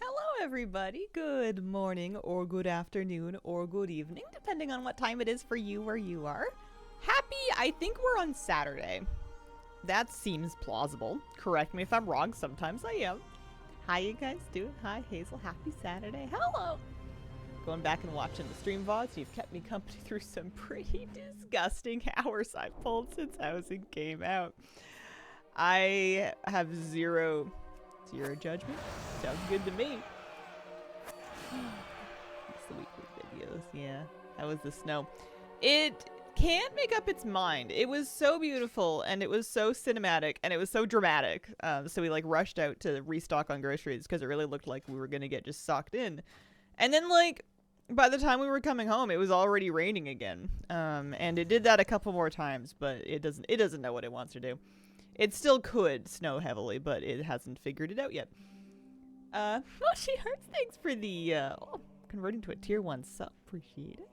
Hello, everybody. Good morning, or good afternoon, or good evening, depending on what time it is for you where you are. I think we're on Saturday. That seems plausible. Correct me if I'm wrong. Sometimes I am. How you guys doing? Hi, Hazel. Happy Saturday. Hello. Going back and watching the stream VODs, you've kept me company through some pretty disgusting hours I've pulled since Housing came out. I have zero judgment. Sounds good to me. It's the weekly videos, yeah. That was the snow. It can't make up its mind. It was so beautiful, and it was so cinematic, and it was so dramatic. So we rushed out to restock on groceries because it really looked like we were gonna get just sucked in. And then by the time we were coming home, it was already raining again. And it did that a couple more times, but it doesn't know what it wants to do. It still could snow heavily, but it hasn't figured it out yet. Moshi Hearts, thanks for the converting to a tier 1 sub. Appreciate it.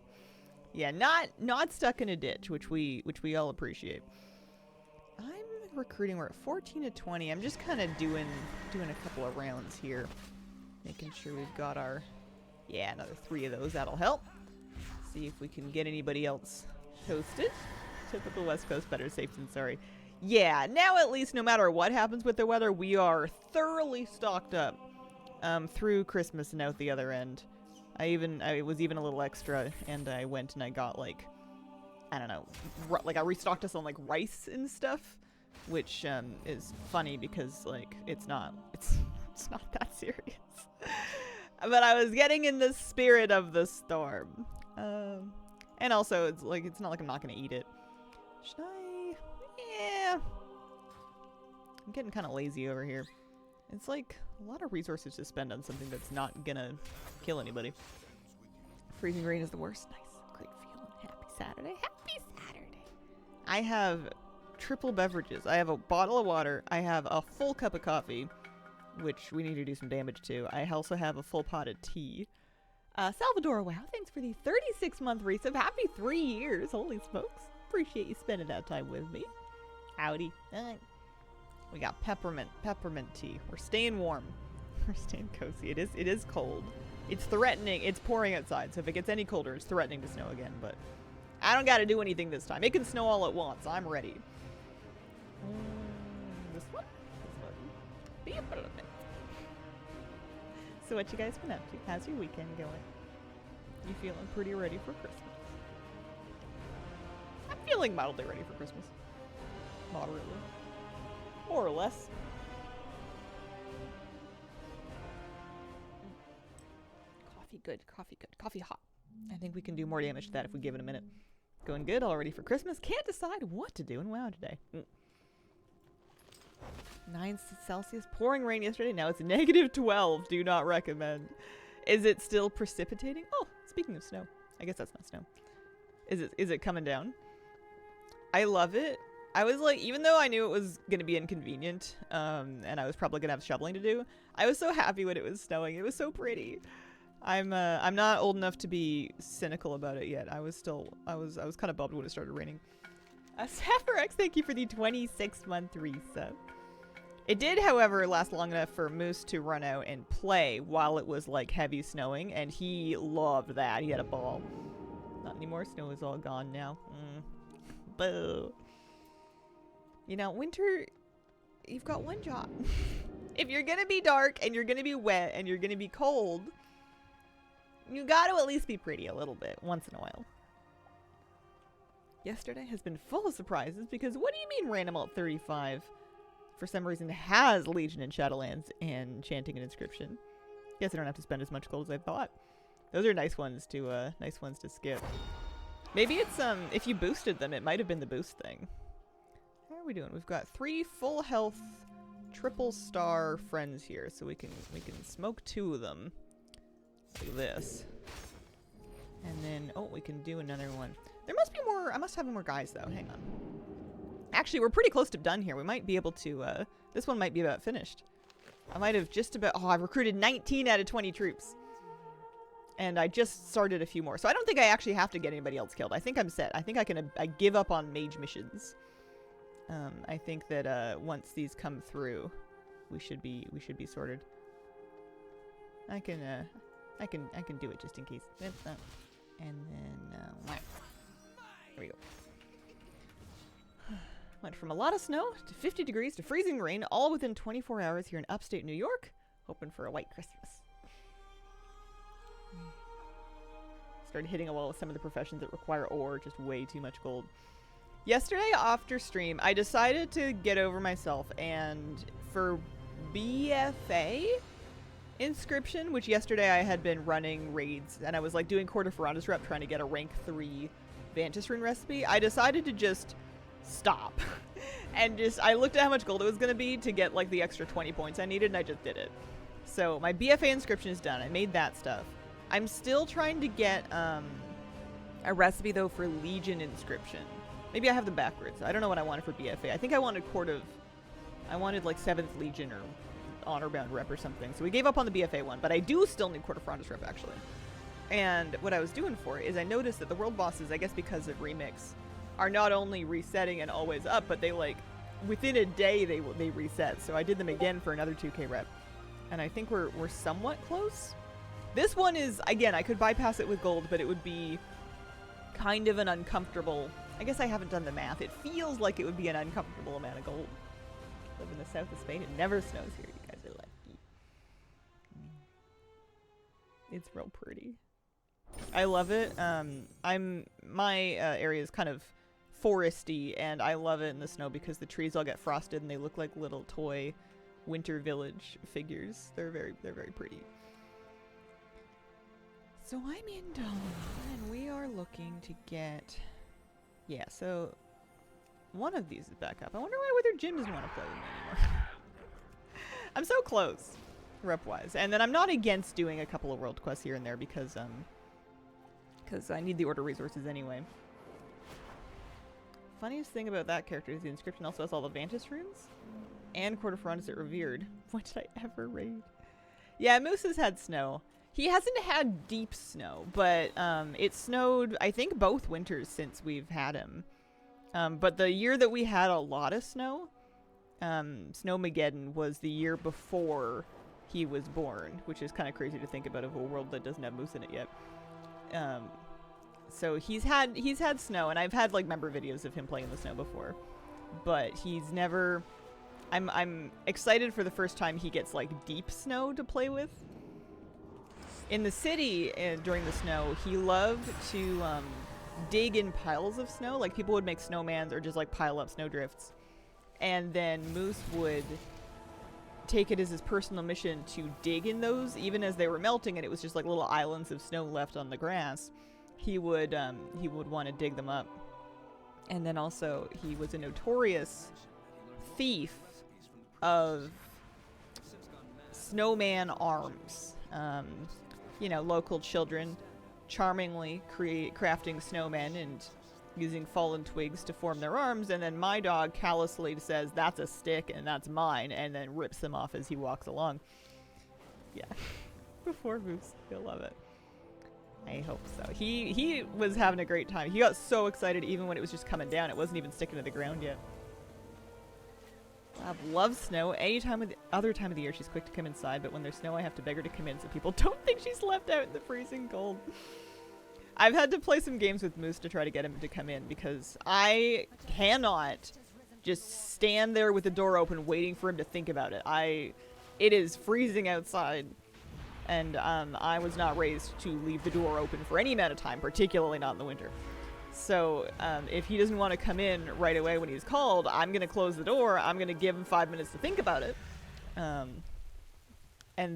Yeah, not stuck in a ditch, which we all appreciate. I'm recruiting. We're at 14 to 20. I'm just kind of doing a couple of rounds here, making sure we've got our another 3 of those. That'll help. See if we can get anybody else toasted. Typical West Coast, better safe than sorry. Yeah, now at least no matter what happens with the weather, we are thoroughly stocked up through Christmas and out the other end. I was even a little extra, and I went and I got I don't know, I restocked us on rice and stuff, which is funny because it's not that serious. But I was getting in the spirit of the storm, and also it's not like I'm not gonna eat it. Should I? Yeah. I'm getting kind of lazy over here. It's a lot of resources to spend on something that's not gonna kill anybody. Freezing rain is the worst. Nice. Great feeling. Happy Saturday. Happy Saturday. I have triple beverages. I have a bottle of water. I have a full cup of coffee, which we need to do some damage to. I also have a full pot of tea. Salvador, wow, thanks for the 36-month resub. Happy 3 years. Holy smokes. Appreciate you spending that time with me. Howdy. We got peppermint tea. We're staying warm. We're staying cozy. It is cold. It's threatening. It's pouring outside, so if it gets any colder, it's threatening to snow again, but I don't gotta do anything this time. It can snow all at once. I'm ready. This one? Be a little bit. So what you guys been up to? How's your weekend going? You feeling pretty ready for Christmas? I'm feeling mildly ready for Christmas. Moderately. More or less. Coffee good. Coffee good. Coffee hot. I think we can do more damage to that if we give it a minute. Going good. All ready for Christmas. Can't decide what to do in WoW today. 9 Celsius. Pouring rain yesterday. Now it's -12. Do not recommend. Is it still precipitating? Oh, speaking of snow. I guess that's not snow. Is it coming down? I love it. I was even though I knew it was going to be inconvenient, and I was probably going to have shoveling to do, I was so happy when it was snowing. It was so pretty. I'm not old enough to be cynical about it yet. I was kind of bummed when it started raining. Saphirex, thank you for the 26-month resub. It did, however, last long enough for Moose to run out and play while it was heavy snowing, and he loved that. He had a ball. Not anymore. Snow is all gone now. Boo. You know, winter, you've got one job. If you're gonna be dark and you're gonna be wet and you're gonna be cold, you gotta at least be pretty a little bit once in a while. Yesterday has been full of surprises because what do you mean Random Alt 35 for some reason has Legion and Shadowlands and Chanting and Inscription? Guess I don't have to spend as much gold as I thought. Those are nice ones to skip. Maybe it's if you boosted them, it might have been the boost thing. How are we doing? We've got 3 full health, triple star friends here, so we can smoke 2 of them. Like this. And then we can do another one. There must be more. I must have more guys though. Hang on. Actually, we're pretty close to done here. We might be able to. This one might be about finished. I might have just about. Oh, I've recruited 19 out of 20 troops. And I just started a few more. So I don't think I actually have to get anybody else killed. I think I'm set. I think I give up on mage missions. I think that once these come through, we should be sorted. I can do it just in case. That's not. And then, there we go. Went from a lot of snow to 50 degrees to freezing rain, all within 24 hours here in upstate New York. Hoping for a white Christmas. Started hitting a wall with some of the professions that require ore, just way too much gold. Yesterday, after stream, I decided to get over myself, and for BFA inscription, which yesterday I had been running raids, and I was like doing Court of Ferranda's rep trying to get a rank 3 Vantis rune recipe, I decided to just stop. And I looked at how much gold it was going to be to get like the extra 20 points I needed, and I just did it. So my BFA inscription is done. I made that stuff. I'm still trying to get a recipe though for Legion inscription. Maybe I have them backwards. I don't know what I wanted for BFA. I think I wanted I wanted like 7th Legion or Honor Bound rep or something. So we gave up on the BFA one, but I do still need Court of Ferranda's rep actually. And what I was doing for it is I noticed that the world bosses, I guess because of Remix, are not only resetting and always up, but they like within a day they reset. So I did them again for another 2k rep. And I think we're somewhat close. This one is, again, I could bypass it with gold, but it would be kind of an uncomfortable... I guess I haven't done the math. It feels like it would be an uncomfortable amount of gold. Live in the south of Spain. It never snows here. You guys are lucky. It's real pretty. I love it. My area is kind of foresty, and I love it in the snow because the trees all get frosted and they look like little toy winter village figures. They're very pretty. So I'm in Dawn, and we are looking to get... Yeah, so one of these is back up. I wonder why Withered Jim doesn't want to play with me anymore. I'm so close, rep-wise. And then I'm not against doing a couple of world quests here and there because I need the order resources anyway. Funniest thing about that character is the inscription also has all the Vantis runes and Court of Ferranda's it revered. When did I ever raid? Yeah, Moose has had snow. He hasn't had deep snow, but it snowed, I think, both winters since we've had him. But the year that we had a lot of snow, Snowmageddon, was the year before he was born, which is kind of crazy to think about of a world that doesn't have Moose in it yet. So he's had snow, and I've had like member videos of him playing in the snow before, but he's never. I'm excited for the first time he gets like deep snow to play with. In the city during the snow, he loved to dig in piles of snow. Like people would make snowmans or just like pile up snowdrifts, and then Moose would take it as his personal mission to dig in those, even as they were melting, and it was just like little islands of snow left on the grass. He would want to dig them up, and then also he was a notorious thief of snowman arms. You know, local children charmingly crafting snowmen and using fallen twigs to form their arms, and then my dog callously says, "That's a stick and that's mine," and then rips them off as he walks along. Yeah. Before Moose. He'll love it. I hope so. He was having a great time. He got so excited even when it was just coming down. It wasn't even sticking to the ground yet. Lab loves snow. Other time of the year, she's quick to come inside, but when there's snow, I have to beg her to come in so people don't think she's left out in the freezing cold. I've had to play some games with Moose to try to get him to come in because I cannot just stand there with the door open waiting for him to think about it. It is freezing outside, and I was not raised to leave the door open for any amount of time, particularly not in the winter. So if he doesn't want to come in right away when he's called, I'm going to close the door. I'm going to give him 5 minutes to think about it. And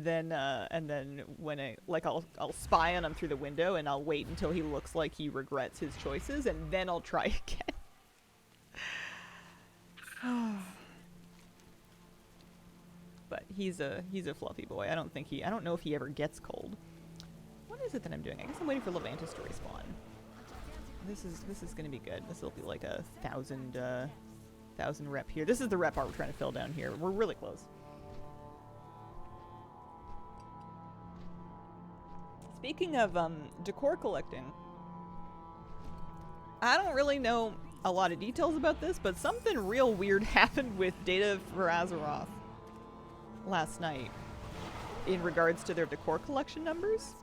then when I'll spy on him through the window, and I'll wait until he looks like he regrets his choices, and then I'll try again. But he's a fluffy boy. I don't know if he ever gets cold. What is it that I'm doing? I guess I'm waiting for Levantis to respawn. This is gonna be good. This will be like a 1,000 rep here. This is the rep art we're trying to fill down here. We're really close. Speaking of decor collecting, I don't really know a lot of details about this, but something real weird happened with Data for Azeroth last night. in regards to their decor collection numbers.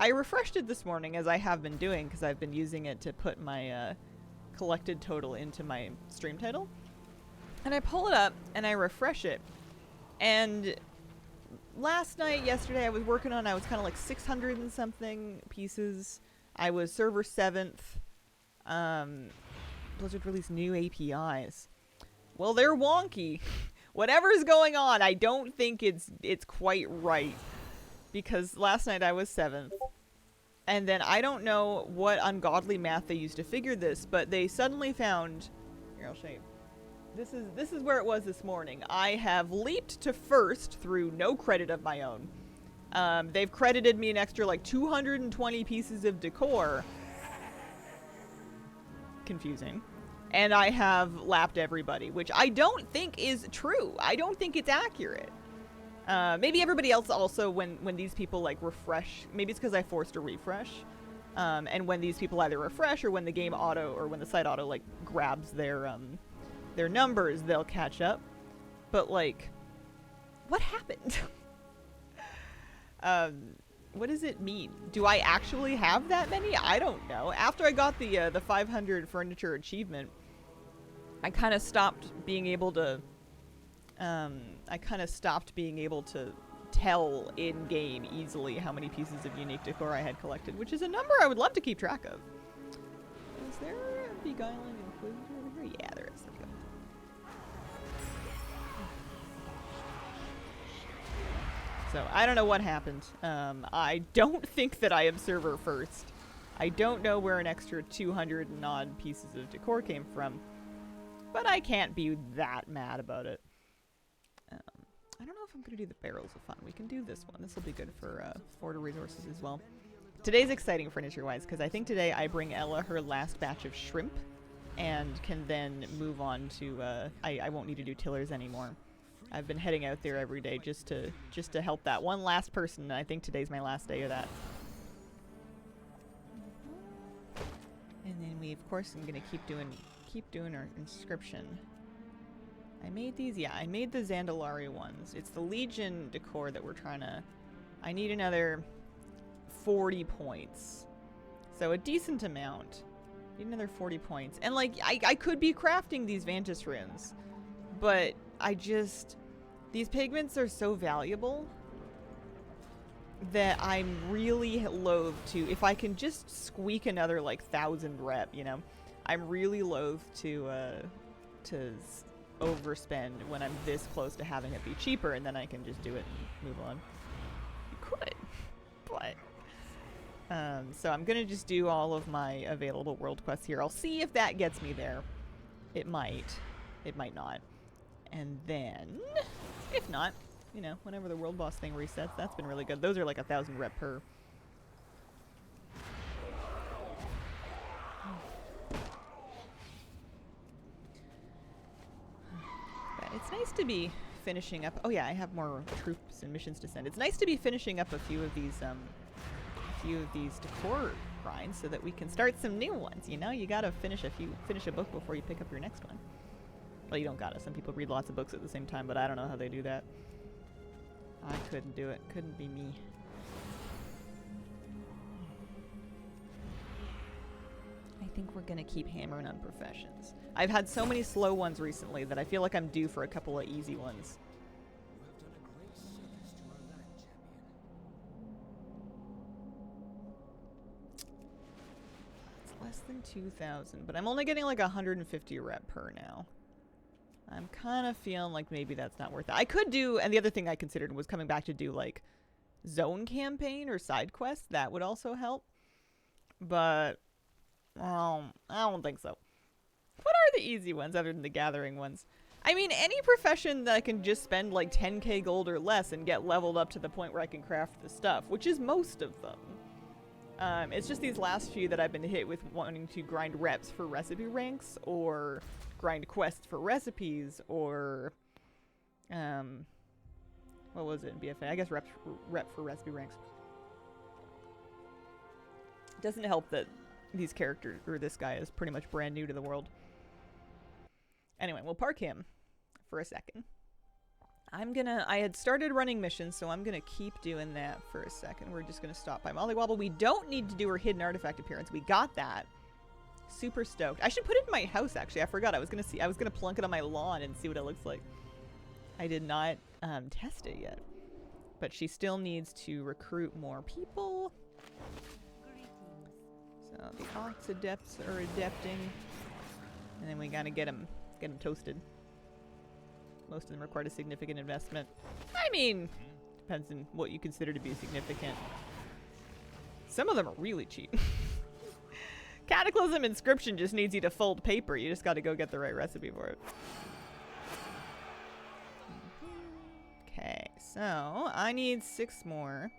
I refreshed it this morning, as I have been doing, because I've been using it to put my collected total into my stream title. And I pull it up, and I refresh it. And yesterday, I was working on, I was kind of like 600 and something pieces. I was server 7th. Blizzard released new APIs. Well, they're wonky. Whatever's going on, I don't think it's quite right. Because last night I was 7th. And then I don't know what ungodly math they used to figure this, but they suddenly found... Here, I'll show you. This is where it was this morning. I have leaped to 1st through no credit of my own. They've credited me an extra like 220 pieces of decor. Confusing. And I have lapped everybody, which I don't think is true. I don't think it's accurate. Maybe everybody else also, when these people like refresh, maybe it's because I forced a refresh. And when these people either refresh or when the game auto or when the site auto like grabs their numbers, they'll catch up. But like, what happened? What does it mean? Do I actually have that many? I don't know. After I got the 500 furniture achievement, I kind of stopped being able to tell in game easily how many pieces of unique decor I had collected, which is a number I would love to keep track of. Is there a beguiling inquisitor over here? Yeah, there is. There we go. So I don't know what happened. I don't think that I am server 1st. I don't know where an extra 200 and odd pieces of decor came from, but I can't be that mad about it. I don't know if I'm going to do the barrels of fun. We can do this one. This will be good for order resources as well. Today's exciting furniture-wise, because I think today I bring Ella her last batch of shrimp and can then move on to... I won't need to do tillers anymore. I've been heading out there every day just to help that one last person, and I think today's my last day of that. And then we, of course, I'm going to keep doing our inscription. I made these, yeah, I made the Zandalari ones. It's the Legion decor that we're trying to... I need another 40 points. So a decent amount. Need another 40 points. And, like, I could be crafting these Vantis runes. But I just... These pigments are so valuable that I'm really loath to... If I can just squeak another, like, 1,000 rep, you know? I'm really loath to overspend when I'm this close to having it be cheaper, and then I can just do it and move on. You could, but so I'm gonna just do all of my available world quests here. I'll see if that gets me there. It might not. And then if not, you know, whenever the world boss thing resets, that's been really good. Those are like 1,000 rep per. It's nice to be finishing up. Oh yeah, I have more troops and missions to send. It's nice to be finishing up a few of these decor grinds so that we can start some new ones. You know, you gotta finish a book before you pick up your next one. Well, you don't gotta. Some people read lots of books at the same time, but I don't know how they do that. I couldn't do it. Couldn't be me. I think we're gonna keep hammering on professions. I've had so many slow ones recently that I feel like I'm due for a couple of easy ones. It's less than 2,000, but I'm only getting like 150 rep per now. I'm kind of feeling like maybe that's not worth it. I could do, and the other thing I considered was coming back to do like zone campaign or side quests. That would also help. But I don't think so. What are the easy ones other than the gathering ones? I mean, any profession that I can just spend like 10k gold or less and get leveled up to the point where I can craft the stuff, which is most of them. It's just these last few that I've been hit with wanting to grind reps for recipe ranks or grind quests for recipes or what was it in BFA? I guess rep for recipe ranks. It doesn't help that these characters, or this guy, is pretty much brand new to the world. Anyway, we'll park him for a second. I had started running missions, so I'm gonna keep doing that for a second. We're just gonna stop by Mollywobble. We don't need to do her hidden artifact appearance. We got that. Super stoked. I should put it in my house, actually. I forgot. I was gonna plunk it on my lawn and see what it looks like. I did not test it yet. But she still needs to recruit more people. So the Ox Adepts are adepting. And then we gotta get them toasted. Most of them require a significant investment. I mean, depends on what you consider to be significant. Some of them are really cheap. Cataclysm Inscription just needs you to fold paper. You just gotta go get the right recipe for it. Okay, so I need 6 more.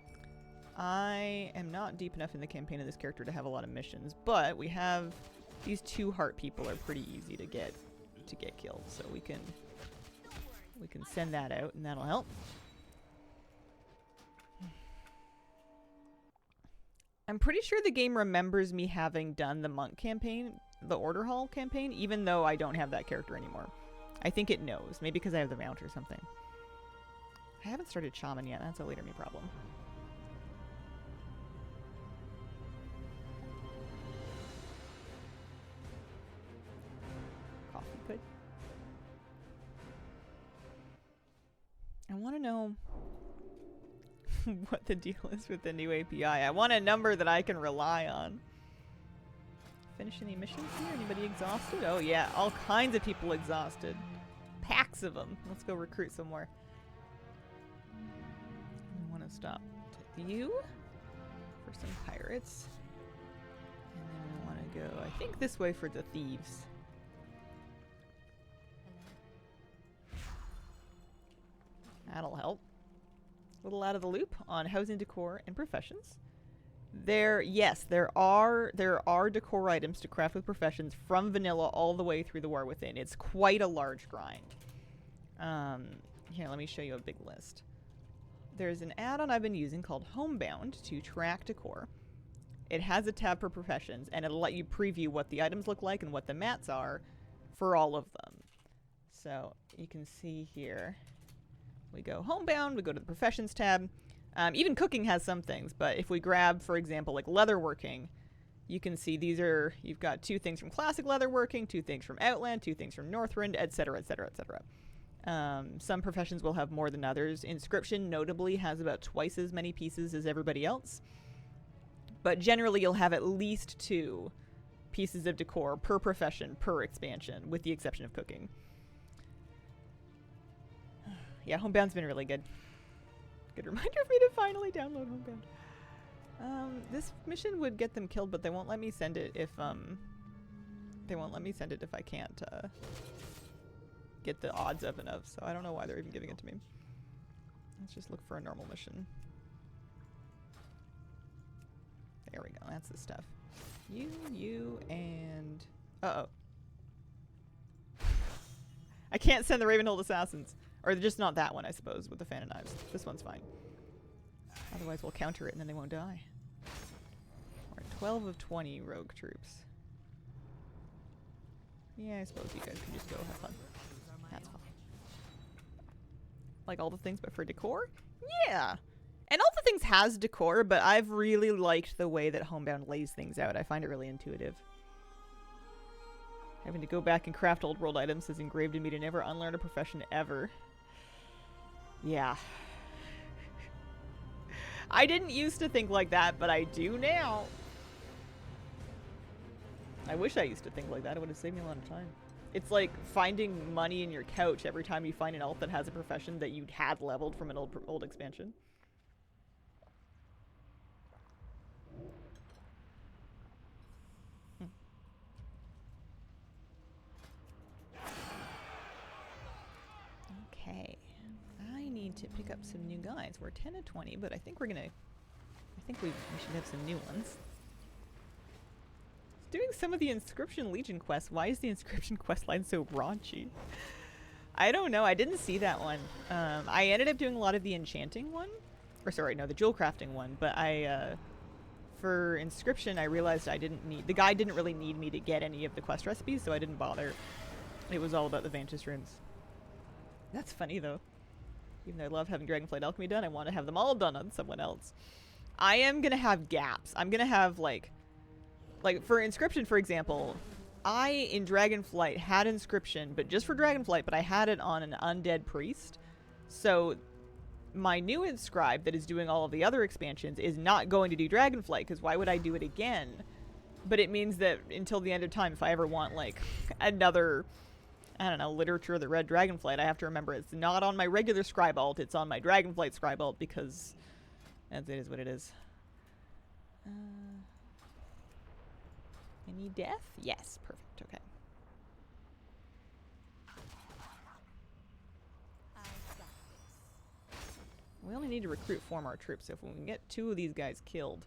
I am not deep enough in the campaign of this character to have a lot of missions, but we have these 2 heart people are pretty easy to get killed, so we can send that out and that'll help. I'm pretty sure the game remembers me having done the monk campaign, the Order Hall campaign, even though I don't have that character anymore. I think it knows, maybe because I have the mount or something. I haven't started Shaman yet. That's a later me problem. Coffee good. I want to know what the deal is with the new API. I want a number that I can rely on. Finish any missions here? Anybody exhausted? Oh yeah, all kinds of people exhausted. Packs of them. Let's go recruit some more. I want to stop to you for some pirates. And then we want to go, I think, this way for the thieves. That'll help. A little out of the loop on housing, decor, and professions. There are decor items to craft with professions from vanilla all the way through the War Within. It's quite a large grind. Here, let me show you a big list. There's an add-on I've been using called Homebound to track decor. It has a tab for professions, and it'll let you preview what the items look like and what the mats are for all of them. So you can see here. We go Homebound, we go to the Professions tab. Even cooking has some things, but if we grab, for example, like leatherworking, you can see you've got 2 things from classic leatherworking, 2 things from Outland, 2 things from Northrend, etc., etc., etc. Some professions will have more than others. Inscription, notably, has about twice as many pieces as everybody else. But generally, you'll have at least 2 pieces of decor per profession, per expansion, with the exception of cooking. Yeah, Homebound's been really good. Good reminder for me to finally download Homebound. This mission would get them killed, but they won't let me send it if I can't get the odds up enough. So I don't know why they're even giving it to me. Let's just look for a normal mission. There we go. That's the stuff. You, and uh-oh. I can't send the Ravenhold Assassins. Or just not that one, I suppose, with the Fan of Knives. This one's fine. Otherwise we'll counter it and then they won't die. We're at 12 of 20 rogue troops. Yeah, I suppose you guys can just go have fun. That's fine. Like all the things but for decor? Yeah! And all the things has decor, but I've really liked the way that Homebound lays things out. I find it really intuitive. Having to go back and craft old world items is engraved in me to never unlearn a profession ever. Yeah. I didn't used to think like that, but I do now. I wish I used to think like that. It would have saved me a lot of time. It's like finding money in your couch every time you find an elf that has a profession that you had leveled from an old expansion. Okay. I need to pick up some new guys. We're 10 of 20, but I think we should have some new ones. Doing some of the Inscription Legion quests. Why is the Inscription quest line so raunchy? I don't know. I didn't see that one. I ended up doing a lot of the enchanting one. Or sorry, no, the jewel crafting one. But for Inscription, I realized the guy didn't really need me to get any of the quest recipes, so I didn't bother. It was all about the Vantage runes. That's funny, though. Even though I love having Dragonflight Alchemy done, I want to have them all done on someone else. I am going to have gaps. I'm going to have, like for Inscription, for example, I, in Dragonflight, had Inscription, but just for Dragonflight, but I had it on an Undead Priest. So my new Inscribe that is doing all of the other expansions is not going to do Dragonflight, because why would I do it again? But it means that until the end of time, if I ever want, like, another, I don't know, Literature of the Red Dragonflight, I have to remember it's not on my regular Scribe alt, it's on my Dragonflight Scribe alt, because as it is what it is. Any death? Yes, perfect, okay. We only need to recruit 4 more troops, so if we can get 2 of these guys killed.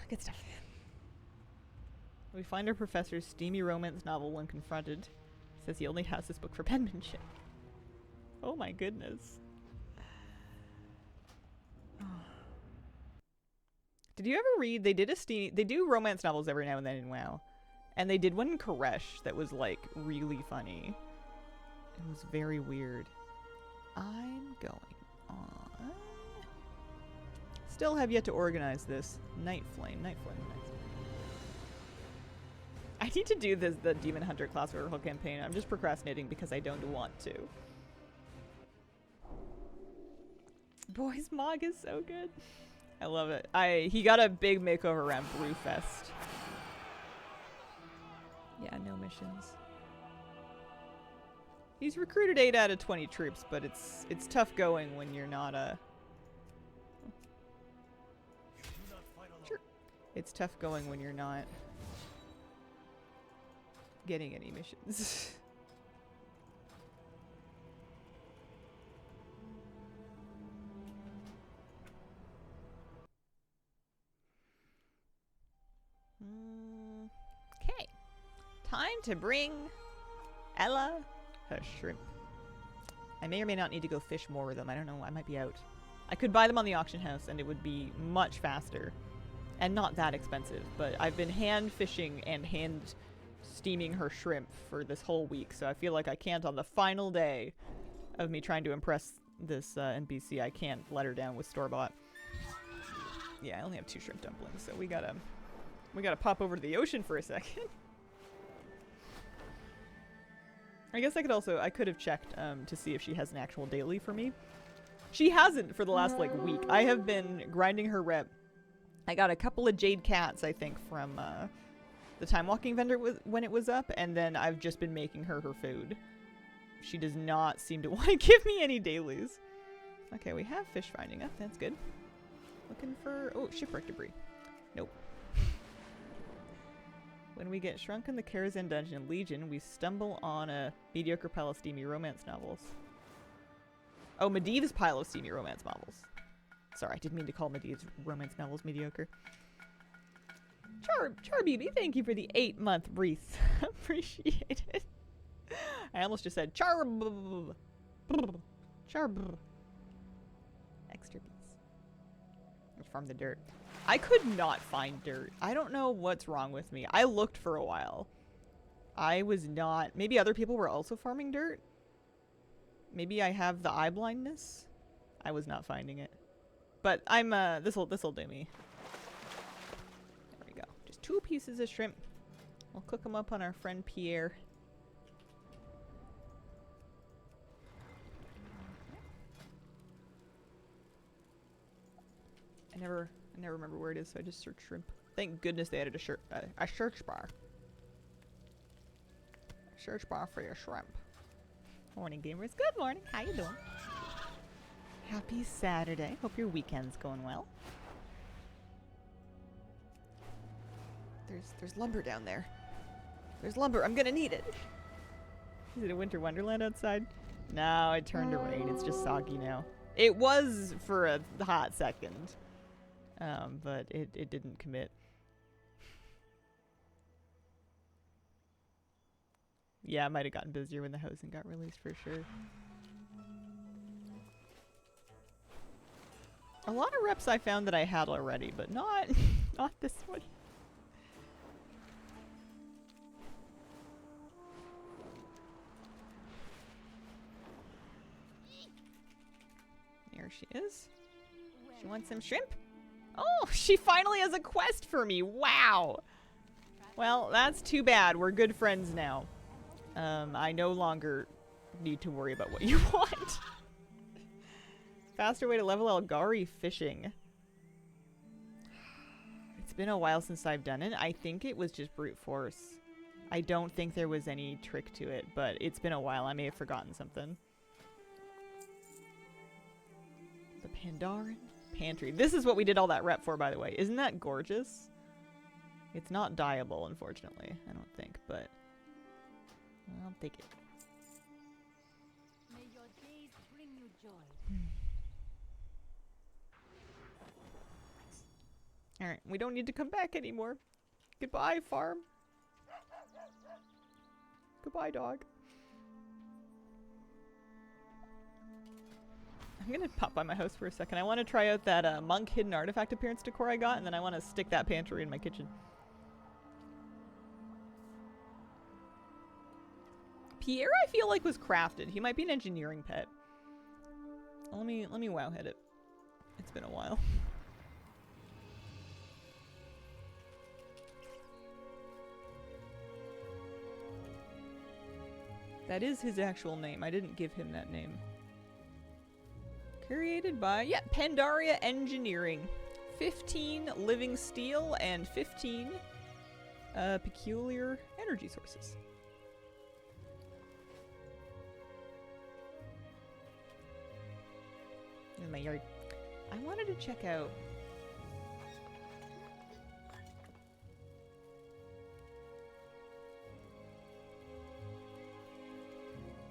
Good stuff. We find our professor's steamy romance novel when confronted. Says he only has this book for penmanship. Oh my goodness. Did you ever read, they do romance novels every now and then in WoW. And they did one in Koresh that was like really funny. It was very weird. I'm going on. Still have yet to organize this. Night Flame. I need to do the Demon Hunter class overhaul campaign. I'm just procrastinating because I don't want to. Boys Mog is so good. I love it. He got a big makeover around Brewfest. Yeah, no missions. He's recruited 8 out of 20 troops, but it's tough going when you're not Sure. It's tough going when you're not getting any missions. Okay. Time to bring Ella her shrimp. I may or may not need to go fish more with them. I don't know. I might be out. I could buy them on the auction house and it would be much faster and not that expensive, but I've been hand fishing and hand steaming her shrimp for this whole week, so I feel like I can't, on the final day of me trying to impress this NPC, I can't let her down with store-bought. Yeah, I only have 2 shrimp dumplings, so we gotta pop over to the ocean for a second. I guess I could have checked to see if she has an actual daily for me. She hasn't for the last like week. I have been grinding her rep. I got a couple of jade cats, I think, from the time walking vendor when it was up, and then I've just been making her food. She does not seem to want to give me any dailies. Okay, we have fish finding up. That's good. Looking for shipwreck debris. Nope. When we get shrunk in the Karazhan Dungeon Legion, we stumble on a mediocre pile of steamy romance novels. Oh, Medivh's pile of steamy romance novels. Sorry, I didn't mean to call Medivh's romance novels mediocre. Charbibi, thank you for the 8-month wreath. Appreciate it. I almost just said Charb. Extra bees. Let's farm the dirt. I could not find dirt. I don't know what's wrong with me. I looked for a while. I was not... Maybe other people were also farming dirt? Maybe I have the eye blindness? I was not finding it. But I'm, this'll do me. There we go. Just 2 pieces of shrimp. We'll cook them up on our friend Pierre. I never remember where it is, so I just searched shrimp. Thank goodness they added a search bar. Search bar for your shrimp. Morning, gamers. Good morning. How you doing? Happy Saturday. Hope your weekend's going well. There's lumber down there. There's lumber. I'm gonna need it. Is it a winter wonderland outside? No, it turned to rain. It's just soggy now. It was for a hot second. But it didn't commit. Yeah, I might have gotten busier when the housing got released for sure. A lot of reps I found that I had already, but not, not this one. There she is. She wants some shrimp? Oh, she finally has a quest for me. Wow. Well, that's too bad. We're good friends now. I no longer need to worry about what you want. Faster way to level Algari fishing. It's been a while since I've done it. I think it was just brute force. I don't think there was any trick to it, but it's been a while. I may have forgotten something. The Pandaren Pantry. This is what we did all that rep for, by the way. Isn't that gorgeous? It's not dyeable, unfortunately. I don't think, but I'll take it. May your days bring you joy. Alright, we don't need to come back anymore. Goodbye, farm. Goodbye, dog. I'm gonna pop by my house for a second. I want to try out that monk hidden artifact appearance decor I got, and then I want to stick that pantry in my kitchen. Pierre, I feel like, was crafted. He might be an engineering pet. Let me wow hit it. It's been a while. That is his actual name. I didn't give him that name. Created by, yeah, Pandaria Engineering. 15 living steel and 15 peculiar energy sources. In my yard. I wanted to check out.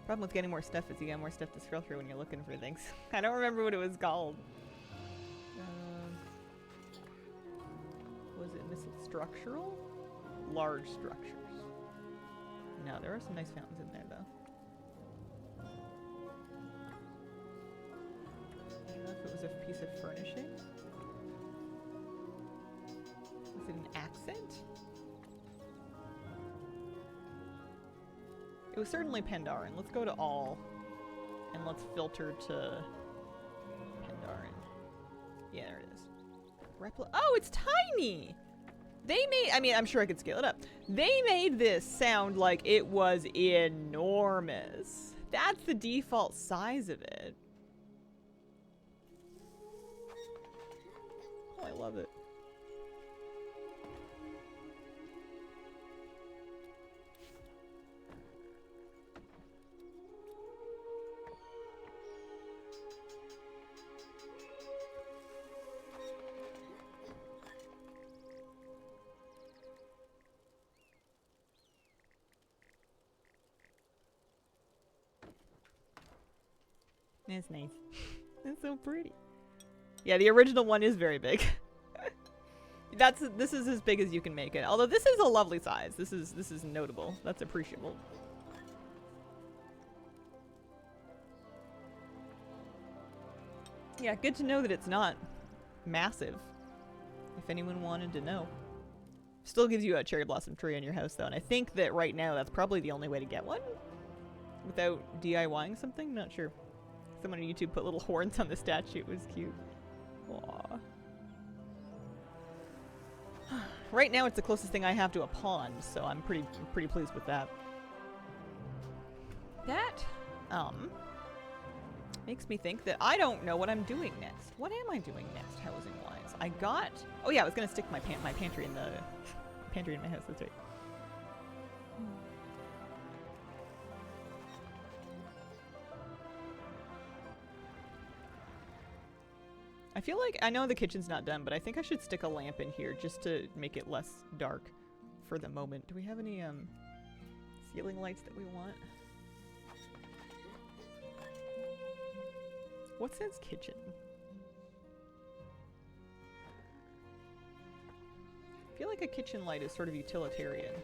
Problem with getting more stuff is you get more stuff to scroll through when you're looking for things. I don't remember what it was called. Was it missile structural? Large structures. No, there are some nice fountains in there though. I don't know if it was a piece of furnishing. Was it an accent? It was certainly Pandaren. Let's go to all. And let's filter to Pandaren. Yeah, there it is. Oh, it's tiny! They made, I mean, I'm sure I could scale it up. They made this sound like it was enormous. That's the default size of it. Oh, I love it. That's nice. That's so pretty. Yeah, the original one is very big. This is as big as you can make it. Although this is a lovely size. This is notable. That's appreciable. Yeah, good to know that it's not massive. If anyone wanted to know. Still gives you a cherry blossom tree in your house though, and I think that right now that's probably the only way to get one. Without DIYing something? Not sure. Someone on YouTube put little horns on the statue. It was cute. Aww. Right now it's the closest thing I have to a pond, so I'm pretty pleased with that. That makes me think that I don't know what I'm doing next. What am I doing next, housing wise? I got, oh yeah, I was gonna stick my pantry in the pantry in my house. That's right. I feel like, I know the kitchen's not done, but I think I should stick a lamp in here just to make it less dark for the moment. Do we have any ceiling lights that we want? What says kitchen? I feel like a kitchen light is sort of utilitarian.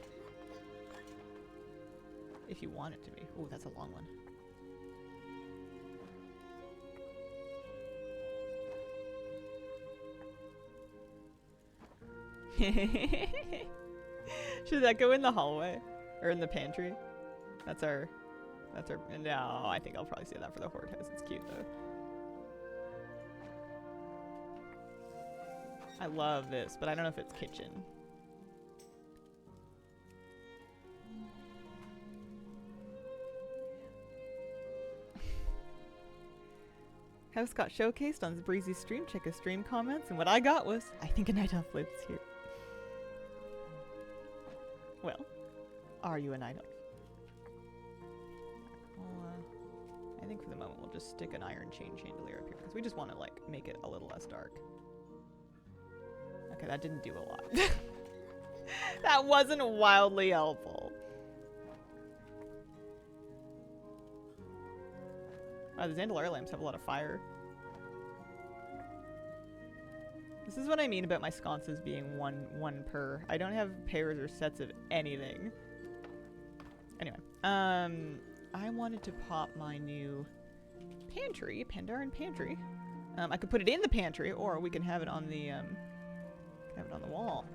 If you want it to be. Oh, that's a long one. Should that go in the hallway? Or in the pantry? That's our... No, I think I'll probably say that for the horde house. It's cute, though. I love this, but I don't know if it's kitchen. House got showcased on Breezy's stream. Check his stream comments, and what I got was, I think a night elf lives here. Well, are you a night elf? Well, I think for the moment we'll just stick an iron chain chandelier up here because we just want to like make it a little less dark. Okay, that didn't do a lot. That wasn't wildly helpful. Wow, the Zandalari lamps have a lot of fire. This is what I mean about my sconces being one per. I don't have pairs or sets of anything. Anyway, I wanted to pop my new pantry, Pandaren pantry. I could put it in the pantry, or we can have it on the wall.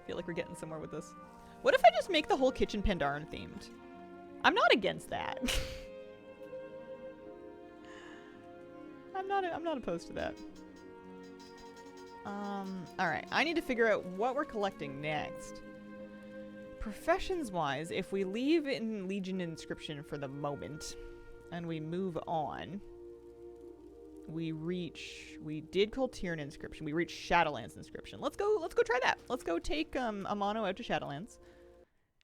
I feel like we're getting somewhere with this. What if I just make the whole kitchen Pandaren themed? I'm not against that. I'm not opposed to that. Alright, I need to figure out what we're collecting next. Professions-wise, if we leave in Legion Inscription for the moment, and we move on, we did Kultiran Inscription, we reached Shadowlands Inscription. Let's go try that. Let's go take a mono out to Shadowlands.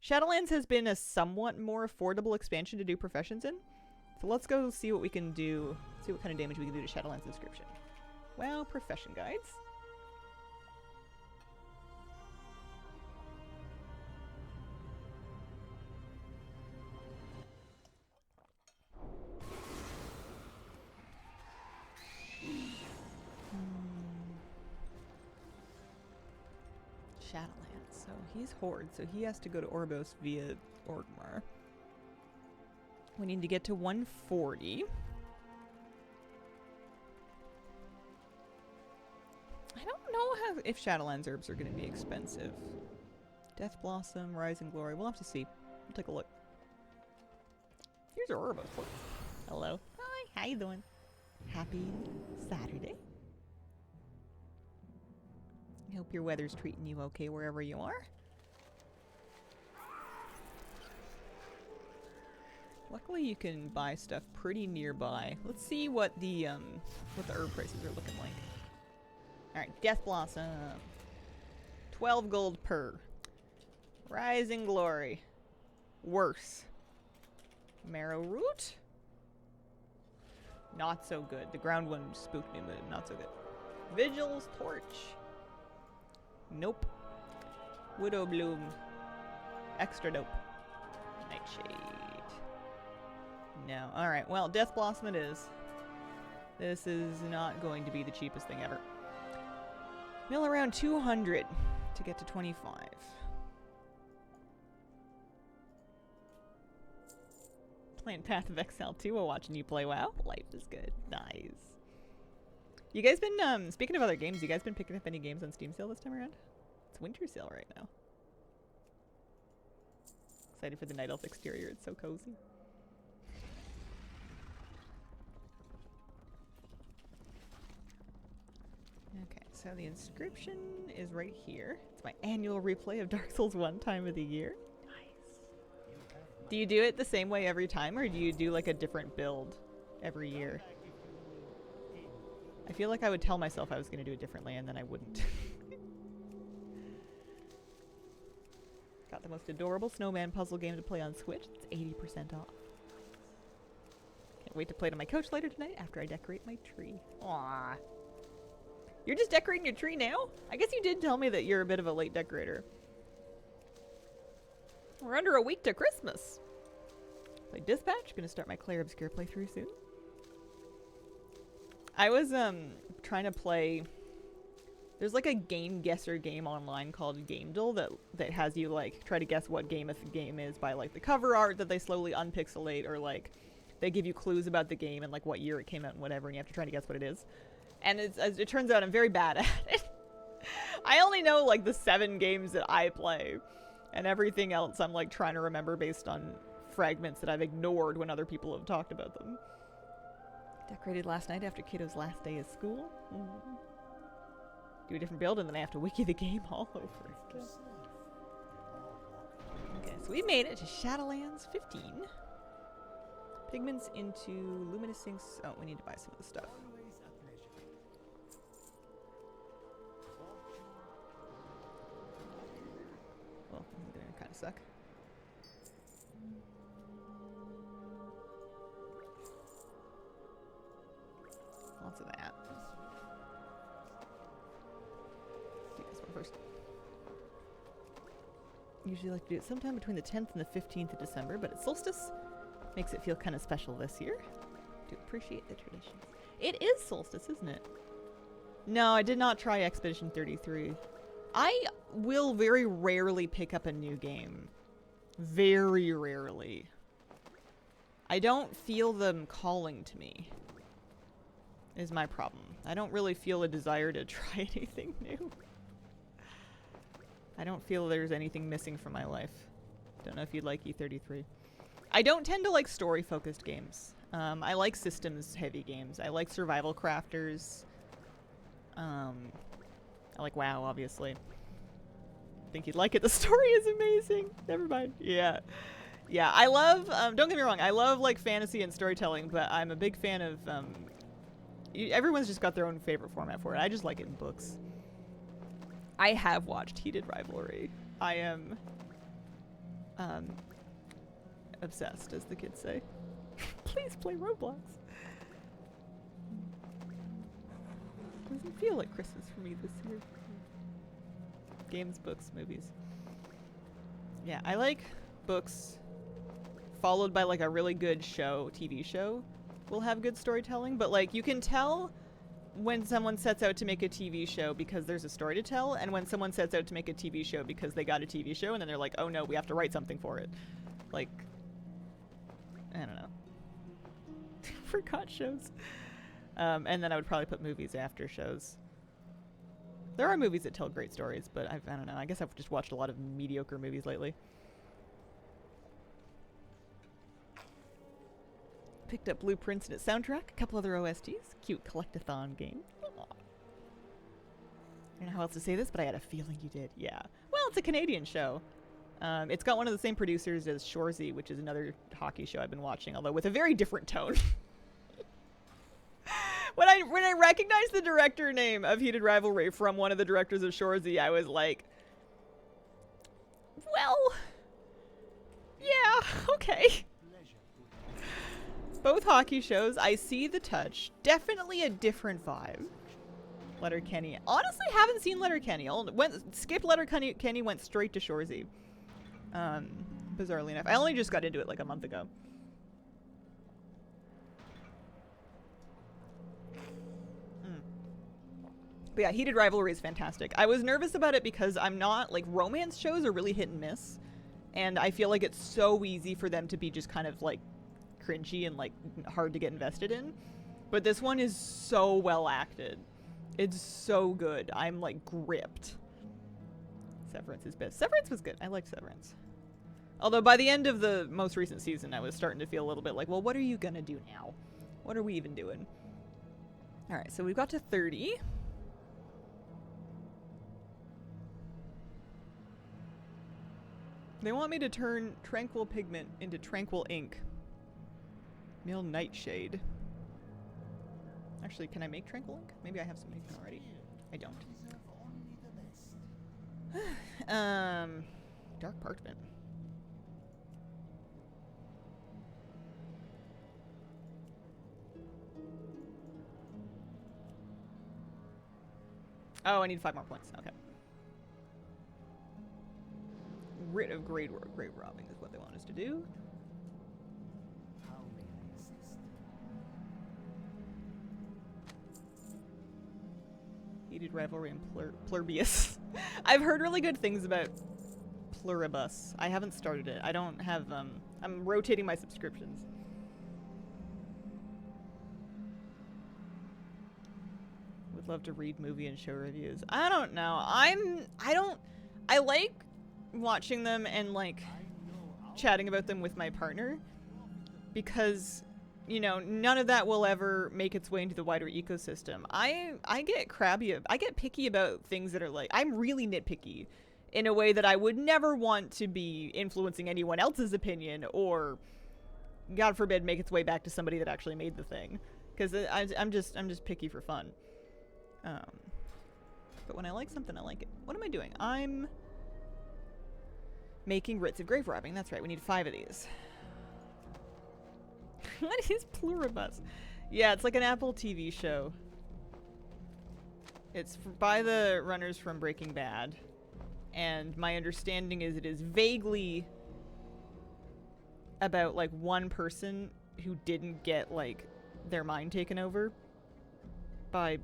Shadowlands has been a somewhat more affordable expansion to do professions in. So let's go see what we can do, see what kind of damage we can do to Shadowlands Inscription. Well, profession guides. Shadowlands. So he's Horde, so he has to go to Oribos via Orgmar. We need to get to 140. I don't know if Shadowlands herbs are going to be expensive. Death Blossom, Rising Glory. We'll have to see. We'll take a look. Here's our Oribos. Hello. Hi. How you doing? Happy Saturday. I hope your weather's treating you okay wherever you are. Luckily you can buy stuff pretty nearby. Let's see what the herb prices are looking like. Alright, Death Blossom. 12 gold per. Rising Glory. Worse. Marrow Root? Not so good. The ground one spooked me, but not so good. Vigil's Torch. Nope. Widow Bloom. Extra dope. Nightshade. No. Alright, well, Death Blossom it is. This is not going to be the cheapest thing ever. Mill around 200 to get to 25. Playing Path of Exile 2 while watching you play WoW. Life is good. Nice. You guys been, speaking of other games, you guys been picking up any games on Steam sale this time around? It's winter sale right now. Excited for the Night Elf exterior. It's so cozy. Okay, so the inscription is right here. It's my annual replay of Dark Souls 1 time of the year. Nice. Do you do it the same way every time, or do you do like a different build every year? I feel like I would tell myself I was going to do it differently, and then I wouldn't. Got the most adorable snowman puzzle game to play on Switch. It's 80% off. Can't wait to play it on my couch later tonight after I decorate my tree. Aww. You're just decorating your tree now? I guess you did tell me that you're a bit of a late decorator. We're under a week to Christmas. Play Dispatch. Gonna start my Claire Obscure playthrough soon. I was trying to play... There's like a game guesser game online called Gamedle that has you like try to guess what game a game is by like the cover art that they slowly unpixelate, or like they give you clues about the game and like what year it came out and whatever, and you have to try to guess what it is. And as it turns out, I'm very bad at it. I only know like the 7 games that I play, and everything else I'm like trying to remember based on fragments that I've ignored when other people have talked about them. Decorated last night after Kato's last day of school. Do a different build and then I have to wiki the game all over again. Okay, so we made it to Shadowlands 15. Pigments into luminescing. Oh, we need to buy some of the stuff. Well, this is gonna kind of suck. Lots of that. Do this one first. Usually like to do it sometime between the 10th and the 15th of December, but it's solstice. Makes it feel kind of special this year. Do appreciate the traditions. It is solstice, isn't it? No, I did not try Expedition 33. I will very rarely pick up a new game. Very rarely. I don't feel them calling to me. Is my problem. I don't really feel a desire to try anything new. I don't feel there's anything missing from my life. Don't know if you'd like E33. I don't tend to like story-focused games. I like systems-heavy games. I like survival crafters. I like WoW, obviously. I think you'd like it. The story is amazing. Never mind. Yeah. Yeah, I love, don't get me wrong, I love like fantasy and storytelling, but I'm a big fan of, everyone's just got their own favorite format for it. I just like it in books. I have watched Heated Rivalry. I am, obsessed, as the kids say. Please play Roblox. Doesn't feel like Christmas for me this year. Games, books, movies. Yeah, I like books followed by like a really good show, TV show will have good storytelling, but like you can tell when someone sets out to make a TV show because there's a story to tell, and when someone sets out to make a TV show because they got a TV show and then they're like, oh no, we have to write something for it. Like, I don't know. Forgot shows. And then I would probably put movies after shows. There are movies that tell great stories, but I don't know. I guess I've just watched a lot of mediocre movies lately. Picked up Blueprints and its soundtrack, a couple other OSTs, cute collectathon game. Aww. I don't know how else to say this, but I had a feeling you did. Yeah. Well, it's a Canadian show. It's got one of the same producers as Shoresy, which is another hockey show I've been watching, although with a very different tone. When I recognized the director name of Heated Rivalry from one of the directors of Shoresy, I was like, well, yeah, okay. Both hockey shows, I see the touch. Definitely a different vibe. Letterkenny. Honestly, haven't seen Letterkenny. Skipped Letterkenny, went straight to Shoresy. Bizarrely enough. I only just got into it like a month ago. But yeah, Heated Rivalry is fantastic. I was nervous about it because I'm not, like, romance shows are really hit and miss. And I feel like it's so easy for them to be just kind of, like, cringy and, like, hard to get invested in. But this one is so well acted. It's so good. I'm, like, gripped. Severance is best. Severance was good. I liked Severance. Although by the end of the most recent season, I was starting to feel a little bit like, well, what are you gonna do now? What are we even doing? Alright, so we've got to 30. They want me to turn Tranquil Pigment into Tranquil Ink. Mill Nightshade. Actually, can I make Tranquil Ink? Maybe I have some pigment already. I don't. Dark Parchment. Oh, I need 5 more points. Okay. Writ of grave robbing is what they want us to do. How may I assist? feuded rivalry in Plurbius. I've heard really good things about Pluribus. I haven't started it. I don't have, I'm rotating my subscriptions. Would love to read movie and show reviews. I don't know. I like watching them and like chatting about them with my partner because, you know, none of that will ever make its way into the wider ecosystem. I get crabby, I get picky about things that are like, I'm really nitpicky in a way that I would never want to be influencing anyone else's opinion or, God forbid, make its way back to somebody that actually made the thing. Because I'm just picky for fun. But when I like something, I like it. What am I doing? I'm making writs of grave robbing. That's right. We need 5 of these. What is Pluribus? Yeah, it's like an Apple TV show. It's by the runners from Breaking Bad. And my understanding is it is vaguely about like one person who didn't get like their mind taken over by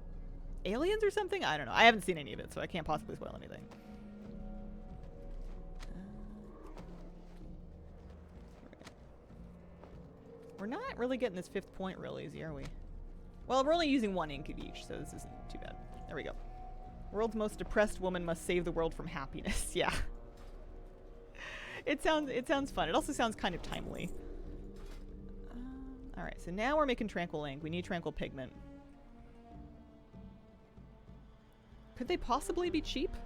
aliens or something? I don't know. I haven't seen any of it, so I can't possibly spoil anything. We're not really getting this 5th point real easy, are we? Well, we're only using 1 ink of each, so this isn't too bad. There we go. World's most depressed woman must save the world from happiness. Yeah. It sounds fun. It also sounds kind of timely. All right, so now we're making tranquil ink. We need tranquil pigment. Could they possibly be cheap?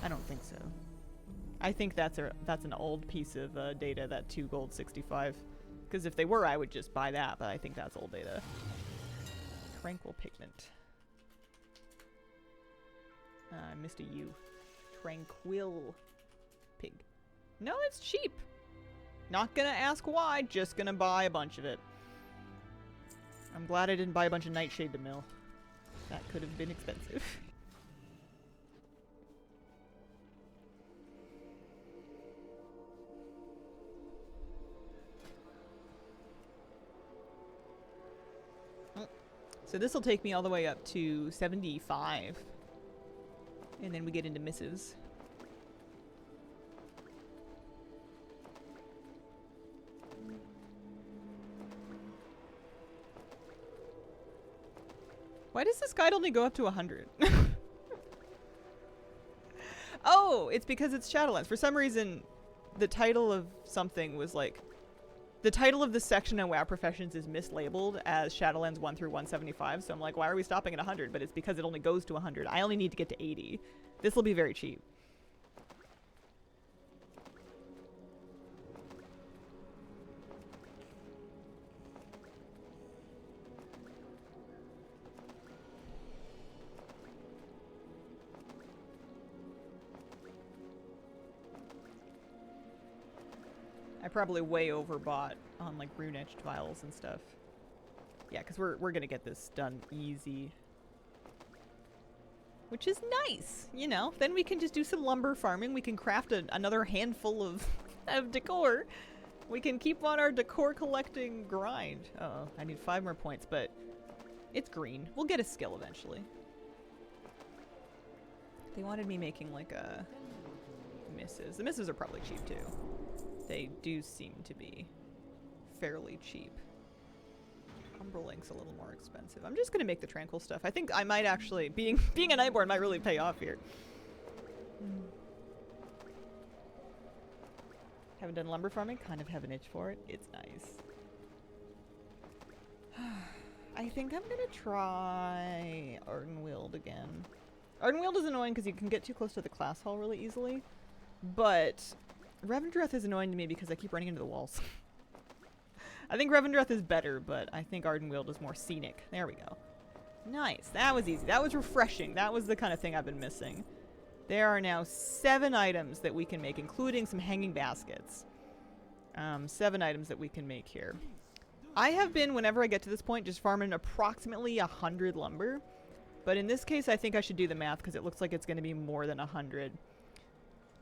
I don't think so. I think that's an old piece of data, that 2 gold 65. Because if they were, I would just buy that, but I think that's old data. Tranquil pigment. I missed a U. Tranquil pig. No, it's cheap. Not gonna ask why, just gonna buy a bunch of it. I'm glad I didn't buy a bunch of Nightshade to mill. That could have been expensive. So this will take me all the way up to 75. And then we get into missives. Why does this guide only go up to 100? Oh, it's because it's Shadowlands. For some reason, the title of something was like... The title of this section on WoW Professions is mislabeled as Shadowlands 1 through 175, so I'm like, why are we stopping at 100? But it's because it only goes to 100. I only need to get to 80. This will be very cheap. I probably way overbought on like rune-etched vials and stuff. Yeah, because we're gonna get this done easy. Which is nice, you know? Then we can just do some lumber farming. We can craft another handful of decor. We can keep on our decor collecting grind. Uh-oh, I need 5 more points, but it's green. We'll get a skill eventually. They wanted me making like a misses. The misses are probably cheap too. They do seem to be fairly cheap. Umbralink's a little more expensive. I'm just gonna make the tranquil stuff. I think I might actually, being a Nightborn might really pay off here. Haven't done lumber farming, kind of have an itch for it. It's nice. I think I'm gonna try Ardenweald again. Ardenweald is annoying because you can get too close to the class hall really easily, but Revendreth is annoying to me because I keep running into the walls. I think Revendreth is better, but I think Ardenweald is more scenic. There we go. Nice. That was easy. That was refreshing. That was the kind of thing I've been missing. There are now 7 items that we can make, including some hanging baskets. 7 items that we can make here. I have been, whenever I get to this point, just farming approximately 100 lumber. But in this case, I think I should do the math because it looks like it's going to be more than 100.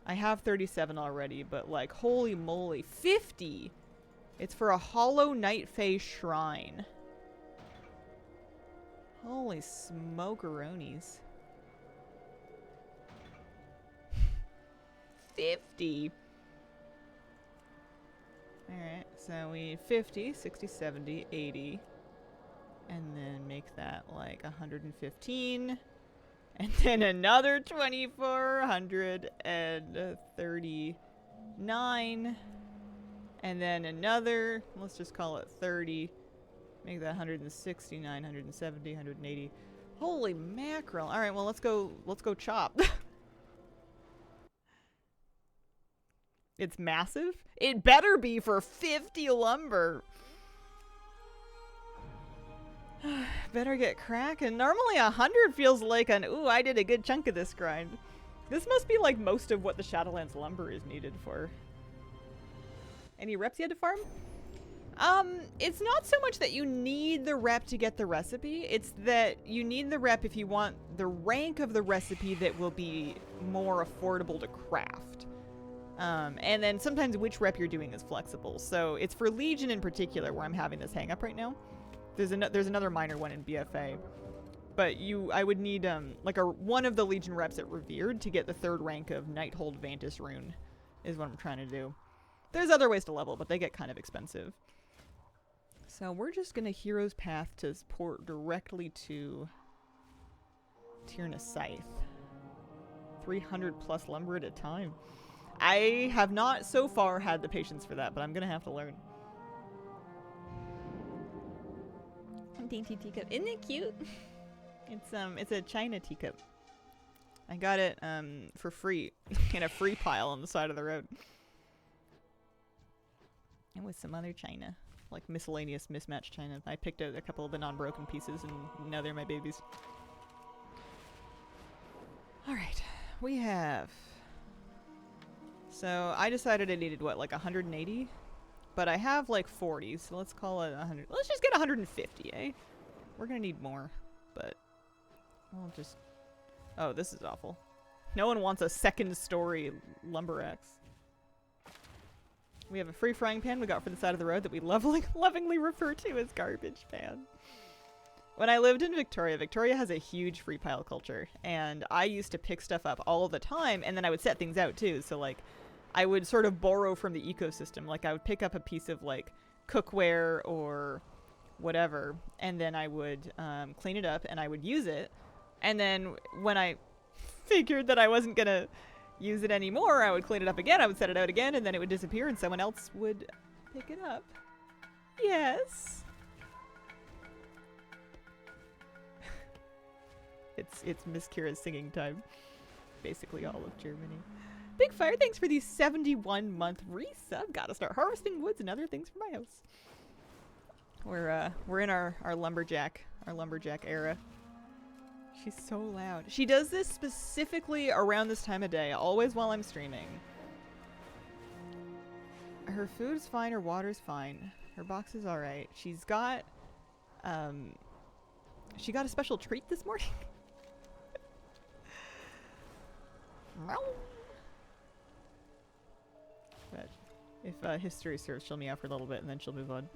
I have 37 already, but like, holy moly, 50! It's for a Hollow Night Fae shrine. Holy smokeronies. 50. Alright, so we need 50, 60, 70, 80. And then make that like 115. And then another 2,439. And then another, let's just call it 30. Make that 169, 170, 180. Holy mackerel. Alright, well let's go chop. It's massive. It better be for 50 lumber. Better get cracking. Normally 100 feels like an, ooh, I did a good chunk of this grind. This must be like most of what the Shadowlands lumber is needed for. Any reps you had to farm? It's not so much that you need the rep to get the recipe. It's that you need the rep if you want the rank of the recipe that will be more affordable to craft. And then sometimes which rep you're doing is flexible. So it's for Legion in particular where I'm having this hang up right now. There's another minor one in BFA. But I would need like one of the Legion reps at Revered to get the 3rd rank of Nighthold Vantis rune is what I'm trying to do. There's other ways to level, but they get kind of expensive. So we're just gonna Hero's Path to port directly to Tyrna Scythe. 300 plus lumber at a time. I have not so far had the patience for that, but I'm gonna have to learn. Dainty teacup. Isn't it cute? It's a China teacup. I got it for free in a free pile on the side of the road. And with some other China, like miscellaneous mismatched China. I picked out a couple of the non-broken pieces and now they're my babies. Alright, we have... So I decided I needed what, like 180? But I have like 40, so let's call it 100. Let's just get 150, eh? We're gonna need more, but we'll just... Oh, this is awful. No one wants a 2nd story lumber axe. We have a free frying pan we got for the side of the road that we lovingly refer to as garbage pan. When I lived in Victoria, Victoria has a huge free pile culture, and I used to pick stuff up all the time, and then I would set things out too, so like I would sort of borrow from the ecosystem. Like I would pick up a piece of like cookware or whatever, and then I would clean it up and I would use it. And then when I figured that I wasn't gonna use it anymore, I would clean it up again, I would set it out again, and then it would disappear and someone else would pick it up. Yes. It's Miss Kira's singing time. Basically all of Germany. Big Fire, thanks for the 71-month resub. Gotta start harvesting woods and other things for my house. We're in our lumberjack era. She's so loud. She does this specifically around this time of day, always while I'm streaming. Her food's fine, her water's fine. Her box is alright. She's got she got a special treat this morning. But if history serves, she'll meow for a little bit and then she'll move on.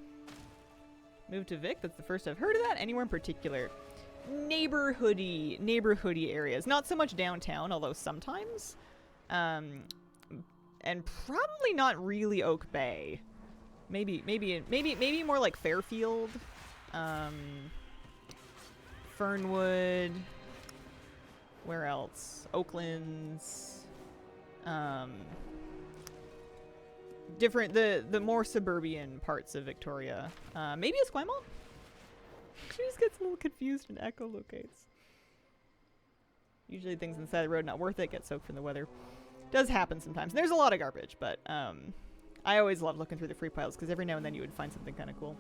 Move to Vic, that's the first I've heard of that. Anywhere in particular? Neighborhoody areas. Not so much downtown, although sometimes. And probably not really Oak Bay. Maybe more like Fairfield. Fernwood. Where else? Oaklands. Different, the more suburban parts of Victoria. Maybe Esquimalt? She just gets a little confused and echolocates. Usually things inside the road not worth it, get soaked from the weather. Does happen sometimes. There's a lot of garbage, but I always love looking through the free piles because every now and then you would find something kind of cool.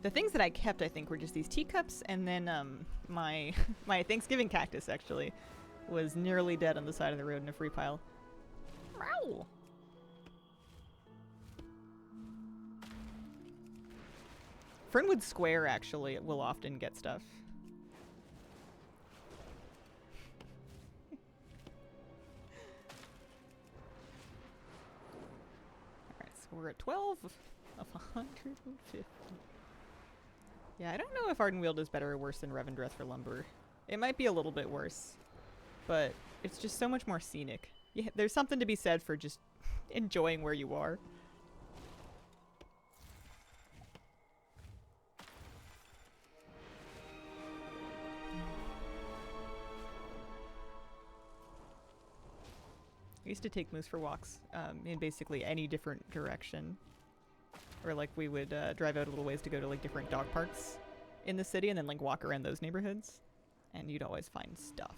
The things that I kept, I think, were just these teacups, and then my Thanksgiving cactus, actually, was nearly dead on the side of the road in a free pile. Meow. Fernwood Square, actually, will often get stuff. Alright, so we're at 12 of 150. Yeah, I don't know if Ardenweald is better or worse than Revendreth for lumber. It might be a little bit worse, but it's just so much more scenic. Yeah, there's something to be said for just enjoying where you are. I used to take Moose for walks in basically any different direction. Or like we would drive out a little ways to go to like different dog parks in the city and then like walk around those neighborhoods. And you'd always find stuff.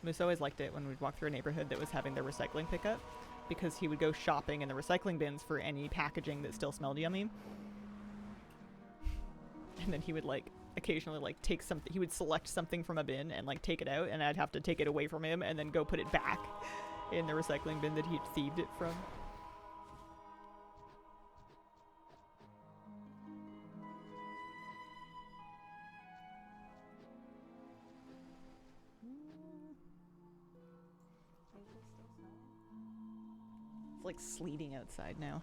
Moose always liked it when we'd walk through a neighborhood that was having their recycling pickup because he would go shopping in the recycling bins for any packaging that still smelled yummy. And then he would like occasionally like take something, he would select something from a bin and like take it out and I'd have to take it away from him and then go put it back in the recycling bin that he'd thieved it from. It's like sleeting outside now.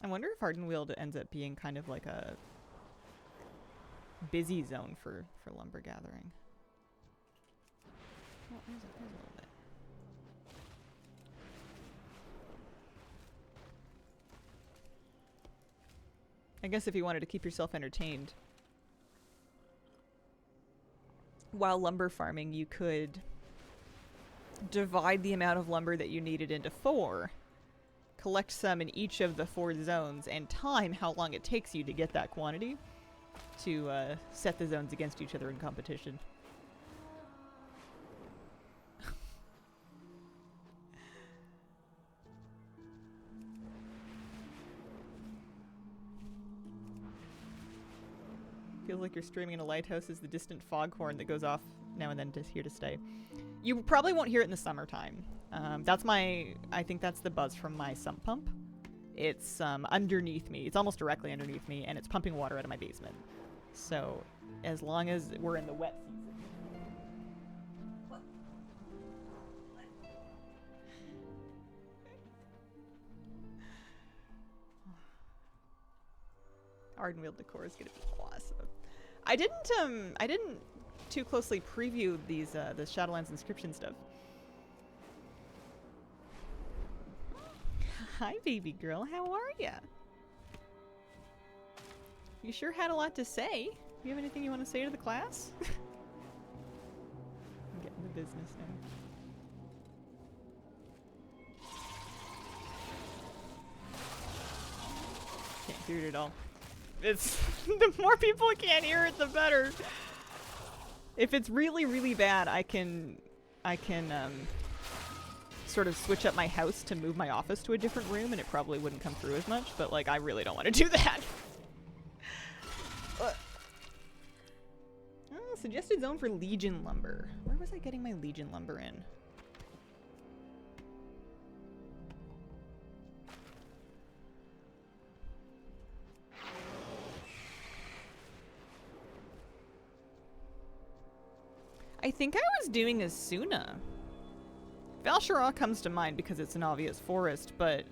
I wonder if Ardenweald ends up being kind of like a busy zone for lumber gathering. Oh, there's a little bit. I guess if you wanted to keep yourself entertained while lumber farming, you could divide the amount of lumber that you needed into 4, collect some in each of the 4 zones, and time how long it takes you to get that quantity to set the zones against each other in competition. Feels like you're streaming in a lighthouse is the distant foghorn that goes off now and then just here to stay. You probably won't hear it in the summertime. I think that's the buzz from my sump pump. It's underneath me. It's almost directly underneath me, and it's pumping water out of my basement. So, as long as we're in the wet season. Ardenweald decor is gonna be awesome. I didn't too closely preview these the Shadowlands inscription stuff. Hi, baby girl. How are ya? You sure had a lot to say. You have anything you want to say to the class? I'm getting the business now. Can't hear it at all. It's the more people can't hear it, the better. If it's really, really bad, I can sort of switch up my house to move my office to a different room, and it probably wouldn't come through as much. But like, I really don't want to do that. Oh, suggested zone for Legion lumber. Where was I getting my Legion lumber in? I think I was doing Asuna. Val'Sharah comes to mind because it's an obvious forest, but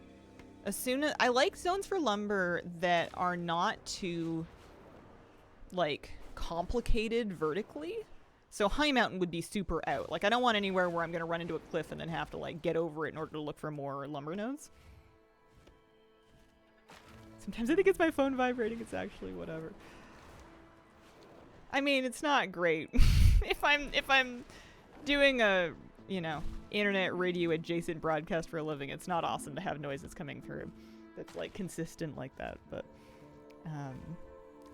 Asuna, I like zones for lumber that are not too, like, complicated vertically. So High Mountain would be super out. Like, I don't want anywhere where I'm going to run into a cliff and then have to, like, get over it in order to look for more lumber nodes. Sometimes I think it's my phone vibrating. It's actually whatever. I mean, it's not great. if I'm doing a, you know, internet radio adjacent broadcast for a living, it's not awesome to have noises coming through that's like consistent like that. But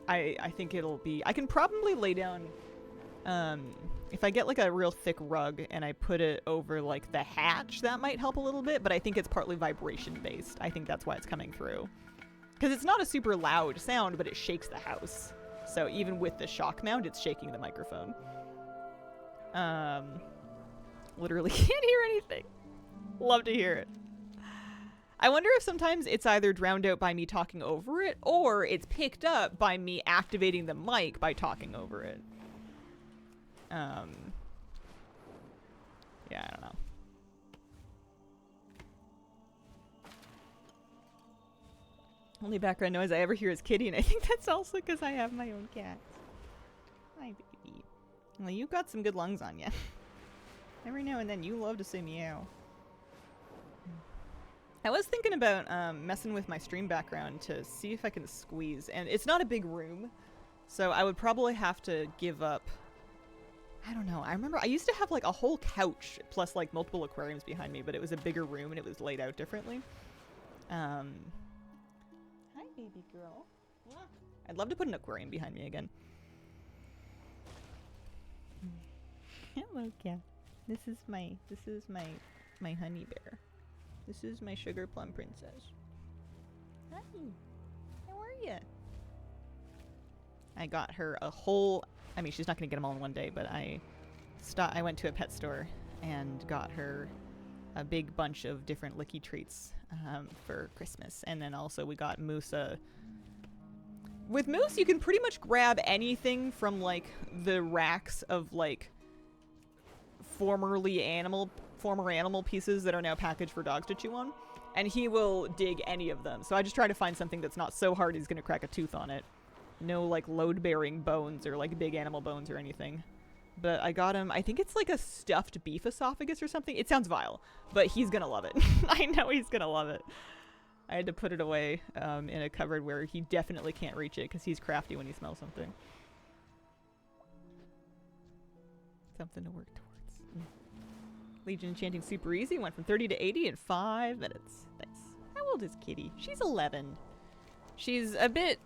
I think it'll be, I can probably lay down if I get like a real thick rug and I put it over like the hatch, that might help a little bit, but I think it's partly vibration based. I think that's why it's coming through, because it's not a super loud sound, but it shakes the house. So even with the shock mount, it's shaking the microphone. Literally can't hear anything. Love to hear it. I wonder if sometimes it's either drowned out by me talking over it, or it's picked up by me activating the mic by talking over it. Yeah, I don't know. Only background noise I ever hear is Kitty, and I think that's also because I have my own cat. Hi, baby. Well, you got some good lungs on you. Every now and then you love to say meow. I was thinking about messing with my stream background to see if I can squeeze, and it's not a big room, so I would probably have to give up. I don't know. I remember I used to have like a whole couch plus like multiple aquariums behind me, but it was a bigger room and it was laid out differently. Hi, baby girl. I'd love to put an aquarium behind me again. Hello, cat. This is my honey bear. This is my sugar plum princess. Hi. How are ya? I got her a whole. I mean, she's not gonna get them all in one day, but I went to a pet store and got her a big bunch of different licky treats for Christmas, and then also we got Moose with Moose, you can pretty much grab anything from like the racks of like former animal pieces that are now packaged for dogs to chew on, and he will dig any of them. So I just try to find something that's not so hard he's gonna crack a tooth on it. No like load-bearing bones or like big animal bones or anything. But I got him, I think it's like a stuffed beef esophagus or something. It sounds vile, but he's gonna love it. I know he's gonna love it. I had to put it away in a cupboard where he definitely can't reach it because he's crafty when he smells something. Something to work towards. Legion Enchanting super easy. Went from 30 to 80 in 5 minutes. Nice. How old is Kitty? She's 11. She's a bit,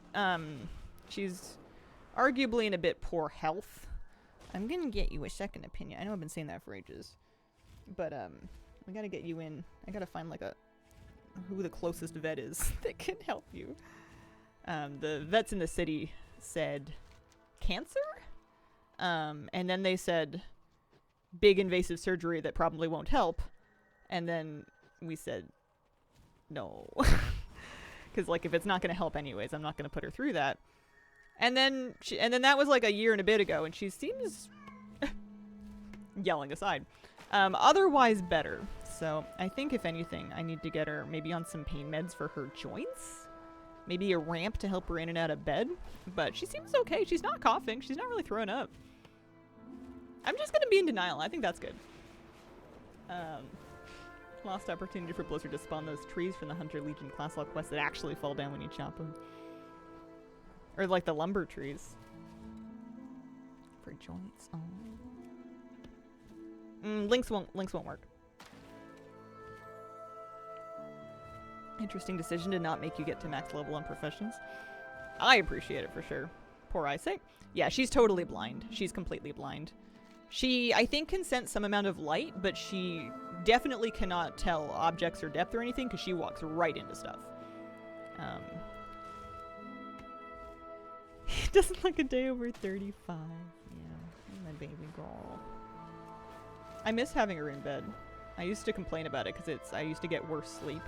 she's arguably in a bit poor health. I'm gonna get you a second opinion. I know I've been saying that for ages. But, we gotta get you in. I gotta find like who the closest vet is that can help you. The vets in the city said cancer? And then they said big invasive surgery that probably won't help. And then we said no. Because like if it's not going to help anyways, I'm not going to put her through that. And then that was like a year and a bit ago, and she seems yelling aside. Otherwise better. So I think if anything, I need to get her maybe on some pain meds for her joints. Maybe a ramp to help her in and out of bed. But she seems okay. She's not coughing. She's not really throwing up. I'm just going to be in denial. I think that's good. Lost opportunity for Blizzard to spawn those trees from the Hunter Legion class lock quest that actually fall down when you chop them. Or like the lumber trees. For joints. Oh. Links won't work. Interesting decision to not make you get to max level on professions. I appreciate it for sure. Poor eyesight. Yeah, she's totally blind. She's completely blind. She, I think, can sense some amount of light, but she definitely cannot tell objects or depth or anything because she walks right into stuff. It doesn't look a day over 35. Yeah, my baby girl. I miss having her in bed. I used to complain about it because I used to get worse sleep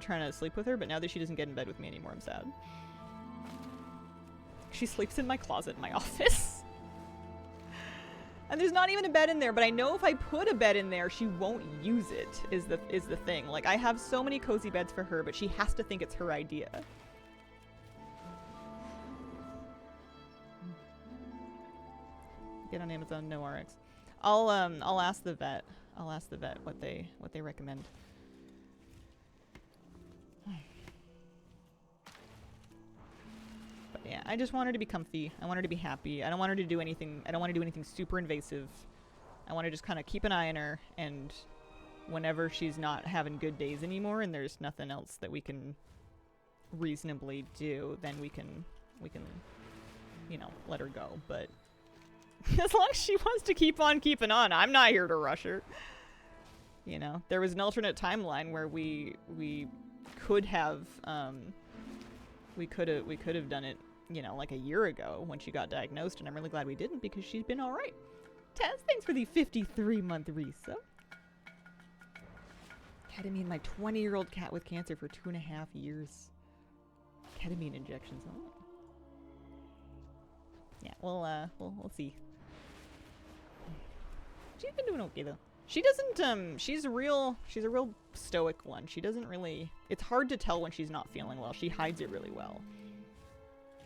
trying to sleep with her, but now that she doesn't get in bed with me anymore, I'm sad. She sleeps in my closet in my office. And there's not even a bed in there, but I know if I put a bed in there, she won't use it, is the thing. Like, I have so many cozy beds for her, but she has to think it's her idea. Get on Amazon, no RX. I'll ask the vet. I'll ask the vet what they recommend. But yeah, I just want her to be comfy. I want her to be happy. I don't want her to do anything. I don't want to do anything super invasive. I want to just kind of keep an eye on her, and whenever she's not having good days anymore and there's nothing else that we can reasonably do, then we can you know, let her go. But as long as she wants to keep on keeping on, I'm not here to rush her. You know, there was an alternate timeline where we could have we could have done it, you know, like a year ago when she got diagnosed, and I'm really glad we didn't because she's been all right. Taz, thanks for the 53-month resub. Ketamine, my 20-year-old cat with cancer for 2.5 years. Ketamine injections. Oh. Yeah, we'll see. She's been doing okay though. She doesn't, she's a real stoic one. She doesn't really, it's hard to tell when she's not feeling well. She hides it really well.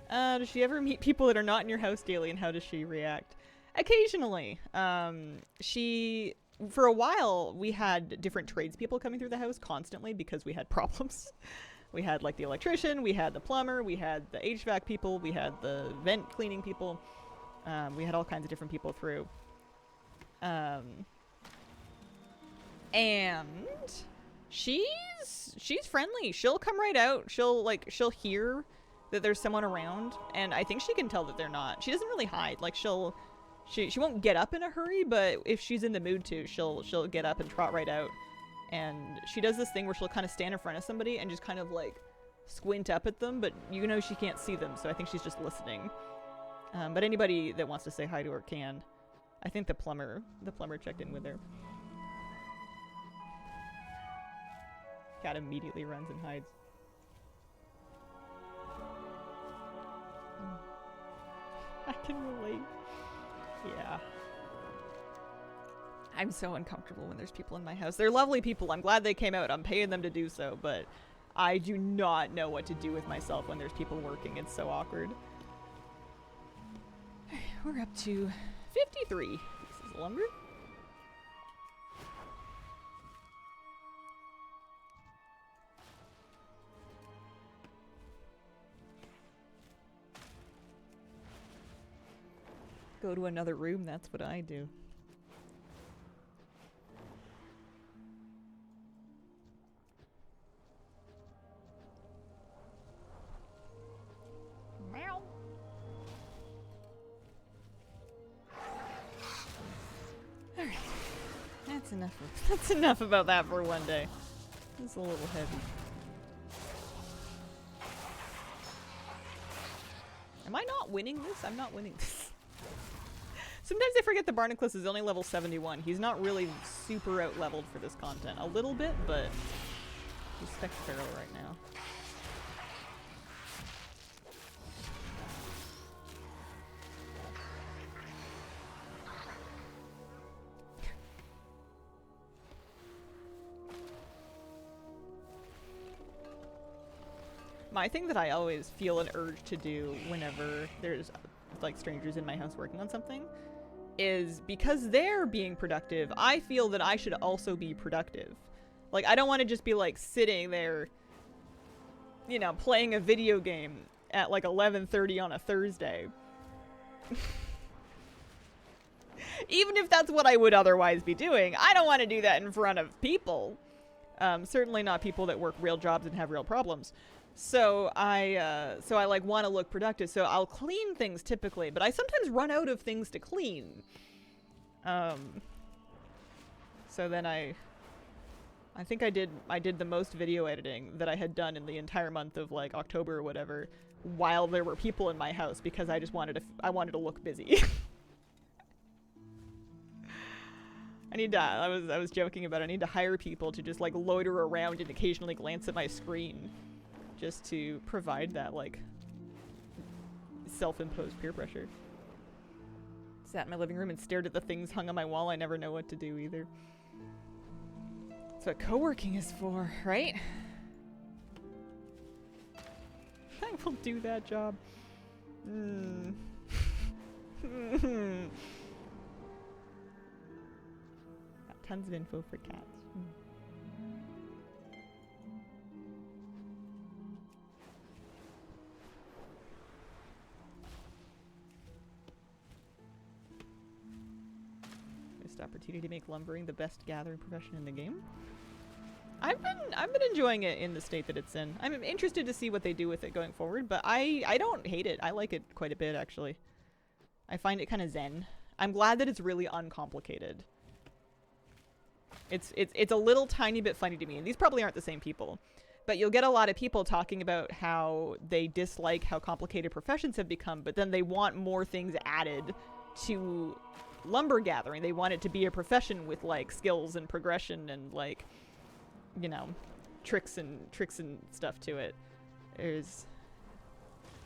Does she ever meet people that are not in your house daily, and how does she react? Occasionally. For a while, we had different tradespeople coming through the house constantly because we had problems. We had like the electrician, we had the plumber, we had the HVAC people, we had the vent cleaning people. We had all kinds of different people through. And she's friendly. She'll come right out. She'll hear that there's someone around, and I think she can tell that they're not. She doesn't really hide. Like she won't get up in a hurry, but if she's in the mood to, she'll get up and trot right out. And she does this thing where she'll kind of stand in front of somebody and just kind of like squint up at them, but you know she can't see them, so I think she's just listening. But anybody that wants to say hi to her can. I think the plumber checked in with her. Cat immediately runs and hides. I can relate. Yeah. I'm so uncomfortable when there's people in my house. They're lovely people. I'm glad they came out. I'm paying them to do so, but I do not know what to do with myself when there's people working. It's so awkward. We're up to 53 pieces of lumber. Go to another room, that's what I do. Meow. Alright. That's enough about that for one day. It's a little heavy. Am I not winning this? I'm not winning this. Sometimes I forget the Barnacles is only level 71. He's not really super out-leveled for this content. A little bit, but he's spectacular right now. My thing that I always feel an urge to do whenever there's like strangers in my house working on something is because they're being productive, I feel that I should also be productive. Like, I don't want to just be like sitting there, you know, playing a video game at like 11:30 on a Thursday. Even if that's what I would otherwise be doing, I don't want to do that in front of people. Certainly not people that work real jobs and have real problems. So I like want to look productive. So I'll clean things typically, but I sometimes run out of things to clean. So then I think I did the most video editing that I had done in the entire month of like October or whatever, while there were people in my house because I just wanted to look busy. I was joking about it. I need to hire people to just like loiter around and occasionally glance at my screen. Just to provide that, like, self-imposed peer pressure. Sat in my living room and stared at the things hung on my wall. I never know what to do either. That's what co-working is for, right? I will do that job. Got tons of info for cats. Opportunity to make lumbering the best gathering profession in the game. I've been enjoying it in the state that it's in. I'm interested to see what they do with it going forward, but I don't hate it. I like it quite a bit, actually. I find it kind of zen. I'm glad that it's really uncomplicated. It's a little tiny bit funny to me, and these probably aren't the same people, but you'll get a lot of people talking about how they dislike how complicated professions have become, but then they want more things added to lumber gathering. They want it to be a profession with like skills and progression and like, you know, tricks and stuff to it.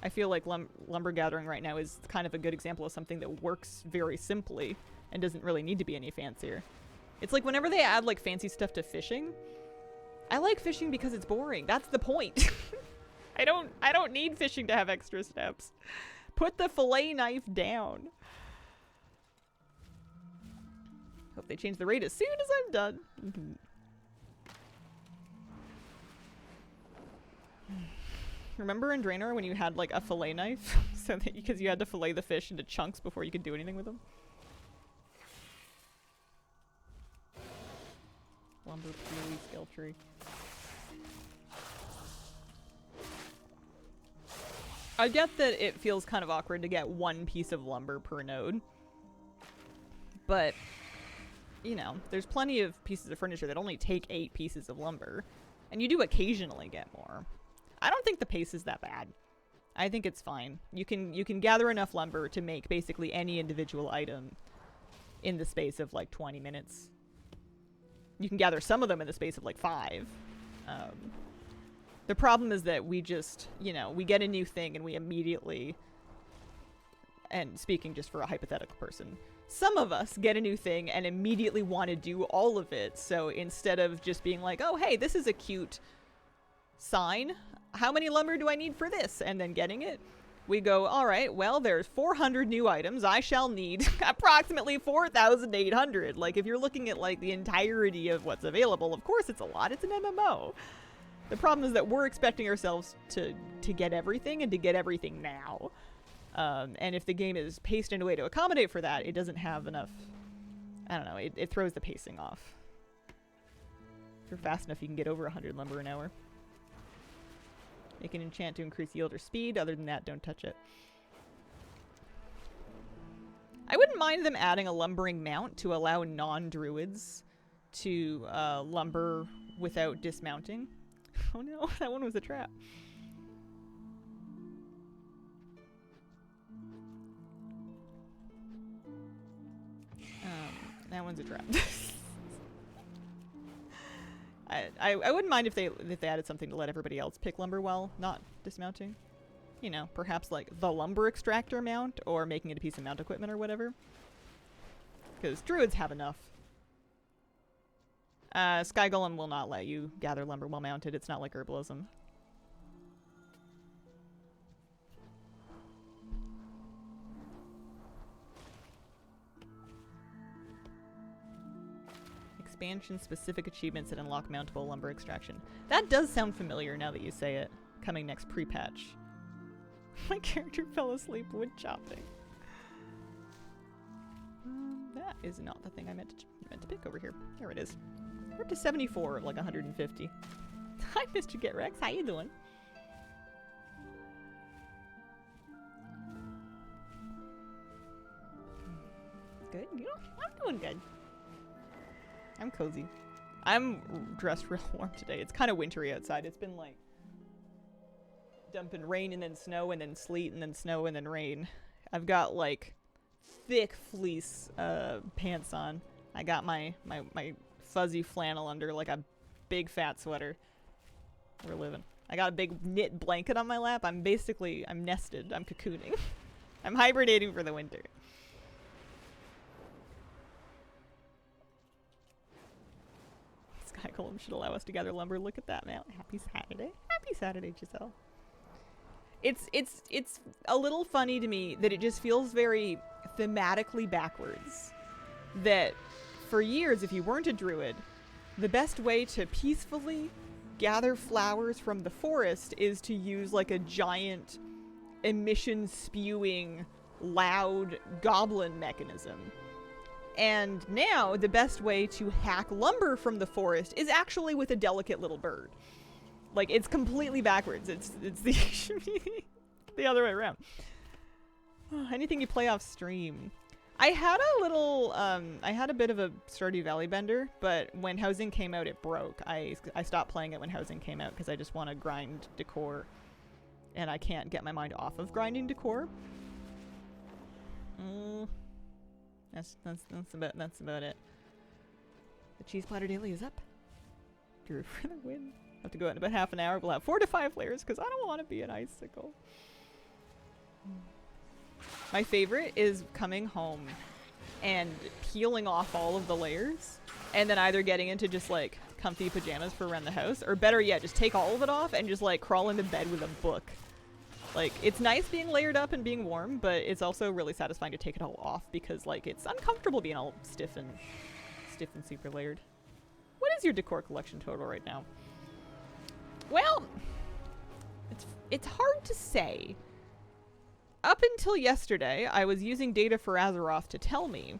I feel like lumber gathering right now is kind of a good example of something that works very simply and doesn't really need to be any fancier. It's like whenever they add like fancy stuff to fishing, I like fishing because it's boring. That's the point. I don't need fishing to have extra steps. Put the fillet knife down. Hope they change the rate as soon as I'm done. Remember in Draenor when you had like a fillet knife? So that because you had to fillet the fish into chunks before you could do anything with them? Lumber purely skill tree. I get that it feels kind of awkward to get one piece of lumber per node. But, you know, there's plenty of pieces of furniture that only take 8 pieces of lumber. And you do occasionally get more. I don't think the pace is that bad. I think it's fine. You can gather enough lumber to make basically any individual item in the space of like 20 minutes. You can gather some of them in the space of like 5. The problem is that we just, you know, we get a new thing and we immediately, and speaking just for a hypothetical person, some of us get a new thing and immediately want to do all of it. So instead of just being like, oh, hey, this is a cute sign. How many lumber do I need for this? And then getting it. We go, all right, well, there's 400 new items. I shall need approximately 4,800. Like, if you're looking at, like, the entirety of what's available, of course it's a lot. It's an MMO. The problem is that we're expecting ourselves to get everything and to get everything now. And if the game is paced in a way to accommodate for that, it doesn't have enough... I don't know, it throws the pacing off. If you're fast enough, you can get over 100 lumber an hour. Make an enchant to increase yield or speed. Other than that, don't touch it. I wouldn't mind them adding a lumbering mount to allow non-druids to lumber without dismounting. Oh no, that one was a trap. That one's a trap. I wouldn't mind if they added something to let everybody else pick lumber while not dismounting. You know, perhaps like the lumber extractor mount or making it a piece of mount equipment or whatever. Because druids have enough. Sky Golem will not let you gather lumber while mounted. It's not like herbalism. Expansion specific achievements that unlock mountable lumber extraction. That does sound familiar now that you say it. Coming next pre-patch. My character fell asleep wood chopping. That is not the thing I meant to pick over here. There it is. We're up to 74 of like 150. Hi, Mr. Get Rex. How you doing? Good. You know, I'm doing good. I'm cozy. I'm dressed real warm today. It's kind of wintry outside. It's been like dumping rain and then snow and then sleet and then snow and then rain. I've got like thick fleece pants on. I got my fuzzy flannel under like a big fat sweater. We're living. I got a big knit blanket on my lap. I'm nested. I'm cocooning. I'm hibernating for the winter. Sky Golem should allow us to gather lumber. Look at that, man. Happy Saturday. Happy Saturday, Giselle. It's a little funny to me that it just feels very thematically backwards. That for years, if you weren't a druid, the best way to peacefully gather flowers from the forest is to use like a giant emission spewing loud goblin mechanism. And now the best way to hack lumber from the forest is actually with a delicate little bird. Like, it's completely backwards. It's the the other way around. Anything you play off stream. I had a little, I had a bit of a Stardew Valley bender, but when Housing came out, it broke. I stopped playing it when Housing came out because I just want to grind decor, and I can't get my mind off of grinding decor. That's about it. The cheese platter daily is up. Drew for the win. Have to go out in about half an hour. We'll have 4 to 5 layers because I don't want to be an icicle. My favorite is coming home and peeling off all of the layers and then either getting into just like comfy pajamas for around the house, or better yet, just take all of it off and just like crawl into bed with a book. Like, it's nice being layered up and being warm, but it's also really satisfying to take it all off because like it's uncomfortable being all stiff and super layered. What is your decor collection total right now? Well, it's hard to say. Up until yesterday, I was using data for Azeroth to tell me,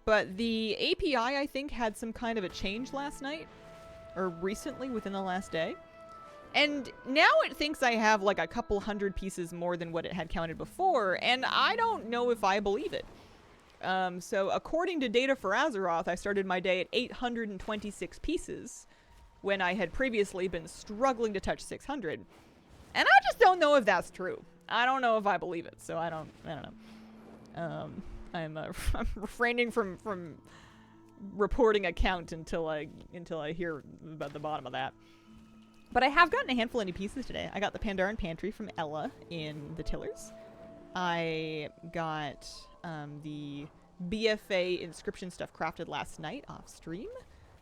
but the API, I think, had some kind of a change last night, or recently within the last day. And now it thinks I have like a couple hundred pieces more than what it had counted before, and I don't know if I believe it. So according to data for Azeroth, I started my day at 826 pieces, when I had previously been struggling to touch 600. And I just don't know if that's true. I don't know if I believe it, so I don't know. I'm refraining from reporting a count until I hear about the bottom of that. But I have gotten a handful of new pieces today. I got the Pandaren Pantry from Ella in the Tillers. I got the BFA inscription stuff crafted last night off stream.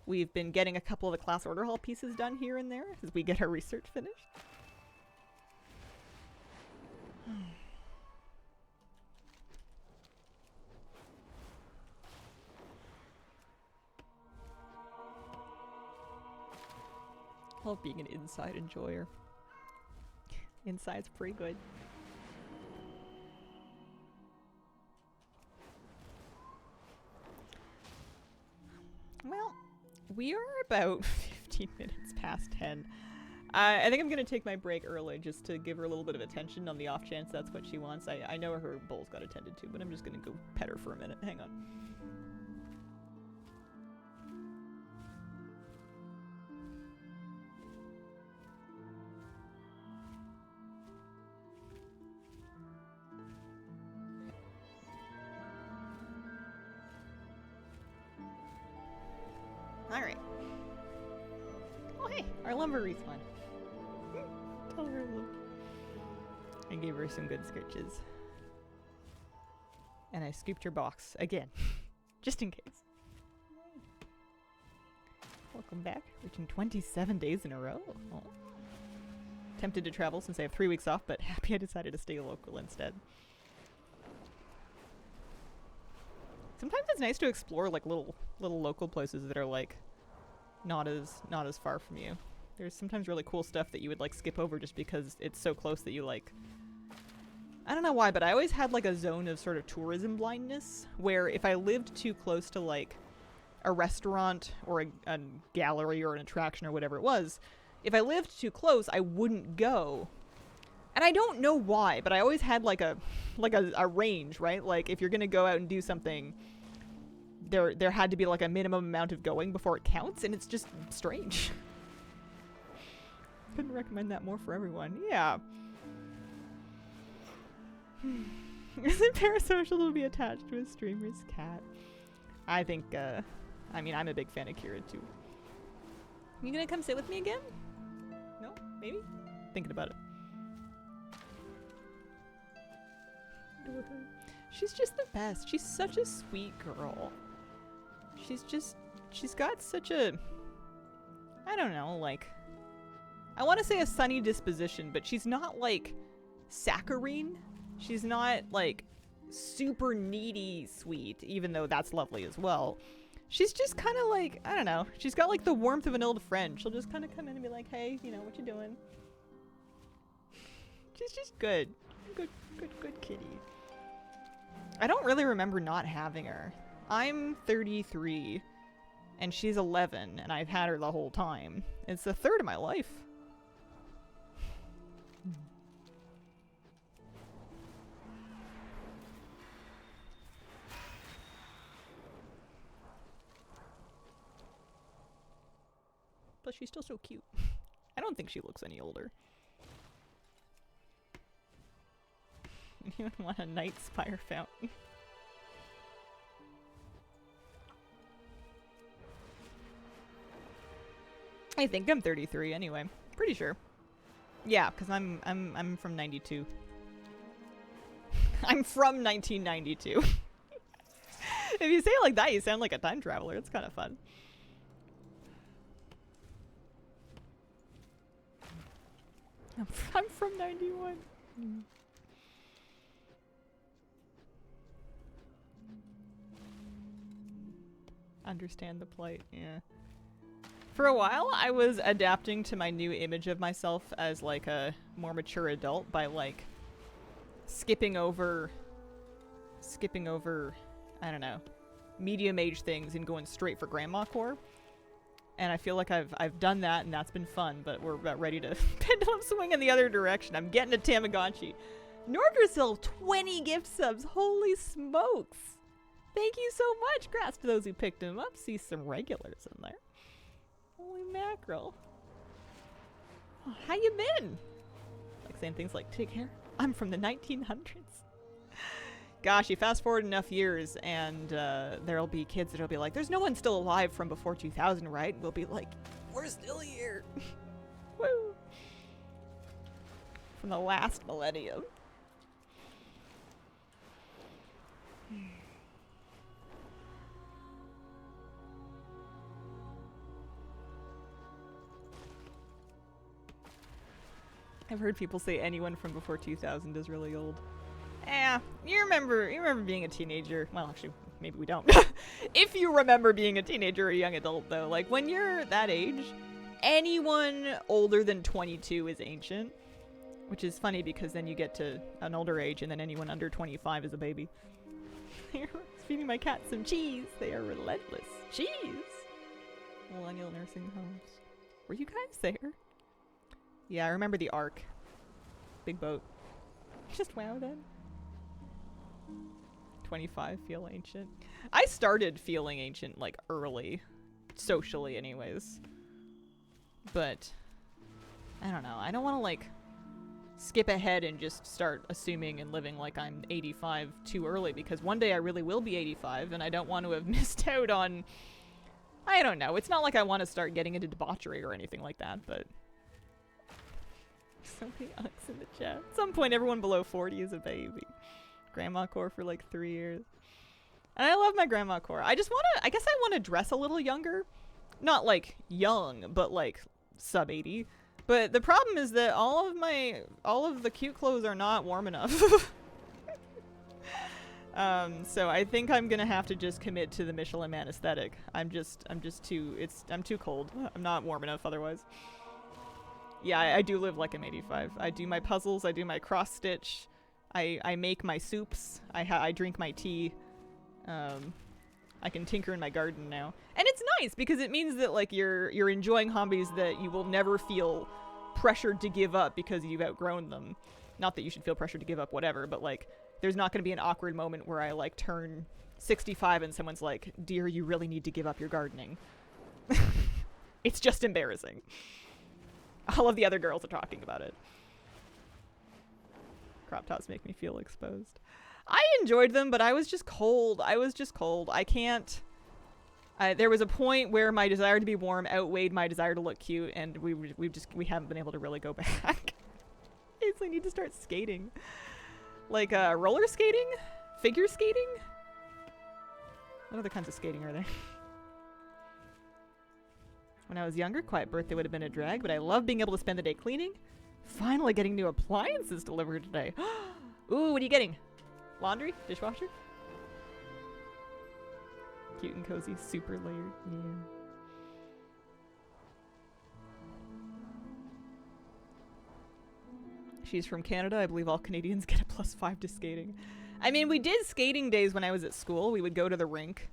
We've been getting a couple of the class order hall pieces done here and there as we get our research finished. Love being an inside enjoyer. Inside's pretty good. Well, we are about 15 minutes past 10. I think I'm going to take my break early just to give her a little bit of attention on the off chance that's what she wants. I know her bowl's got attended to, but I'm just going to go pet her for a minute. Hang on. Alright. Oh hey, our lumber respawn. Tell her hello. I gave her some good scritches. And I scooped her box again. Just in case. Welcome back. Reaching 27 days in a row. Oh. Tempted to travel since I have 3 weeks off, but happy I decided to stay local instead. Sometimes it's nice to explore like little local places that are like not as far from you. There's sometimes really cool stuff that you would like skip over just because it's so close that you like. I don't know why, but I always had like a zone of sort of tourism blindness where if I lived too close to like a restaurant or a gallery or an attraction or whatever it was, if I lived too close, I wouldn't go. And I don't know why, but I always had like a range, right? Like if you're gonna go out and do something, there had to be like a minimum amount of going before it counts, and it's just strange. Couldn't recommend that more for everyone. Yeah. Is it parasocial to be attached to a streamer's cat? I think, I mean, I'm a big fan of Kira too. You gonna come sit with me again? No? Maybe? Thinking about it. Adore her. She's just the best. She's such a sweet girl. She's got such a, I don't know, like, I want to say a sunny disposition, but she's not like saccharine. She's not like super needy sweet, even though that's lovely as well. She's just kind of like, I don't know, she's got like the warmth of an old friend. She'll just kind of come in and be like, hey, you know, what you doing? She's just good. Good kitty. I don't really remember not having her. I'm 33 and she's 11 and I've had her the whole time. It's a third of my life. But she's still so cute. I don't think she looks any older. You want a night spire fountain? I think I'm 33 anyway. Pretty sure. Yeah, because I'm from 92. I'm from 1992. If you say it like that, you sound like a time traveler. It's kind of fun. I'm from 91. Understand the plight, yeah. For a while, I was adapting to my new image of myself as like a more mature adult by like skipping over, I don't know, medium age things and going straight for grandma core. And I feel like I've done that and that's been fun, but we're about ready to pendulum swing in the other direction. I'm getting a Tamagotchi. Nordrasil, 20 gift subs. Holy smokes. Thank you so much. Congrats to those who picked him up. See some regulars in there. Holy mackerel. Oh, how you been? Like saying things like, take care. I'm from the 1900s. Gosh, you fast forward enough years and there'll be kids that'll be like, there's no one still alive from before 2000, right? We'll be like, we're still here. Woo. From the last millennium. I've heard people say anyone from before 2000 is really old. You remember being a teenager. Well, actually, maybe we don't. If you remember being a teenager or a young adult, though, like when you're that age, anyone older than 22 is ancient. Which is funny because then you get to an older age and then anyone under 25 is a baby. Feeding my cat some cheese. They are relentless. Cheese! Millennial nursing homes. Were you guys there? Yeah, I remember the Ark. Big boat. Just wow then. 25 feel ancient. I started feeling ancient like early. Socially anyways. But I don't know. I don't want to like skip ahead and just start assuming and living like I'm 85 too early because one day I really will be 85 and I don't want to have missed out on, I don't know. It's not like I want to start getting into debauchery or anything like that, but so many unks in the chat. At some point, everyone below 40 is a baby. Grandma core for like 3 years. And I love my grandma core. I guess I want to dress a little younger. Not like young, but like sub 80. But the problem is that all of the cute clothes are not warm enough. So I think I'm gonna have to just commit to the Michelin Man aesthetic. I'm too cold. I'm not warm enough otherwise. Yeah, I do live like I'm 85. I do my puzzles, I do my cross stitch, I make my soups, I drink my tea. I can tinker in my garden now. And it's nice because it means that like you're enjoying hobbies that you will never feel pressured to give up because you've outgrown them. Not that you should feel pressured to give up whatever, but like there's not going to be an awkward moment where I like turn 65 and someone's like, "Dear, you really need to give up your gardening." It's just embarrassing. All of the other girls are talking about it. Crop tops make me feel exposed. I enjoyed them, but I was just cold. I can't. There was a point where my desire to be warm outweighed my desire to look cute, and we haven't been able to really go back. I basically need to start skating. Like roller skating? Figure skating? What other kinds of skating are there? When I was younger, quiet birthday would have been a drag, but I love being able to spend the day cleaning. Finally getting new appliances delivered today. Ooh, what are you getting? Laundry? Dishwasher? Cute and cozy, super layered. Yeah. She's from Canada. I believe all Canadians get a +5 to skating. I mean, we did skating days when I was at school. We would go to the rink,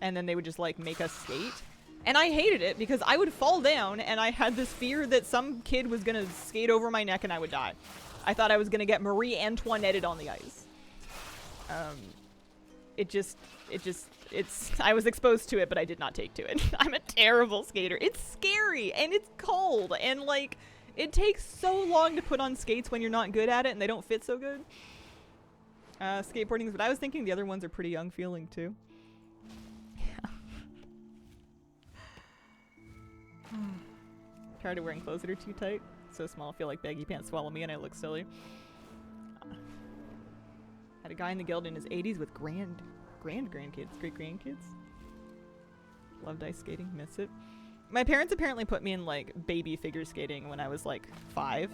and then they would just, like, make us skate. And I hated it because I would fall down, and I had this fear that some kid was going to skate over my neck and I would die. I thought I was going to get Marie Antoinetted on the ice. I was exposed to it, but I did not take to it. I'm a terrible skater. It's scary, and it's cold, and, like, it takes so long to put on skates when you're not good at it and they don't fit so good. Skateboarding is what I was thinking. The other ones are pretty young feeling, too. Tired of wearing clothes that are too tight. So small, I feel like baggy pants swallow me and I look silly. Had a guy in the guild in his 80s with grand grandkids, great grandkids. Loved ice skating, miss it. My parents apparently put me in like baby figure skating when I was like 5,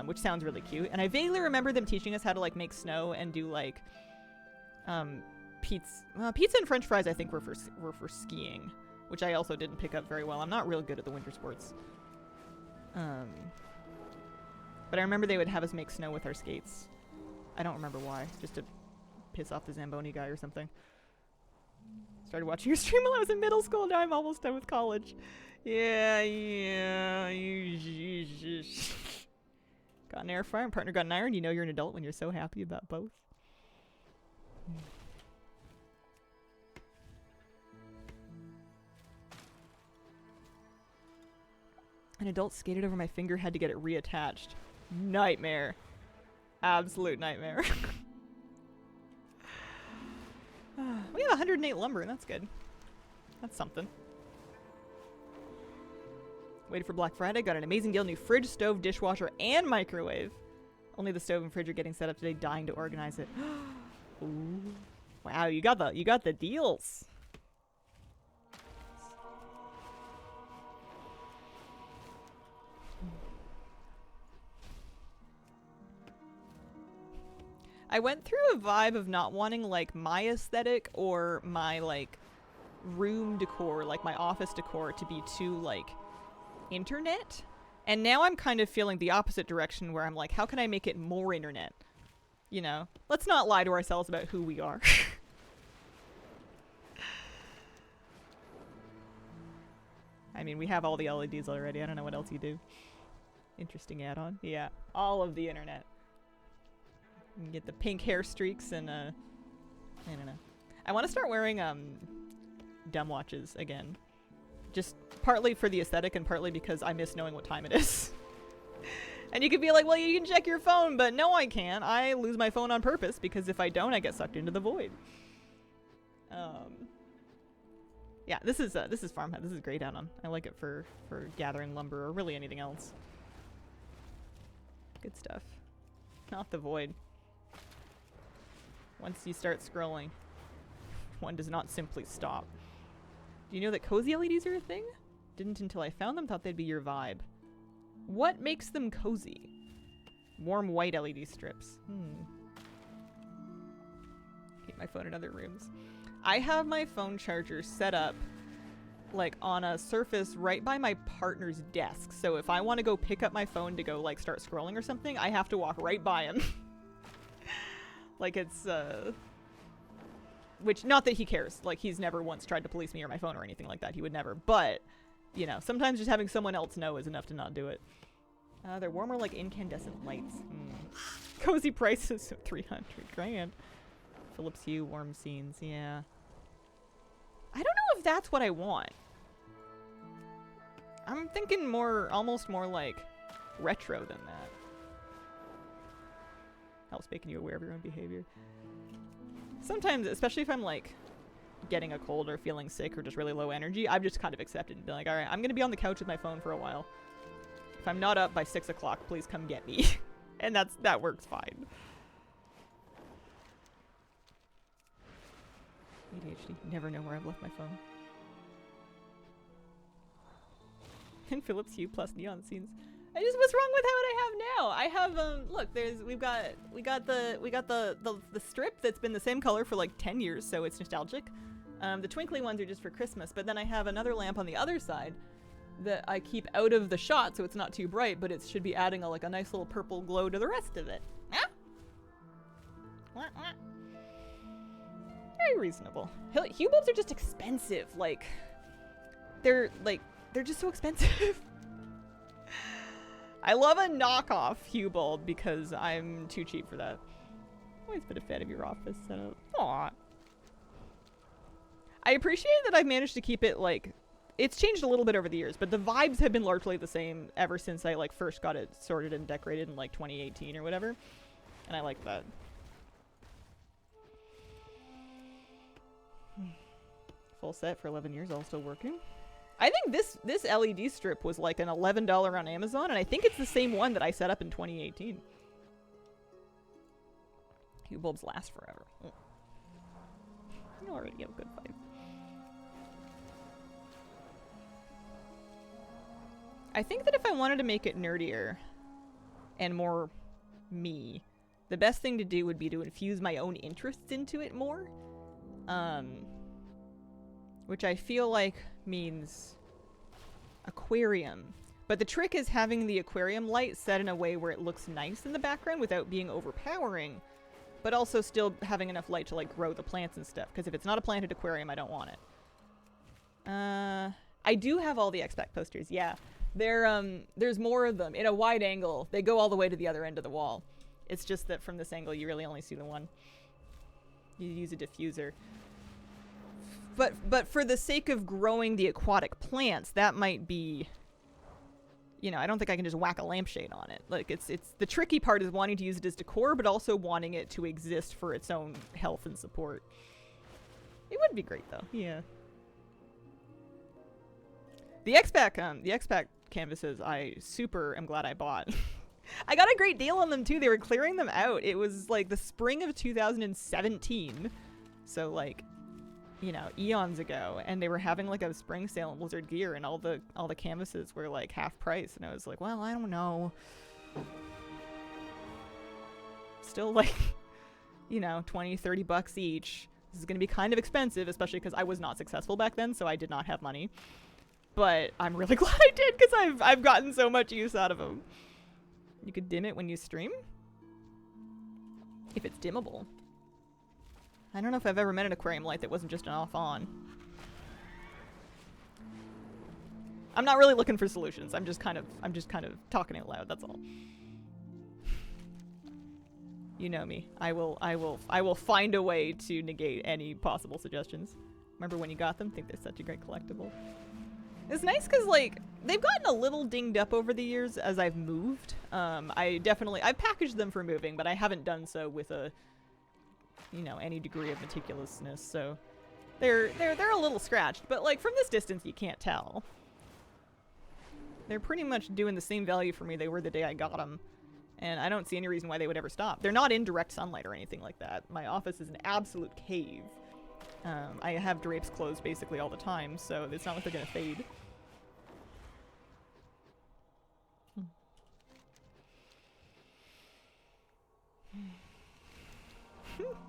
which sounds really cute. And I vaguely remember them teaching us how to like make snow and do like pizza and French fries. I think were for skiing, which I also didn't pick up very well. I'm not real good at the winter sports. But I remember they would have us make snow with our skates. I don't remember why, just to piss off the Zamboni guy or something. Started watching your stream while I was in middle school. Now I'm almost done with college. Yeah. Got an air fryer and partner got an iron. You know you're an adult when you're so happy about both. An adult skated over my finger, had to get it reattached. Nightmare. Absolute nightmare. We have 108 lumber, and that's good. That's something. Waited for Black Friday, got an amazing deal. New fridge, stove, dishwasher, and microwave. Only the stove and fridge are getting set up today, dying to organize it. Ooh. Wow, you got the deals. I went through a vibe of not wanting like my aesthetic or my like room decor, like my office decor, to be too like internet. And now I'm kind of feeling the opposite direction where I'm like, how can I make it more internet? You know, let's not lie to ourselves about who we are. I mean, we have all the LEDs already. I don't know what else you do. Interesting add-on. Yeah, all of the internet. You can get the pink hair streaks and I don't know. I want to start wearing dumb watches again. Just partly for the aesthetic and partly because I miss knowing what time it is. And you could be like, well, you can check your phone, but no, I can't. I lose my phone on purpose because if I don't, I get sucked into the void. Yeah, this is Farmhead. This is great add-on. I like it for gathering lumber or really anything else. Good stuff. Not the void. Once you start scrolling, one does not simply stop. Do you know that cozy LEDs are a thing? Didn't until I found them, thought they'd be your vibe. What makes them cozy? Warm white LED strips. Keep my phone in other rooms. I have my phone charger set up like on a surface right by my partner's desk. So if I want to go pick up my phone to go like start scrolling or something, I have to walk right by him. Like it's, which, not that he cares. Like, he's never once tried to police me or my phone or anything like that. He would never. But, you know, sometimes just having someone else know is enough to not do it. They're warmer like incandescent lights. Cozy prices of 300 grand. Philips Hue, warm scenes. Yeah. I don't know if that's what I want. I'm thinking more, almost more like retro than that. Helps making you aware of your own behavior. Sometimes, especially if I'm like getting a cold or feeling sick or just really low energy, I've just kind of accepted and been like, all right, I'm going to be on the couch with my phone for a while. If I'm not up by 6 o'clock, please come get me. And that works fine. ADHD. Never know where I've left my phone. And Philips Hue plus neon scenes. What's wrong with what I have now? I have look, we got the strip that's been the same color for like 10 years, so it's nostalgic. The twinkly ones are just for Christmas, but then I have another lamp on the other side that I keep out of the shot so it's not too bright, but it should be adding a nice little purple glow to the rest of it. Ah? Very reasonable. Hue bulbs are just expensive. Like they're just so expensive. I love a knockoff Hue bulb because I'm too cheap for that. Always been a fan of your office setup. Aw. I appreciate that I've managed to keep it like, it's changed a little bit over the years, but the vibes have been largely the same ever since I like first got it sorted and decorated in like 2018 or whatever. And I like that. Full set for 11 years, all still working. I think this LED strip was like an $11 on Amazon, and I think it's the same one that I set up in 2018. Hue bulbs last forever. You already have good vibes. I think that if I wanted to make it nerdier and more me, the best thing to do would be to infuse my own interests into it more. Which I feel like means aquarium. But the trick is having the aquarium light set in a way where it looks nice in the background without being overpowering, but also still having enough light to like grow the plants and stuff. Because if it's not a planted aquarium, I don't want it. I do have all the X-Pac posters, yeah. There's more of them in a wide angle. They go all the way to the other end of the wall. It's just that from this angle, you really only see the one. You use a diffuser. But for the sake of growing the aquatic plants, that might be, you know, I don't think I can just whack a lampshade on it. Like it's the tricky part is wanting to use it as decor, but also wanting it to exist for its own health and support. It would be great though. Yeah. The X-Pac canvases I super am glad I bought. I got a great deal on them too. They were clearing them out. It was like the spring of 2017. So like, you know, eons ago, and they were having like a spring sale in Blizzard Gear, and all the canvases were like half price, and I was like, well, I don't know. Still like, you know, 20-30 bucks each. This is gonna be kind of expensive, especially because I was not successful back then, so I did not have money. But I'm really glad I did, because I've gotten so much use out of them. You could dim it when you stream? If it's dimmable. I don't know if I've ever met an aquarium light that wasn't just an off-on. I'm not really looking for solutions. I'm just kind of talking out loud, that's all. You know me. I will find a way to negate any possible suggestions. Remember when you got them? Think they're such a great collectible. It's nice because, like, they've gotten a little dinged up over the years as I've moved. I've packaged them for moving, but I haven't done so with any degree of meticulousness, so they're a little scratched, but, like, from this distance you can't tell. They're pretty much doing the same value for me they were the day I got them, and I don't see any reason why they would ever stop. They're not in direct sunlight or anything like that. My office is an absolute cave. I have drapes closed basically all the time, so it's not like they're gonna fade.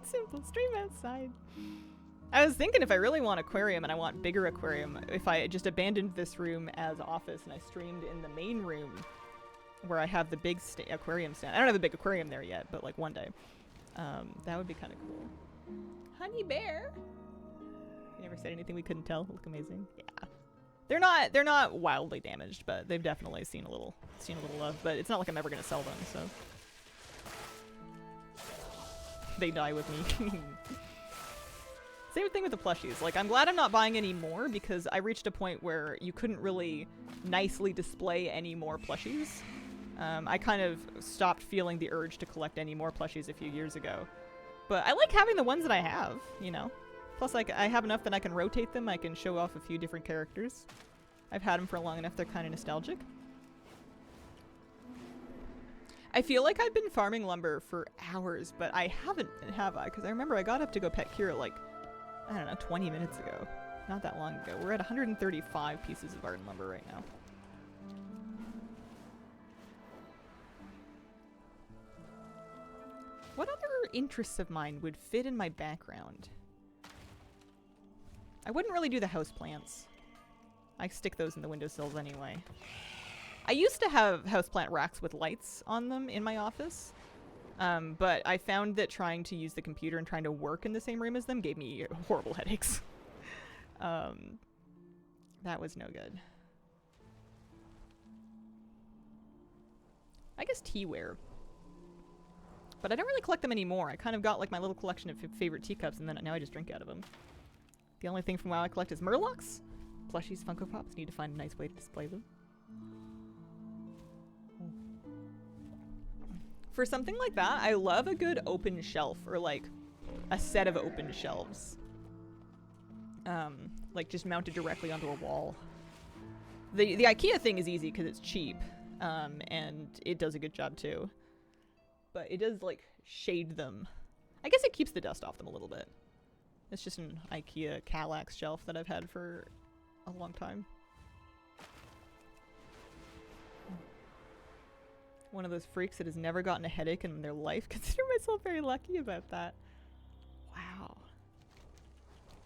Simple, stream outside. I was thinking if I really want aquarium and I want bigger aquarium, if I just abandoned this room as office and I streamed in the main room where I have the big aquarium stand. I don't have a big aquarium there yet, but like one day. That would be kind of cool. Honey bear. You never said anything we couldn't tell. Look amazing. Yeah. They're not wildly damaged, but they've definitely seen a little love, but it's not like I'm ever gonna sell them, so they die with me. Same thing with the plushies. Like, I'm glad I'm not buying any more because I reached a point where you couldn't really nicely display any more plushies. I kind of stopped feeling the urge to collect any more plushies a few years ago. But I like having the ones that I have, you know. Plus, like, I have enough that I can rotate them. I can show off a few different characters. I've had them for long enough they're kind of nostalgic. I feel like I've been farming lumber for hours, but I haven't, have I? Because I remember I got up to go pet Kira like, I don't know, 20 minutes ago. Not that long ago. We're at 135 pieces of garden lumber right now. What other interests of mine would fit in my background? I wouldn't really do the houseplants. I stick those in the windowsills anyway. I used to have houseplant racks with lights on them in my office, but I found that trying to use the computer and trying to work in the same room as them gave me horrible headaches. That was no good. I guess teaware. But I don't really collect them anymore. I kind of got like my little collection of favorite teacups, and then now I just drink out of them. The only thing from WoW I collect is Murlocs. Plushies, Funko Pops. Need to find a nice way to display them. For something like that, I love a good open shelf, or like a set of open shelves. Like just mounted directly onto a wall. The IKEA thing is easy because it's cheap, and it does a good job too. But it does like shade them. I guess it keeps the dust off them a little bit. It's just an IKEA Kallax shelf that I've had for a long time. One of those freaks that has never gotten a headache in their life. Consider myself very lucky about that. Wow.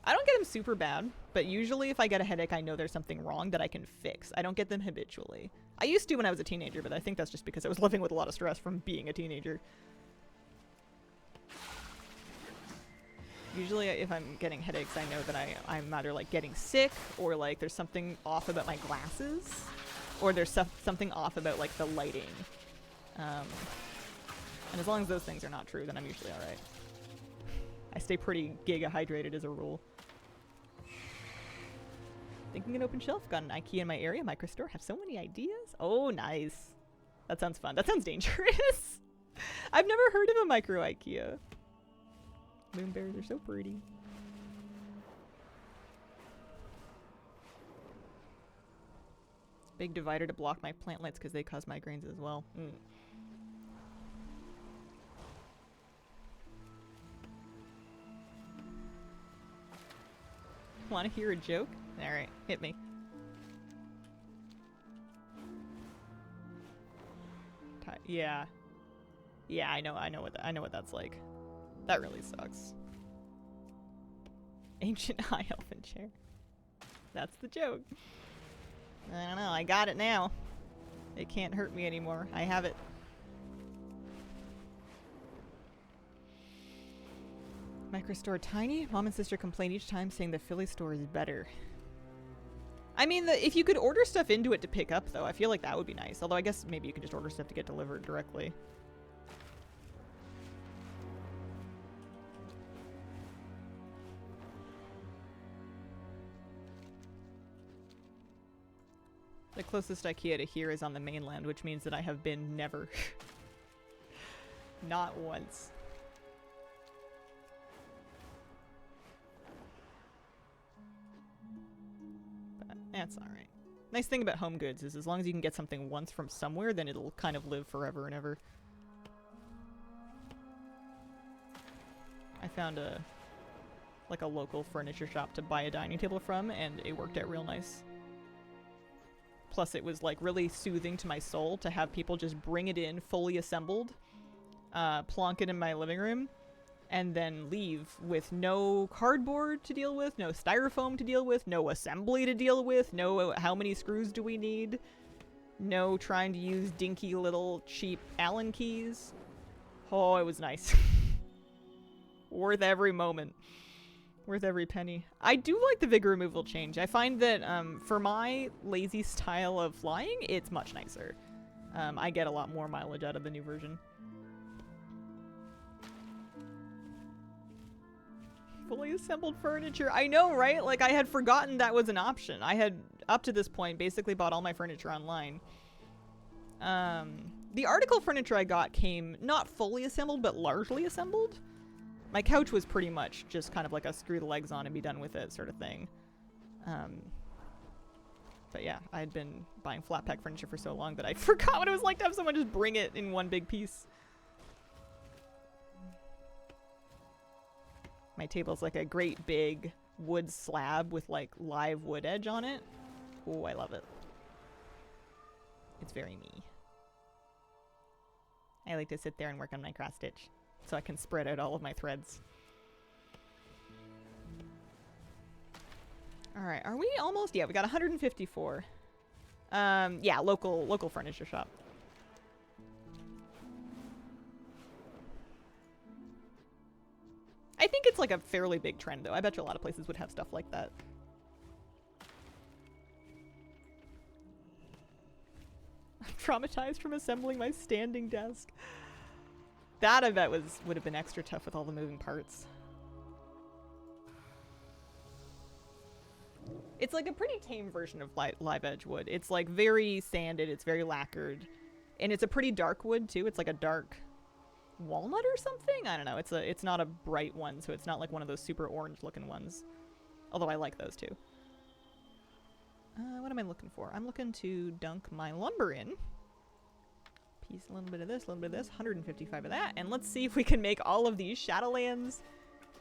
I don't get them super bad, but usually if I get a headache, I know there's something wrong that I can fix. I don't get them habitually. I used to when I was a teenager, but I think that's just because I was living with a lot of stress from being a teenager. Usually if I'm getting headaches, I know that I'm either like getting sick or like there's something off about my glasses or there's something off about like the lighting. And as long as those things are not true, then I'm usually alright. I stay pretty giga hydrated as a rule. Thinking an open shelf. Got an IKEA in my area. Microstore. Have so many ideas. Oh, nice. That sounds fun. That sounds dangerous. I've never heard of a micro IKEA. Moon bears are so pretty. Big divider to block my plant lights because they cause migraines as well. Want to hear a joke? Alright, hit me. Yeah. Yeah, I know what that's like. That really sucks. Ancient high elfin chair. That's the joke. I don't know, I got it now. It can't hurt me anymore. I have it. Microstore tiny? Mom and sister complain each time saying the Philly store is better. I mean, if you could order stuff into it to pick up, though, I feel like that would be nice. Although I guess maybe you could just order stuff to get delivered directly. The closest IKEA to here is on the mainland, which means that I have been never. Not once. But that's alright. Nice thing about home goods is as long as you can get something once from somewhere, then it'll kind of live forever and ever. I found a local furniture shop to buy a dining table from, and it worked out real nice. Plus it was like really soothing to my soul to have people just bring it in fully assembled, plonk it in my living room, and then leave with no cardboard to deal with, no styrofoam to deal with, no assembly to deal with, no how many screws do we need, no trying to use dinky little cheap Allen keys. Oh, it was nice. Worth every moment. Worth every penny. I do like the vigor removal change. I find that for my lazy style of flying, it's much nicer. I get a lot more mileage out of the new version. Fully assembled furniture. I know, right? Like, I had forgotten that was an option. I had, up to this point, basically bought all my furniture online. The article furniture I got came not fully assembled, but largely assembled. My couch was pretty much just kind of like a screw the legs on and be done with it sort of thing. But yeah, I had been buying flat pack furniture for so long that I forgot what it was like to have someone just bring it in one big piece. My table's like a great big wood slab with like live wood edge on it. Oh, I love it. It's very me. I like to sit there and work on my cross stitch so I can spread out all of my threads. All right, are we almost? Yeah, we got 154. Yeah, local furniture shop. I think it's like a fairly big trend though. I bet you a lot of places would have stuff like that. I'm traumatized from assembling my standing desk. That I bet would have been extra tough with all the moving parts. It's like a pretty tame version of live edge wood. It's like very sanded, it's very lacquered. And it's a pretty dark wood too. It's like a dark walnut or something? I don't know. It's not a bright one, so it's not like one of those super orange looking ones. Although I like those too. What am I looking for? I'm looking to dunk my lumber in. Piece a little bit of this, a little bit of this, 155 of that. And let's see if we can make all of these Shadowlands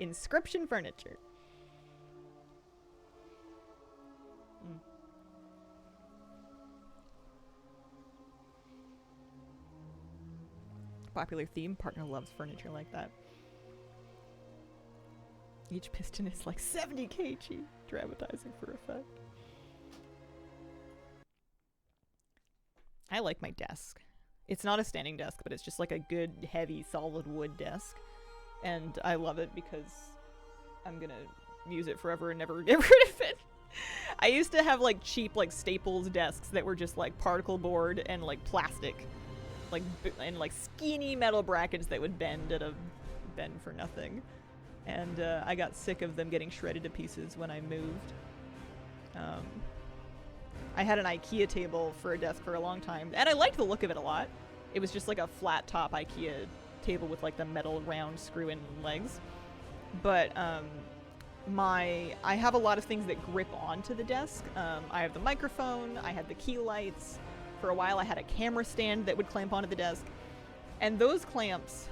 inscription furniture. Popular theme, partner loves furniture like that. Each piston is like 70 kg, dramatizing for effect. I like my desk. It's not a standing desk, but it's just like a good, heavy, solid wood desk. And I love it because I'm gonna use it forever and never get rid of it. I used to have like cheap like Staples desks that were just like particle board and like plastic. And like skinny metal brackets that would bend at a bend for nothing. And I got sick of them getting shredded to pieces when I moved. I had an IKEA table for a desk for a long time, and I liked the look of it a lot. It was just like a flat top IKEA table with like the metal round screw-in legs. But I have a lot of things that grip onto the desk. I have the microphone, I had the key lights. For a while I had a camera stand that would clamp onto the desk. And those clamps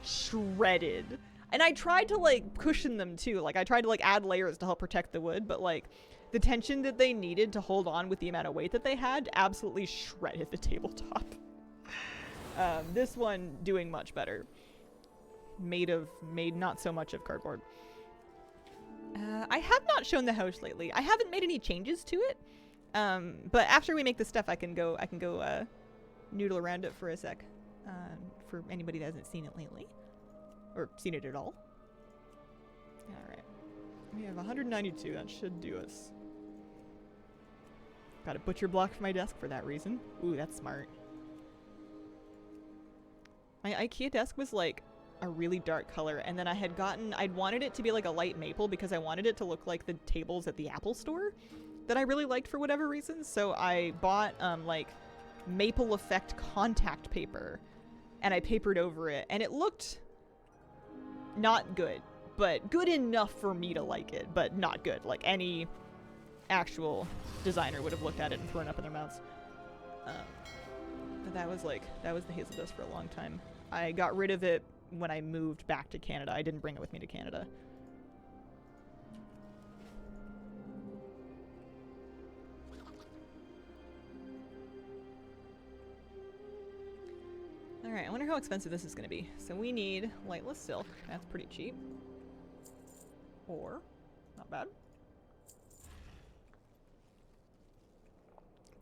shredded. And I tried to like cushion them too. Like I tried to like add layers to help protect the wood, but like the tension that they needed to hold on with the amount of weight that they had absolutely shredded the tabletop. This one doing much better. Made not so much of cardboard. I have not shown the house lately. I haven't made any changes to it. But after we make the stuff, I can go noodle around it for a sec. For anybody that hasn't seen it lately. Or seen it at all. Alright. We have 192. That should do us. Got a butcher block for my desk for that reason. Ooh, that's smart. My IKEA desk was like a really dark color, and then I'd wanted it to be like a light maple because I wanted it to look like the tables at the Apple store that I really liked for whatever reason. So I bought like maple effect contact paper and I papered over it, and it looked not good, but good enough for me to like it, but not good. Like any actual designer would have looked at it and thrown up in their mouths. But that was the hazel dust for a long time. I got rid of it when I moved back to Canada. I didn't bring it with me to Canada. Alright, I wonder how expensive this is going to be. So we need lightless silk. That's pretty cheap. Or, not bad.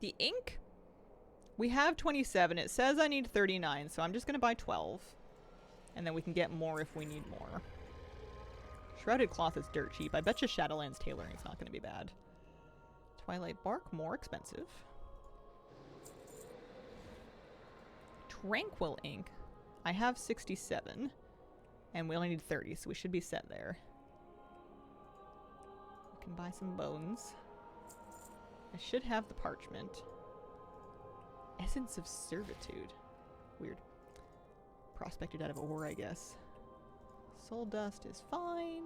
The ink? We have 27. It says I need 39, so I'm just going to buy 12. And then we can get more if we need more. Shrouded cloth is dirt cheap. I bet you Shadowlands tailoring is not going to be bad. Twilight bark, more expensive. Tranquil ink. I have 67. And we only need 30, so we should be set there. We can buy some bones. I should have the parchment. Essence of Servitude. Weird. Prospected out of ore, I guess. Soul dust is fine.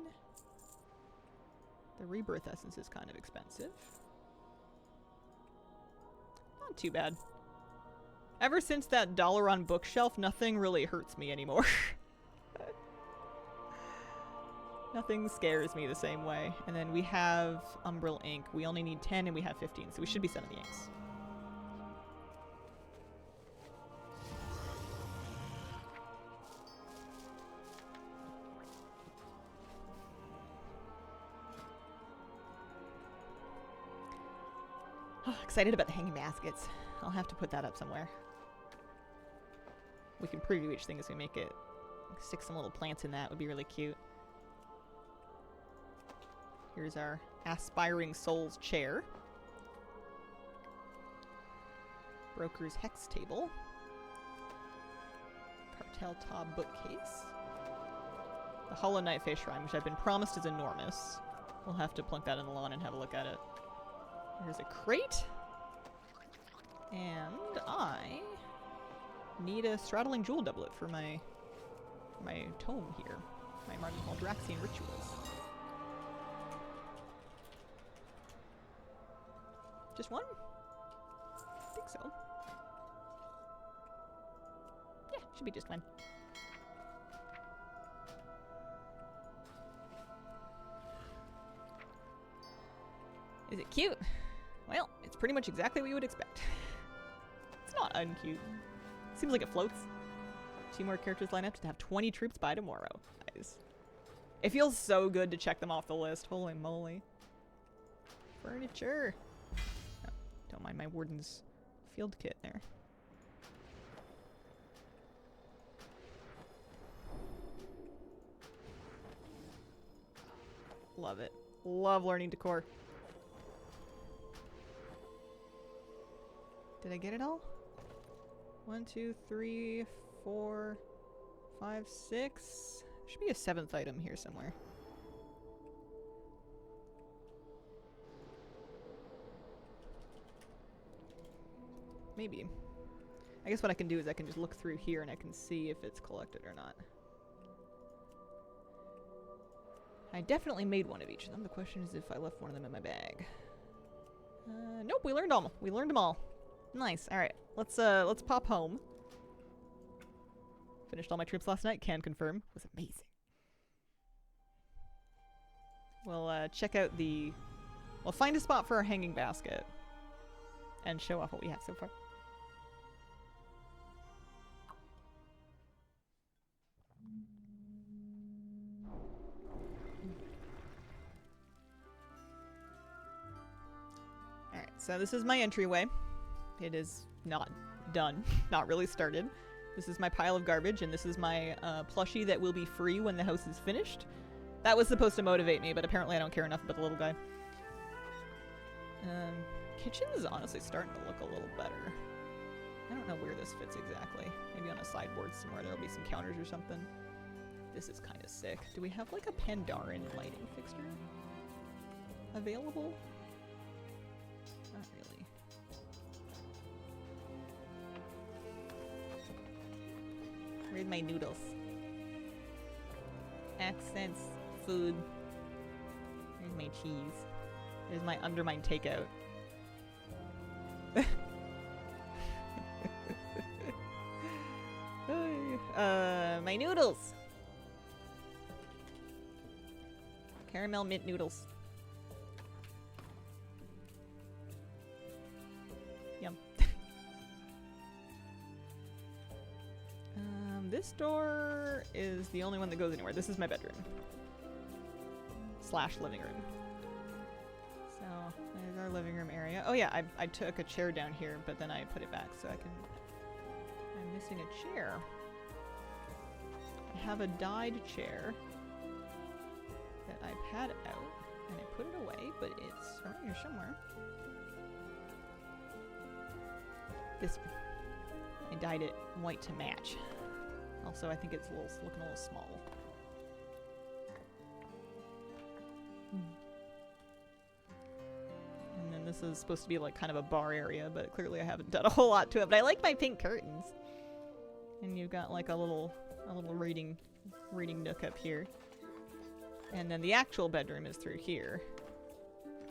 The rebirth essence is kind of expensive. Not too bad. Ever since that dollar on bookshelf, nothing really hurts me anymore. Nothing scares me the same way. And then we have Umbral ink. We only need 10 and we have 15, so we should be set on the inks. Oh, excited about the hanging baskets. I'll have to put that up somewhere. We can preview each thing as we make it. Stick some little plants in that would be really cute. Here's our Aspiring Souls chair. Broker's Hex table. Cartel Top bookcase. The Hollow Knight face shrine, which I've been promised is enormous. We'll have to plunk that in the lawn and have a look at it. Here's a crate. And I need a straddling jewel doublet for my tome here. My Maldraxian rituals. Just one? I think so. Yeah, should be just one. Is it cute? Well, it's pretty much exactly what you would expect. It's not uncute. Seems like it floats. 2 more characters line up to have 20 troops by tomorrow. Nice. It feels so good to check them off the list. Holy moly. Furniture. Oh, don't mind my warden's field kit there. Love it. Love learning decor. Did I get it all? 1, 2, 3, 4, 5, 6. There should be a 7th item here somewhere. Maybe. I guess what I can do is I can just look through here and I can see if it's collected or not. I definitely made one of each of them. The question is if I left one of them in my bag. Nope, we learned all. We learned them all. Nice. All right, let's pop home. Finished all my troops last night. Can confirm. It was amazing. We'll check out the. We'll find a spot for our hanging basket and show off what we have so far. Alright, so this is my entryway. It is not done, not really started. This is my pile of garbage, and this is my plushie that will be free when the house is finished. That was supposed to motivate me, but apparently I don't care enough about the little guy. Kitchen is honestly starting to look a little better. I don't know where this fits exactly. Maybe on a sideboard somewhere there'll be some counters or something. This is kind of sick. Do we have like a Pandaren lighting fixture available? Not really. Where's my noodles? Accents, food. Where's my cheese? There's my undermine takeout. My noodles! Caramel mint noodles. Yum. This door is the only one that goes anywhere. This is my bedroom. / living room. So, there's our living room area. Oh yeah, I took a chair down here, but then I put it back so I can... I'm missing a chair. I have a dyed chair that I've had out, and I put it away, but it's around here somewhere. This one. I dyed it white to match. Also, I think it's looking a little small. And then this is supposed to be like kind of a bar area, but clearly I haven't done a whole lot to it. But I like my pink curtains. And you've got like a little reading nook up here. And then the actual bedroom is through here.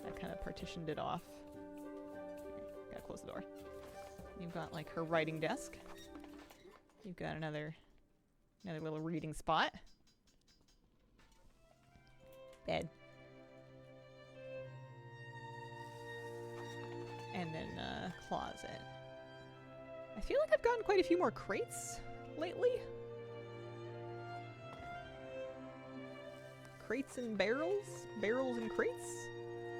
I kind of partitioned it off. Gotta close the door. You've got like her writing desk. You've got another little reading spot. Bed. And then closet. I feel like I've gotten quite a few more crates lately. Crates and barrels? Barrels and crates?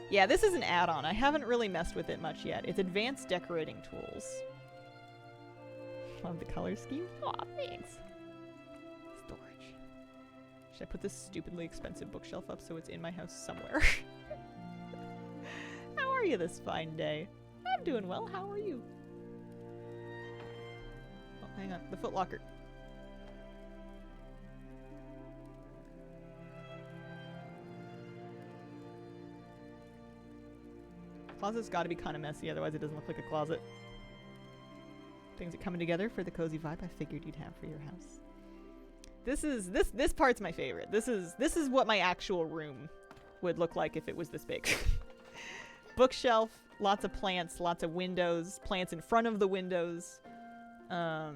Yeah, this is an add-on. I haven't really messed with it much yet. It's advanced decorating tools. Love the color scheme. Aw, thanks. Storage. Should I put this stupidly expensive bookshelf up so it's in my house somewhere? How are you this fine day? I'm doing well. How are you? Oh, hang on. The footlocker. Closet's got to be kind of messy, otherwise it doesn't look like a closet. Things are coming together for the cozy vibe I figured you'd have for your house. This part's my favorite. This is what my actual room would look like if it was this big. Bookshelf, lots of plants, lots of windows, plants in front of the windows. You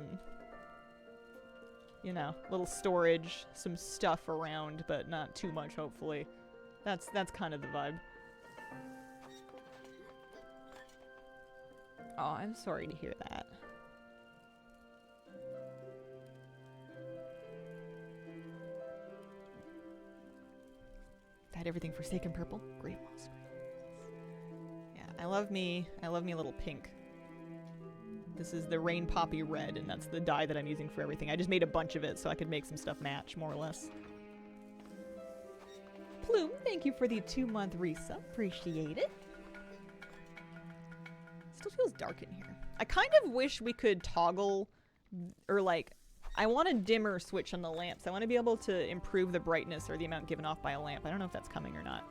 know, little storage, some stuff around, but not too much, hopefully. That's kind of the vibe. Oh, I'm sorry to hear that. I had everything Forsaken purple. Great moss. Yeah, I love me a little pink. This is the Rain Poppy red, and that's the dye that I'm using for everything. I just made a bunch of it so I could make some stuff match, more or less. Plume, thank you for the 2-month resub. Appreciate it. Still feels dark in here. I kind of wish we could toggle, or like, I want a dimmer switch on the lamps. I want to be able to improve the brightness or the amount given off by a lamp. I don't know if that's coming or not.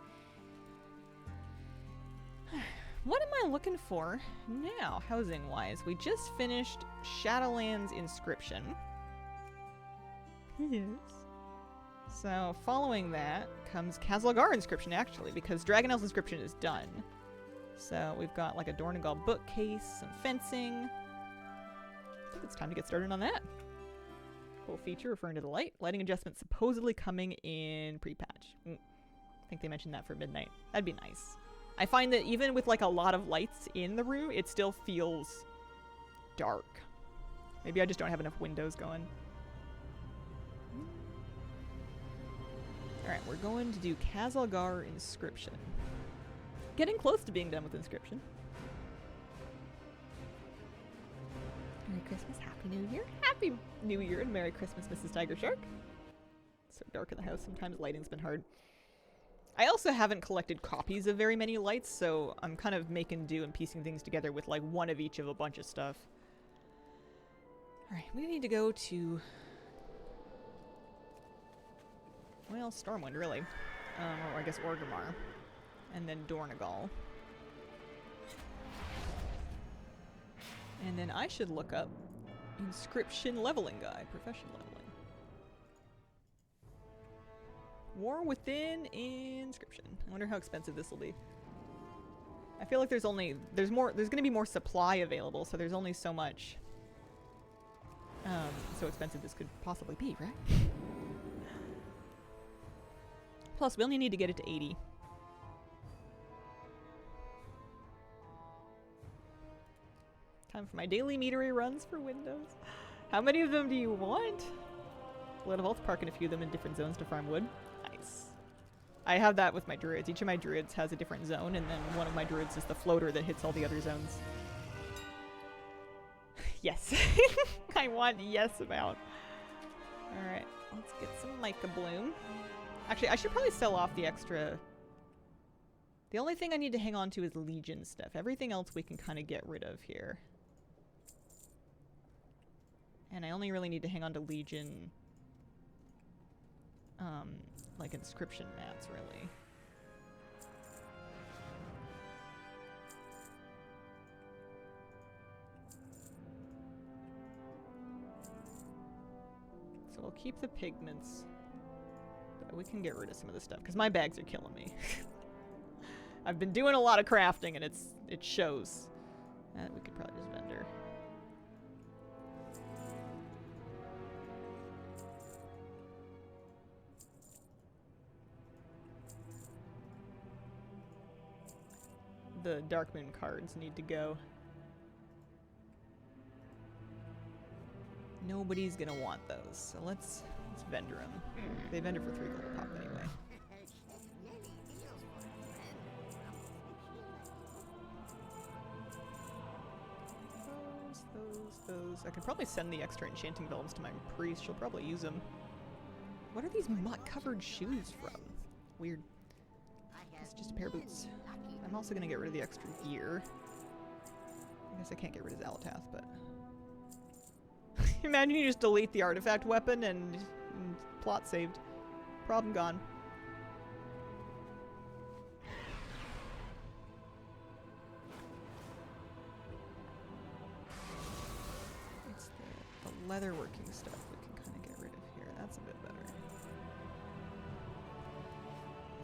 What am I looking for now, housing-wise? We just finished Shadowlands Inscription. Yes. So, following that comes Kazalgar Inscription, actually, because Dragonel's Inscription is done. So, we've got like a Dornagal bookcase, some fencing. I think it's time to get started on that. Cool feature referring to the light. Lighting adjustment supposedly coming in pre-patch. I think they mentioned that for midnight. That'd be nice. I find that even with like a lot of lights in the room, it still feels dark. Maybe I just don't have enough windows going. Alright, we're going to do Kazalgar Inscription. Getting close to being done with Inscription. Merry Christmas, Happy New Year. Happy New Year and Merry Christmas, Mrs. Tiger Shark. It's so dark in the house, sometimes lighting's been hard. I also haven't collected copies of very many lights, so I'm kind of making do and piecing things together with like one of each of a bunch of stuff. Alright, we need to go to... well, Stormwind, really. Or I guess Orgrimmar. And then Dornagal. And then I should look up Inscription Leveling Guide, Professional Leveling. War Within Inscription. I wonder how expensive this will be. I feel like there's gonna be more supply available, so there's only so much, so expensive this could possibly be, right? Plus, we only need to get it to 80. Time for my daily metery runs for Windows. How many of them do you want? Let Vault parking a few of them in different zones to farm wood. Nice. I have that with my druids. Each of my druids has a different zone, and then one of my druids is the floater that hits all the other zones. Yes. I want yes about. Alright, let's get some mica bloom. Actually, I should probably sell off the extra. The only thing I need to hang on to is Legion stuff. Everything else we can kind of get rid of here. And I only really need to hang on to Legion, like inscription mats, really. So we'll keep the pigments, but we can get rid of some of the stuff, because my bags are killing me. I've been doing a lot of crafting, and it shows. We could probably just vendor. The Dark Moon cards need to go. Nobody's gonna want those, so let's vendor them. They vendor for 3 gold a pop anyway. Those. I could probably send the extra enchanting velums to my priest. She'll probably use them. What are these muck-covered shoes from? Weird. It's just a pair of boots. I'm also gonna get rid of the extra gear. I guess I can't get rid of Zalatath, but... Imagine you just delete the artifact weapon and plot saved. Problem gone. It's the leatherworking stuff we can kind of get rid of here. That's a bit better.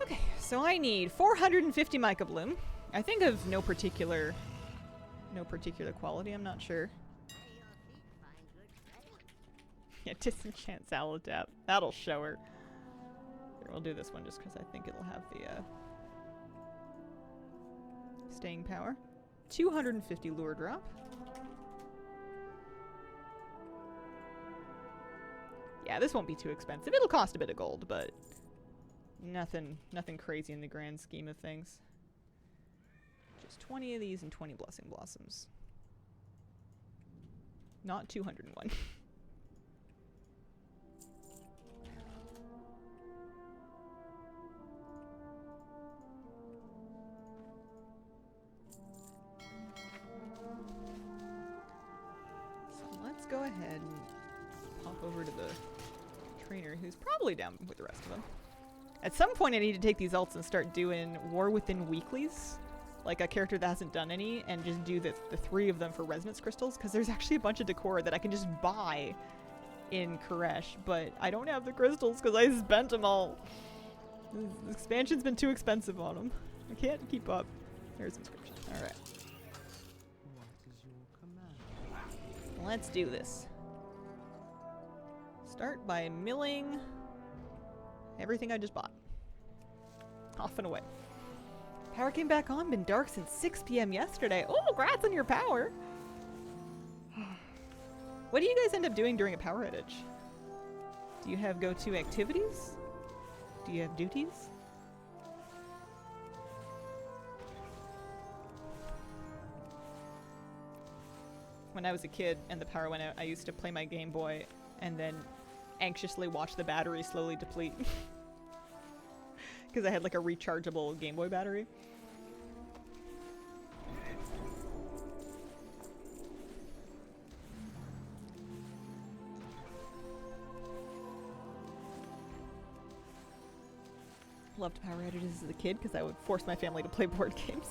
Okay, so I need 450 mica bloom. I think of no particular quality, I'm not sure. Yeah, disenchant Zalatath. That'll show her. Here, we'll do this one just because I think it'll have the staying power. 250 lure drop. Yeah, this won't be too expensive. It'll cost a bit of gold, but Nothing crazy in the grand scheme of things. Just 20 of these and 20 blessing blossoms. Not 201. So let's go ahead and pop over to the trainer, who's probably down with the rest of them. At some point I need to take these alts and start doing War Within weeklies. Like a character that hasn't done any, and just do the 3 of them for resonance crystals, because there's actually a bunch of decor that I can just buy in Koresh, but I don't have the crystals because I spent them all. This expansion's been too expensive on them. I can't keep up. There's inscription. Alright. What is your command? Let's do this. Start by milling everything I just bought. Off and away. Power came back on, been dark since 6 p.m. yesterday. Oh, congrats on your power! What do you guys end up doing during a power outage? Do you have go-to activities? Do you have duties? When I was a kid and the power went out, I used to play my Game Boy and then anxiously watch the battery slowly deplete. Because I had like a rechargeable Game Boy battery. Loved power outages as a kid because I would force my family to play board games.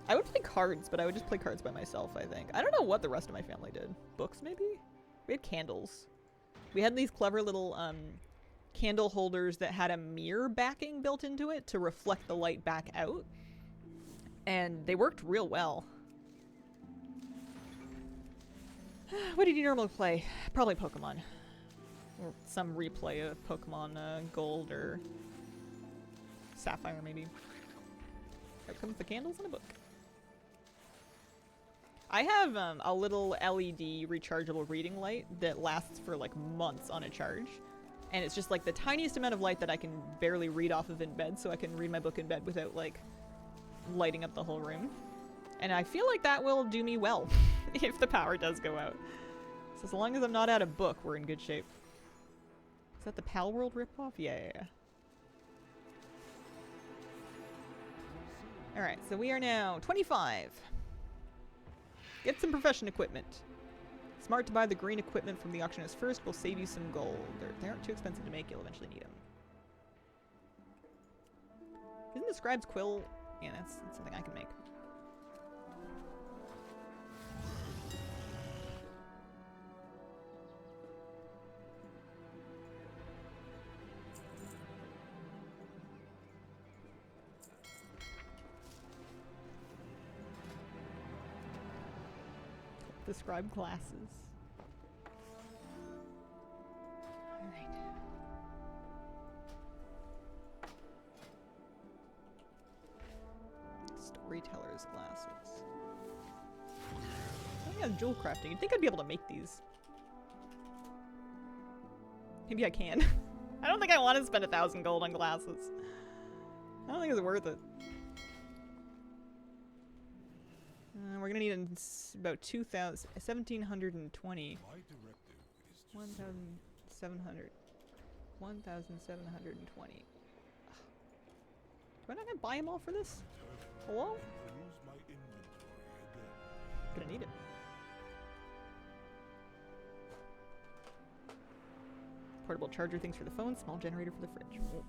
I would play cards, but I would just play cards by myself, I think. I don't know what the rest of my family did. Books, maybe? We had candles. We had these clever little candle holders that had a mirror backing built into it to reflect the light back out. And they worked real well. What did you normally play? Probably Pokemon. Or some replay of Pokemon Gold or Sapphire, maybe. Out comes the candles and a book. I have a little LED rechargeable reading light that lasts for like months on a charge. And it's just like the tiniest amount of light that I can barely read off of in bed, so I can read my book in bed without like lighting up the whole room. And I feel like that will do me well if the power does go out. So as long as I'm not out of book, we're in good shape. Is that the Pal World ripoff? Yeah. Alright, so we are now 25. Get some profession equipment. Smart to buy the green equipment from the auctioneers first will save you some gold. They aren't too expensive to make, you'll eventually need them. Isn't the scribe's quill? Yeah, that's something I can make. The scribe glasses. Alright. Storyteller's glasses. I got jewel crafting. You'd think I'd be able to make these. Maybe I can. I don't think I want to spend 1,000 gold on glasses. I don't think it's worth it. We're gonna need about 1,720. 1,700. 1,720. Do I not gonna buy them all for this? Hello? Gonna need it. Portable charger things for the phone, small generator for the fridge. Oh.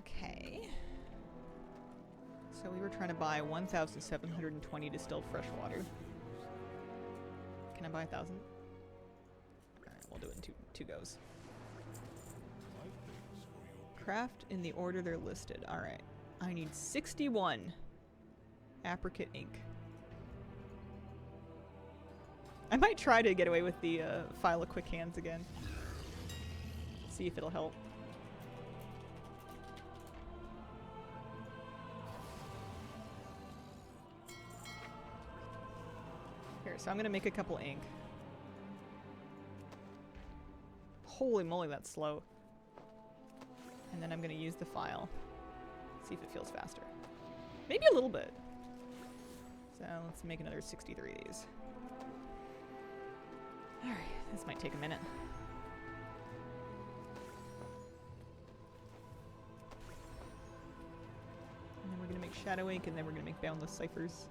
Okay. So we were trying to buy 1,720 distilled fresh water. Can I buy 1,000? Alright, we'll do it in two goes. Craft in the order they're listed. Alright. I need 61 apricot ink. I might try to get away with the file of quick hands again. See if it'll help. Here, so I'm gonna make a couple ink. Holy moly, that's slow. And then I'm gonna use the file. See if it feels faster. Maybe a little bit. So let's make another 63 of these. Alright, this might take a minute. And then we're gonna make shadow ink, and then we're gonna make boundless ciphers.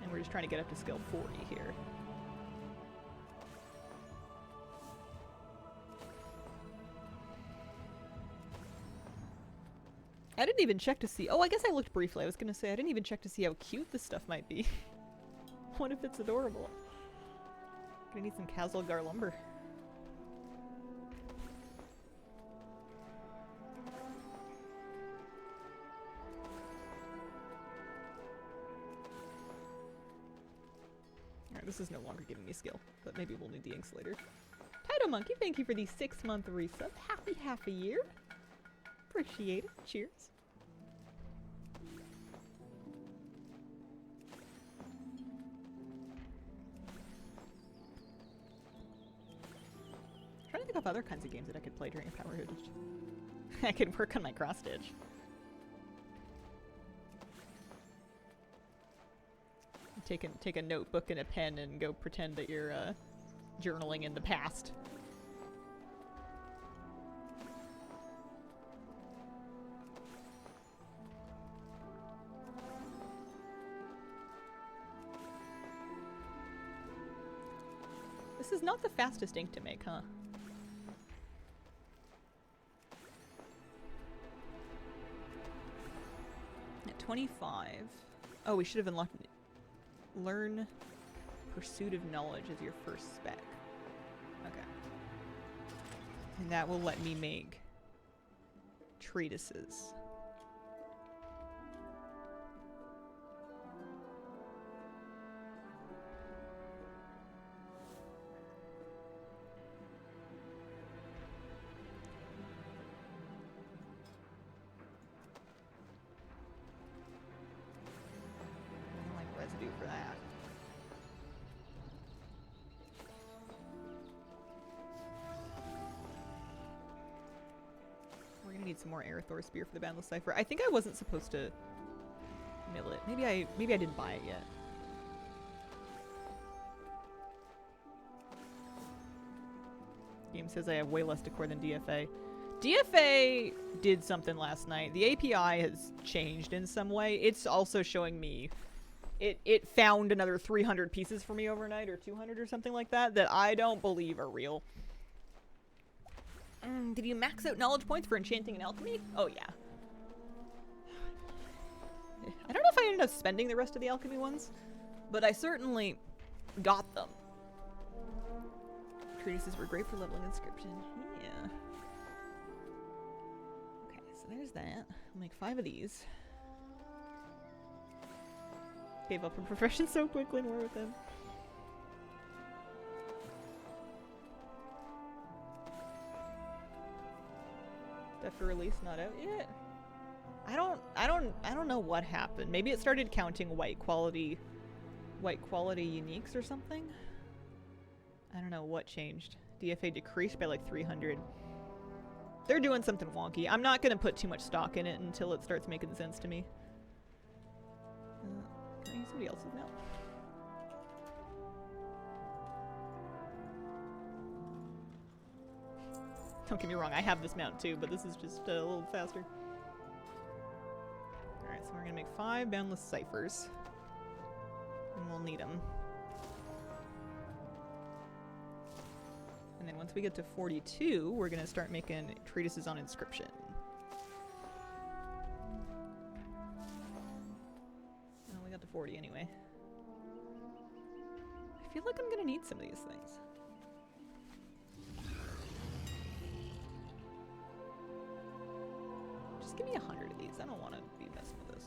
And we're just trying to get up to skill 40 here. I didn't even check to see. Oh, I guess I looked briefly. I was gonna say I didn't even check to see how cute this stuff might be. What if it's adorable? Gonna need some Kazalgar lumber. Alright, this is no longer giving me skill, but maybe we'll need the inks later. Title Monkey, thank you for the 6-month resub. Happy half a year. Appreciate it. Cheers. Trying to think of other kinds of games that I could play during a power outage. I could work on my cross stitch. Take a notebook and a pen and go pretend that you're journaling in the past. This is not the fastest ink to make, huh? At 25. Oh, we should have unlocked learn pursuit of knowledge as your first spec. Okay. And that will let me make treatises. For that. We're gonna need some more Arathor Spear for the Boundless Cipher. I think I wasn't supposed to mill it. Maybe I didn't buy it yet. Game says I have way less decor than DFA. DFA did something last night. The API has changed in some way. It's also showing me It found another 300 pieces for me overnight, or 200 or something like that, that I don't believe are real. Did you max out knowledge points for enchanting and alchemy? Oh, yeah. I don't know if I ended up spending the rest of the alchemy ones, but I certainly got them. Treatises were great for leveling inscription. Yeah. Okay, so there's that. I'll make 5 of these. Gave up a profession so quickly and we're with him. Death for release not out yet. I don't know what happened. Maybe it started counting white quality uniques or something. I don't know what changed. DFA decreased by like 300. They're doing something wonky. I'm not gonna put too much stock in it until it starts making sense to me. Can I use somebody else's now? Don't get me wrong, I have this mount too, but this is just a little faster. Alright, so we're gonna make 5 boundless ciphers. And we'll need them. And then once we get to 42, we're gonna start making treatises on inscription. Oh, we got to 40 anyway. I feel like I'm gonna need some of these things. Just give me 100 of these. I don't want to be messing with this.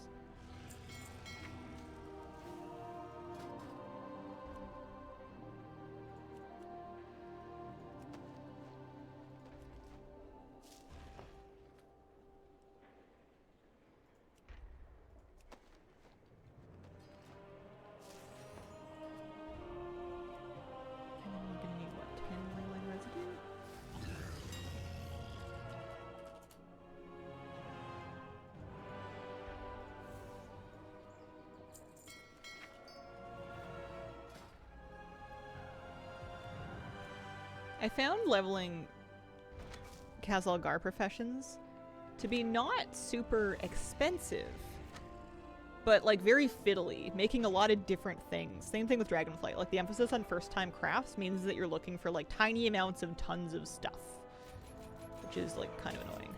I found leveling Kazalgar professions to be not super expensive, but like very fiddly, making a lot of different things. Same thing with Dragonflight. Like the emphasis on first time crafts means that you're looking for like tiny amounts of tons of stuff, which is like kind of annoying.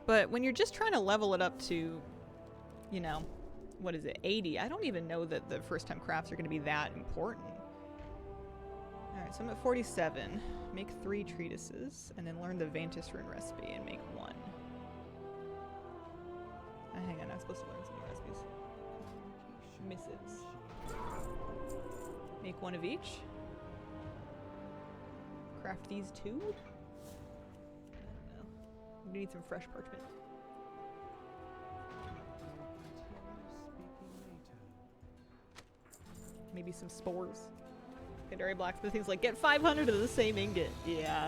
But when you're just trying to level it up to, you know, what is it, 80, I don't even know that the first time crafts are going to be that important. Alright, so I'm at 47. Make 3 treatises, and then learn the Vantis rune recipe and make 1. Hang on, I'm supposed to learn some new recipes. Missives. Make 1 of each. Craft these 2? I don't know. We need some fresh parchment. Maybe some spores. Secondary blacksmithing's like, get 500 of the same ingot. Yeah.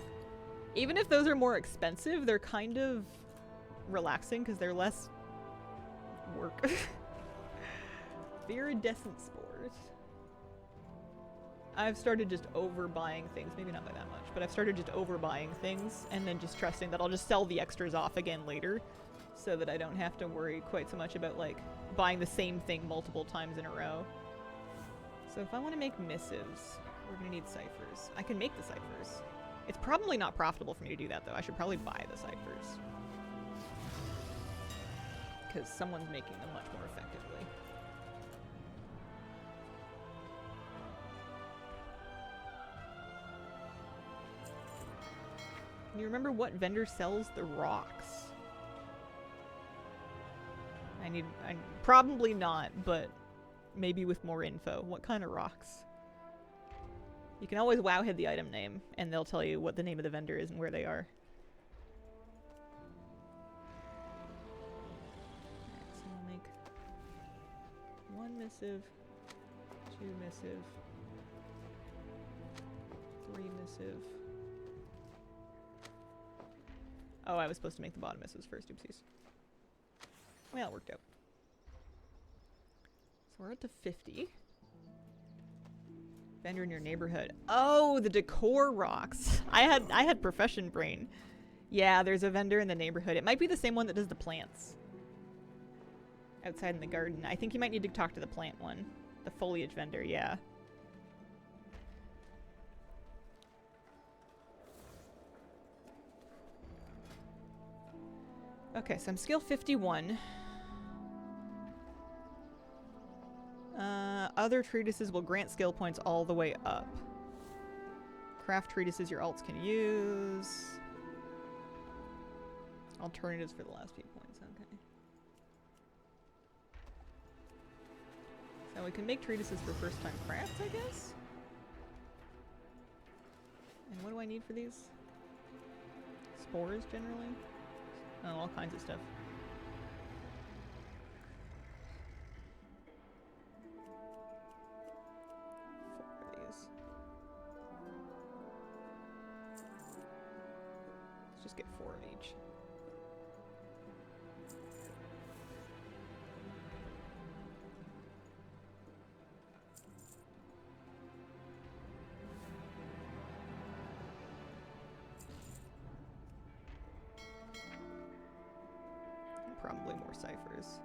Even if those are more expensive, they're kind of relaxing because they're less work. Viridescent spores. I've started just overbuying things. Maybe not by that much, but I've started just overbuying things and then just trusting that I'll just sell the extras off again later so that I don't have to worry quite so much about like buying the same thing multiple times in a row. So if I want to make missives, we're going to need ciphers. I can make the ciphers. It's probably not profitable for me to do that though. I should probably buy the ciphers. Because someone's making them much more effectively. Can you remember what vendor sells the rocks? Probably not, but maybe with more info. What kind of rocks? You can always wowhead the item name, and they'll tell you what the name of the vendor is and where they are. Alright, so we'll make 1 missive, 2 missive, 3 missive. Oh, I was supposed to make the bottom missives first. Oopsies. Well, it worked out. So we're up to 50. Vendor in your neighborhood. Oh, the decor rocks. I had profession brain. Yeah, there's a vendor in the neighborhood. It might be the same one that does the plants. Outside in the garden. I think you might need to talk to the plant one. The foliage vendor, yeah. Okay, so I'm skill 51. Other treatises will grant skill points all the way up. Craft treatises your alts can use. Alternatives for the last few points, okay. So we can make treatises for first time crafts, I guess? And what do I need for these? Spores, generally? Oh, all kinds of stuff. Let's just get 4 of each. Probably more ciphers.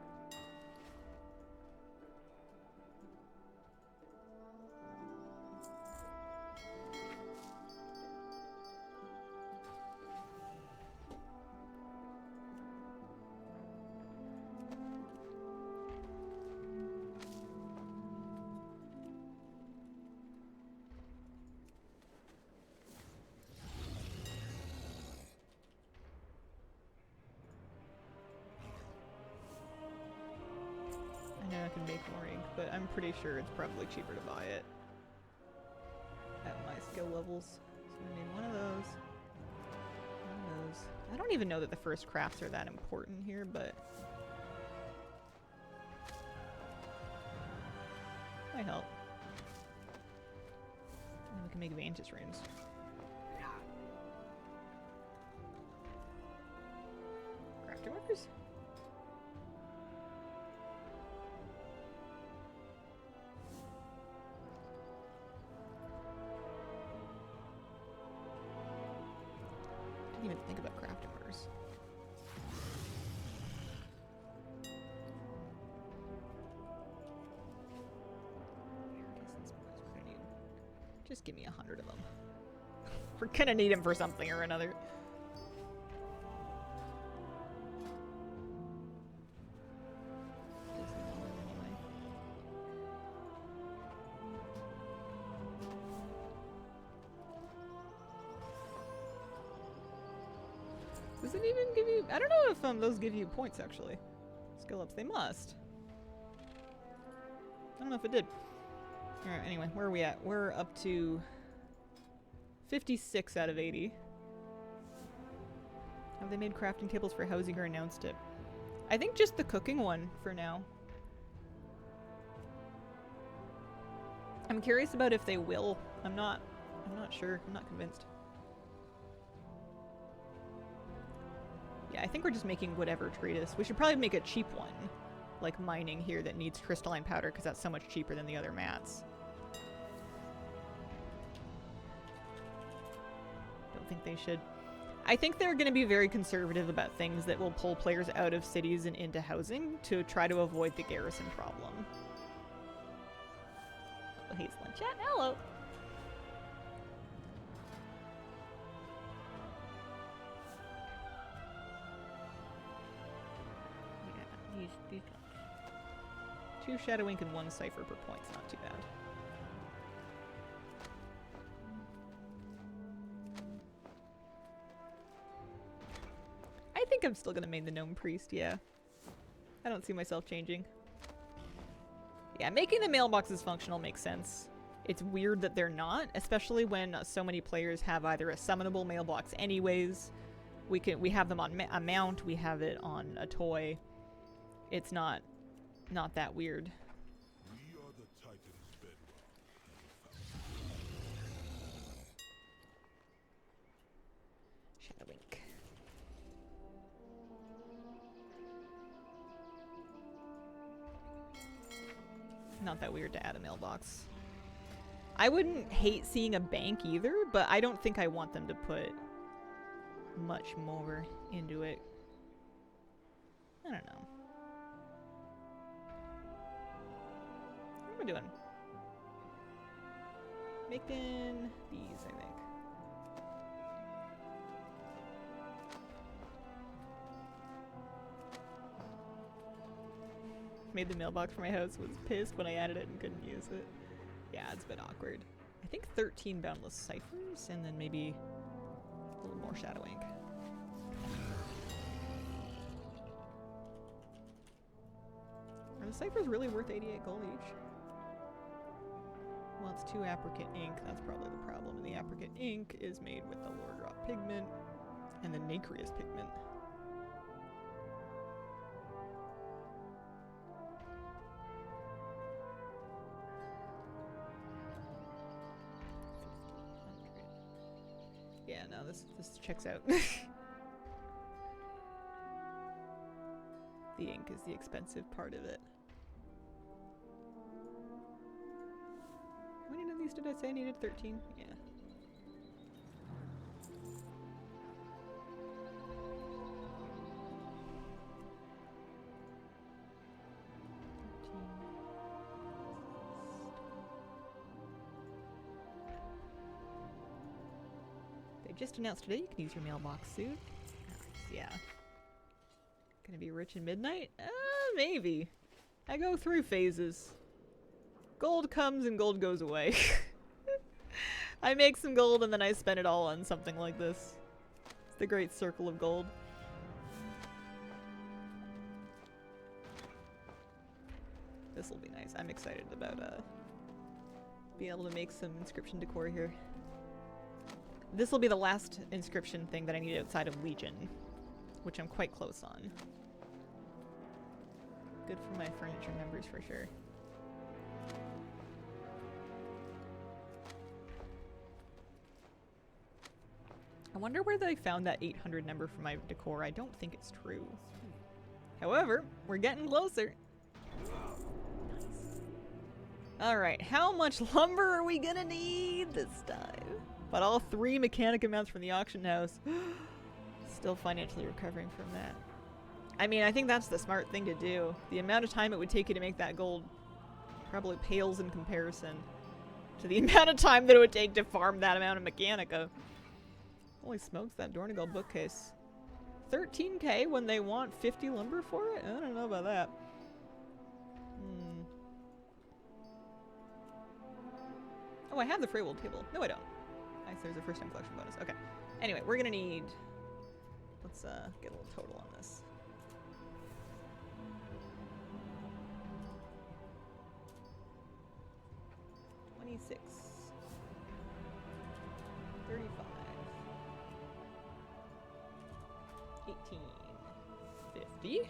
I can make more ink, but I'm pretty sure it's probably cheaper to buy it at my skill levels. So I need one of those. One of those. I don't even know that the first crafts are that important here, but might help. And we can make Vantis runes. Crafting workers? even think about crafting orders. Just give me 100 of them. We're gonna need them for something or another. Does it even give you... I don't know if those give you points, actually. Skill ups. They must. I don't know if it did. Alright, anyway, where are we at? We're up to 56 out of 80. Have they made crafting tables for housing or announced it? I think just the cooking one for now. I'm curious about if they will. I'm not sure. I'm not convinced. Yeah, I think we're just making whatever treatise. We should probably make a cheap one, like mining here, that needs crystalline powder, because that's so much cheaper than the other mats. Don't think they should. I think they're going to be very conservative about things that will pull players out of cities and into housing to try to avoid the garrison problem. Oh, Hazelin chat, hello! These guys. 2 Shadow Ink and 1 Cipher per point's not too bad. I think I'm still gonna main the Gnome Priest, yeah. I don't see myself changing. Yeah, making the mailboxes functional makes sense. It's weird that they're not, especially when so many players have either a summonable mailbox anyways. We have them on a mount, we have it on a toy. It's not that weird. We are the Titan's bedrock. Shadow Ink. Not that weird to add a mailbox. I wouldn't hate seeing a bank either, but I don't think I want them to put much more into it. I don't know. What am I doing? Making these, I think. Made the mailbox for my house, was pissed when I added it and couldn't use it. Yeah, it's a bit awkward. I think 13 boundless ciphers and then maybe a little more shadow ink. Are the ciphers really worth 88 gold each? Well, it's 2 apricot ink. That's probably the problem. And the apricot ink is made with the lore drop pigment and the nacreous pigment. Yeah, no, this checks out. The ink is the expensive part of it. How many of these did I say I needed? 13? Yeah. They just announced today you can use your mailbox suit. Yeah. Gonna be rich in midnight? Maybe. I go through phases. Gold comes and gold goes away. I make some gold and then I spend it all on something like this. It's the great circle of gold. This will be nice. I'm excited about being able to make some inscription decor here. This will be the last inscription thing that I need outside of Legion, which I'm quite close on. Good for my furniture numbers for sure. I wonder where they found that 800 number for my decor. I don't think it's true. However, we're getting closer. Alright, how much lumber are we gonna need this time? But all 3 mechanic amounts from the auction house. Still financially recovering from that. I mean, I think that's the smart thing to do. The amount of time it would take you to make that gold probably pales in comparison to the amount of time that it would take to farm that amount of Mechanica. Holy smokes, that Dornigal bookcase. 13k when they want 50 lumber for it? I don't know about that. Oh, I have the Freywold table. No, I don't. Nice, there's a first time collection bonus. Okay. Anyway, we're gonna need... Let's get a little total on this. $26. $35. $18. $50.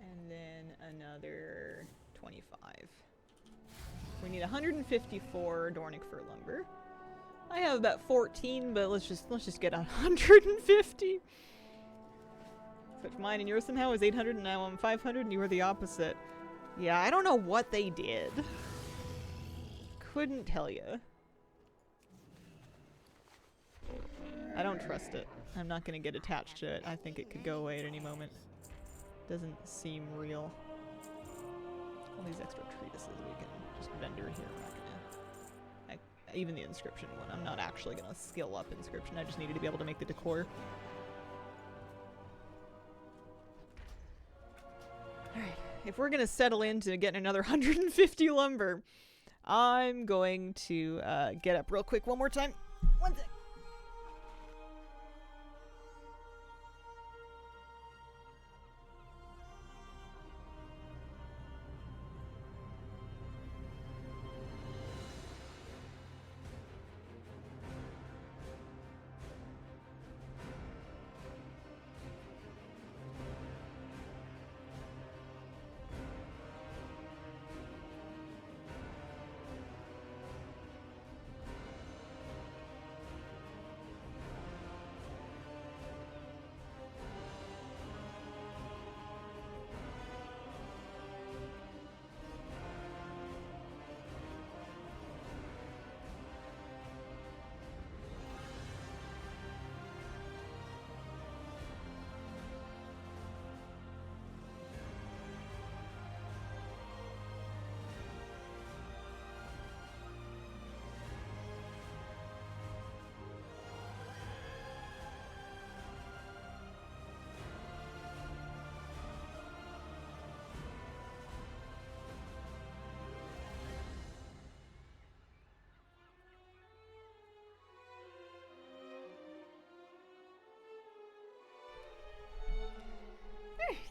And then another 25. We need 154 Dornic fir lumber. I have about 14, but let's just get 150. Switch mine and yours somehow is 800 and now I'm 500 and you were the opposite. Yeah, I don't know what they did. Couldn't tell you. I don't trust it. I'm not gonna get attached to it. I think it could go away at any moment. Doesn't seem real. All these extra treatises we can just vendor here. I'm not gonna... even the inscription one. I'm not actually gonna skill up inscription. I just needed to be able to make the decor. Alright, if we're gonna settle into getting another 150 lumber, I'm going to get up real quick one more time. One sec.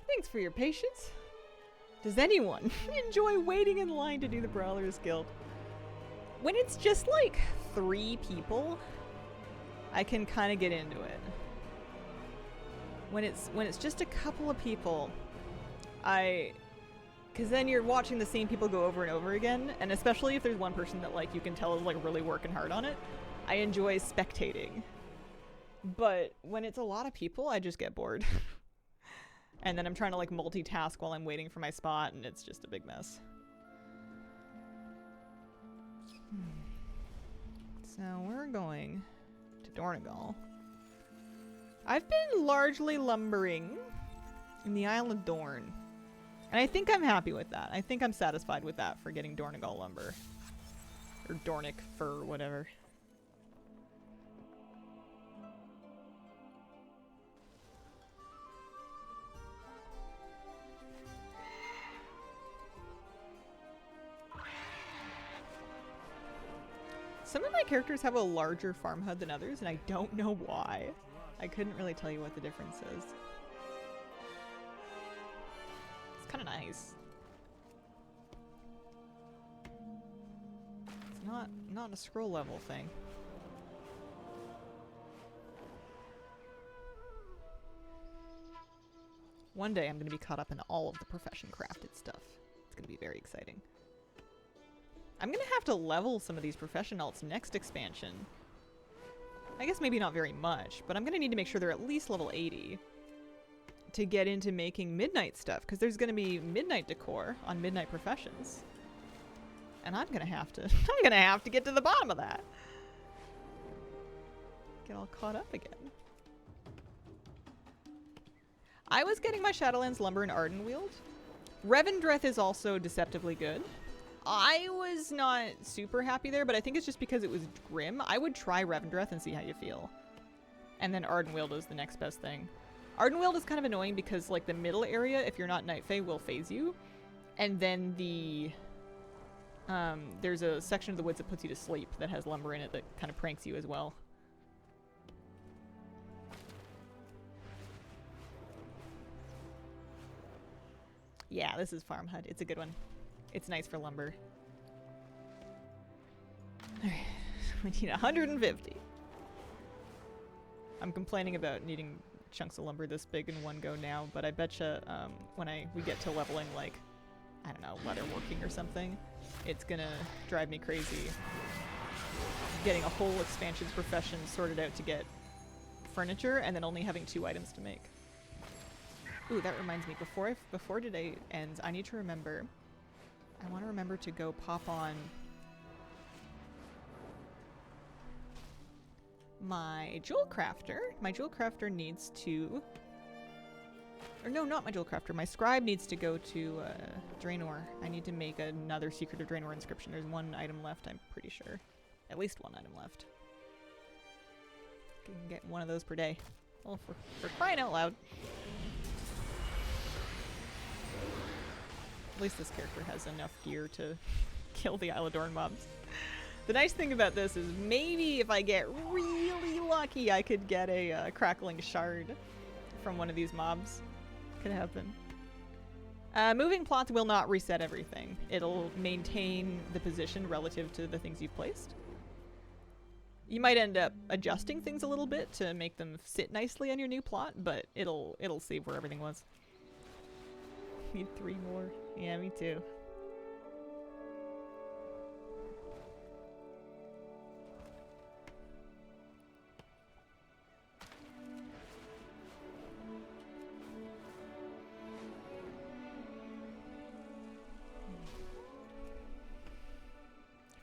Thanks for your patience. Does anyone enjoy waiting in line to do the Brawlers Guild? When it's just like 3 people, I can kind of get into it. When it's just a couple of people, because then you're watching the same people go over and over again, and especially if there's one person that like you can tell is like really working hard on it, I enjoy spectating. But when it's a lot of people, I just get bored. And then I'm trying to like multitask while I'm waiting for my spot, and it's just a big mess. So we're going to Dornigal. I've been largely lumbering in the Isle of Dorne. And I think I'm happy with that. I think I'm satisfied with that for getting Dornigal lumber. Or Dornic fur, whatever. Some of my characters have a larger farm HUD than others, and I don't know why. I couldn't really tell you what the difference is. It's kind of nice. It's not a scroll level thing. One day I'm going to be caught up in all of the profession crafted stuff. It's going to be very exciting. I'm gonna have to level some of these profession alts next expansion. I guess maybe not very much, but I'm gonna need to make sure they're at least level 80 to get into making midnight stuff, because there's gonna be midnight decor on midnight professions. And I'm gonna have to get to the bottom of that. Get all caught up again. I was getting my Shadowlands lumber in Ardenweald. Revendreth is also deceptively good. I was not super happy there, but I think it's just because it was grim. I would try Revendreth and see how you feel. And then Ardenweald is the next best thing. Ardenweald is kind of annoying because, like, the middle area, if you're not Night Fae, will phase you. And then the... there's a section of the woods that puts you to sleep that has lumber in it that kind of pranks you as well. Yeah, this is Farm Hut. It's a good one. It's nice for lumber. Alright, we need 150. I'm complaining about needing chunks of lumber this big in one go now, but I betcha when we get to leveling, like, I don't know, leatherworking or something, it's gonna drive me crazy getting a whole expansions profession sorted out to get furniture and then only having 2 items to make. Ooh, that reminds me, before today ends, I need to remember, I want to remember to go pop on my jewel crafter. My jewel crafter needs to, or no, not my jewel crafter, my scribe needs to go to Draenor. I need to make another Secret of Draenor inscription. There's 1 item left, I'm pretty sure. At least 1 item left. Can get 1 of those per day. Well, for crying out loud. At least this character has enough gear to kill the Isle of Dorn mobs. The nice thing about this is maybe if I get really lucky, I could get a crackling shard from one of these mobs. Could happen. Moving plots will not reset everything. It'll maintain the position relative to the things you've placed. You might end up adjusting things a little bit to make them sit nicely on your new plot, but it'll save where everything was. Need 3 more. Yeah, me too.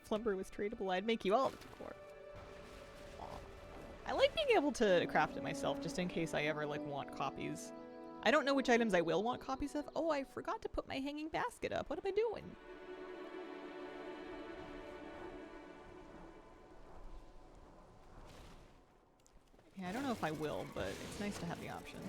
If lumber was tradable, I'd make you all the decor. Aw. I like being able to craft it myself just in case I ever, like, want copies. I don't know which items I will want copies of. Oh, I forgot to put my hanging basket up. What am I doing? Yeah, I don't know if I will, but it's nice to have the option.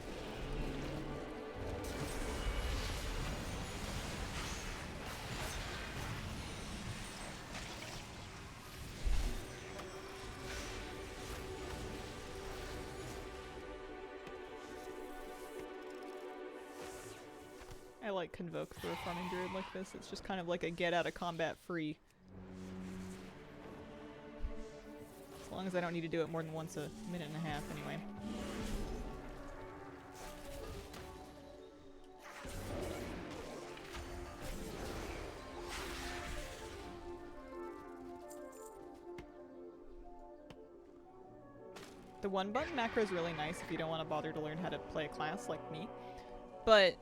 I like Convoke for a farming druid like this. It's just kind of like a get out of combat free. As long as I don't need to do it more than once a minute and a half anyway. The 1-button macro is really nice if you don't want to bother to learn how to play a class like me. But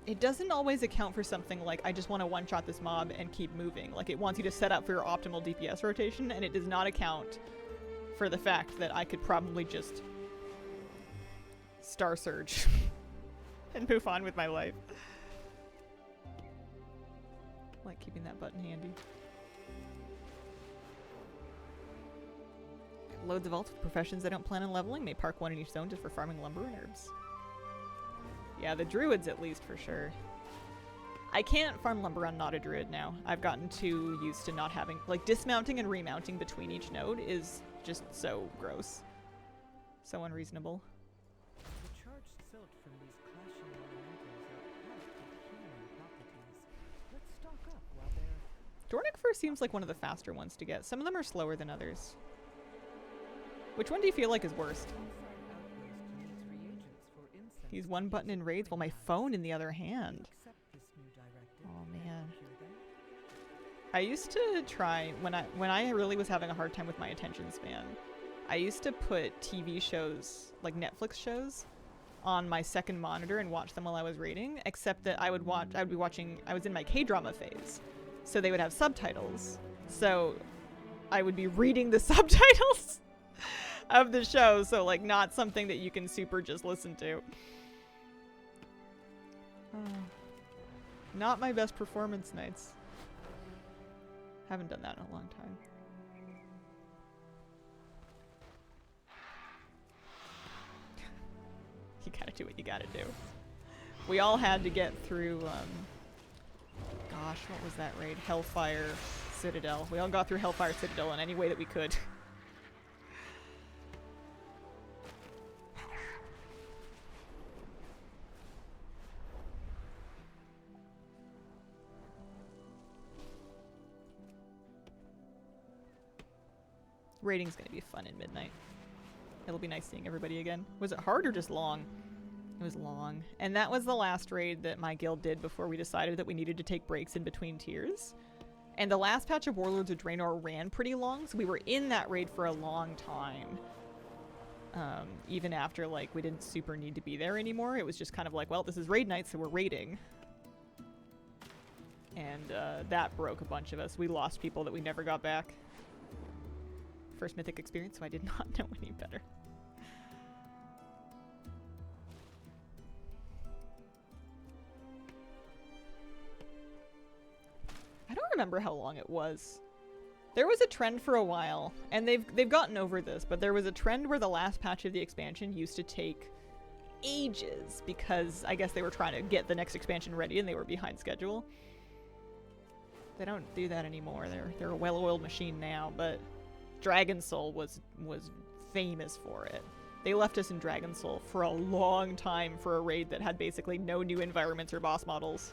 it doesn't always account for something like, I just want to one-shot this mob and keep moving. Like, it wants you to set up for your optimal DPS rotation, and it does not account for the fact that I could probably just Star Surge and move on with my life. I like keeping that button handy. Loads of alts with professions that don't plan on leveling may park 1 in each zone just for farming lumber and herbs. Yeah, the druids at least, for sure. I can't farm lumber on not a druid now. I've gotten too used to not having, like, dismounting and remounting between each node is just so gross. So unreasonable. The charged silt from these clashing elementals are packed with healing properties. Let's stock up while they're... Dornic Fur seems like one of the faster ones to get. Some of them are slower than others. Which one do you feel like is worst? He's 1 button in raids while my phone in the other hand. Oh man. I used to try, when I really was having a hard time with my attention span, I used to put TV shows, like Netflix shows, on my second monitor and watch them while I was raiding, except that I was in my K-drama phase. So they would have subtitles. So I would be reading the subtitles of the show, so like not something that you can super just listen to. Not my best performance nights. Haven't done that in a long time. You gotta do what you gotta do. We all had to get through, gosh, what was that raid? Hellfire Citadel. We all got through Hellfire Citadel in any way that we could. Raiding's gonna be fun in midnight. It'll be nice seeing everybody again. Was it hard or just long? It was long. And that was the last raid that my guild did before we decided that we needed to take breaks in between tiers. And the last patch of Warlords of Draenor ran pretty long, so we were in that raid for a long time. Even after, like, we didn't super need to be there anymore. It was just kind of like, well, this is raid night, so we're raiding. And that broke a bunch of us. We lost people that we never got back. First Mythic experience, so I did not know any better. I don't remember how long it was. There was a trend for a while, and they've gotten over this, but there was a trend where the last patch of the expansion used to take ages because I guess they were trying to get the next expansion ready and they were behind schedule. They don't do that anymore. They're a well-oiled machine now, but Dragon Soul was famous for it. They left us in Dragon Soul for a long time for a raid that had basically no new environments or boss models.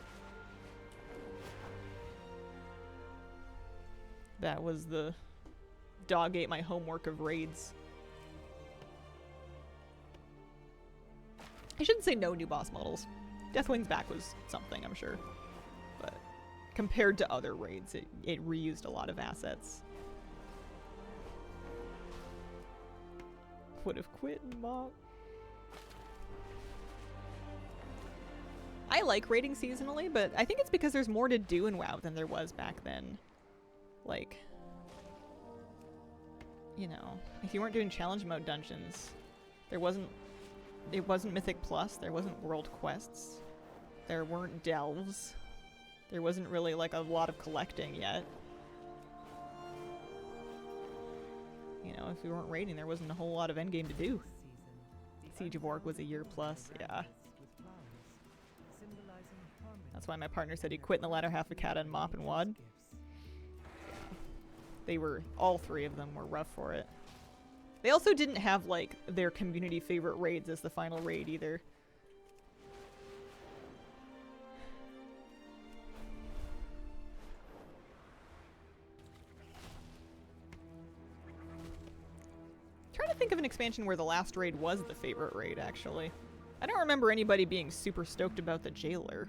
That was the dog ate my homework of raids. I shouldn't say no new boss models. Deathwing's Back was something, I'm sure. But compared to other raids, it reused a lot of assets. Would have quit and mocked. I like raiding seasonally, but I think it's because there's more to do in WoW than there was back then. Like, you know, if you weren't doing challenge mode dungeons, it wasn't Mythic Plus, there wasn't world quests, there weren't delves, there wasn't really like a lot of collecting yet. You know, if we weren't raiding, there wasn't a whole lot of endgame to do. Siege of Orc was a year plus, yeah. That's why my partner said he quit in the latter half of Kata and Mop and Wad. They were, all three of them were rough for it. They also didn't have, like, their community favorite raids as the final raid either. Trying to think of an expansion where the last raid was the favorite raid, actually. I don't remember anybody being super stoked about the Jailer.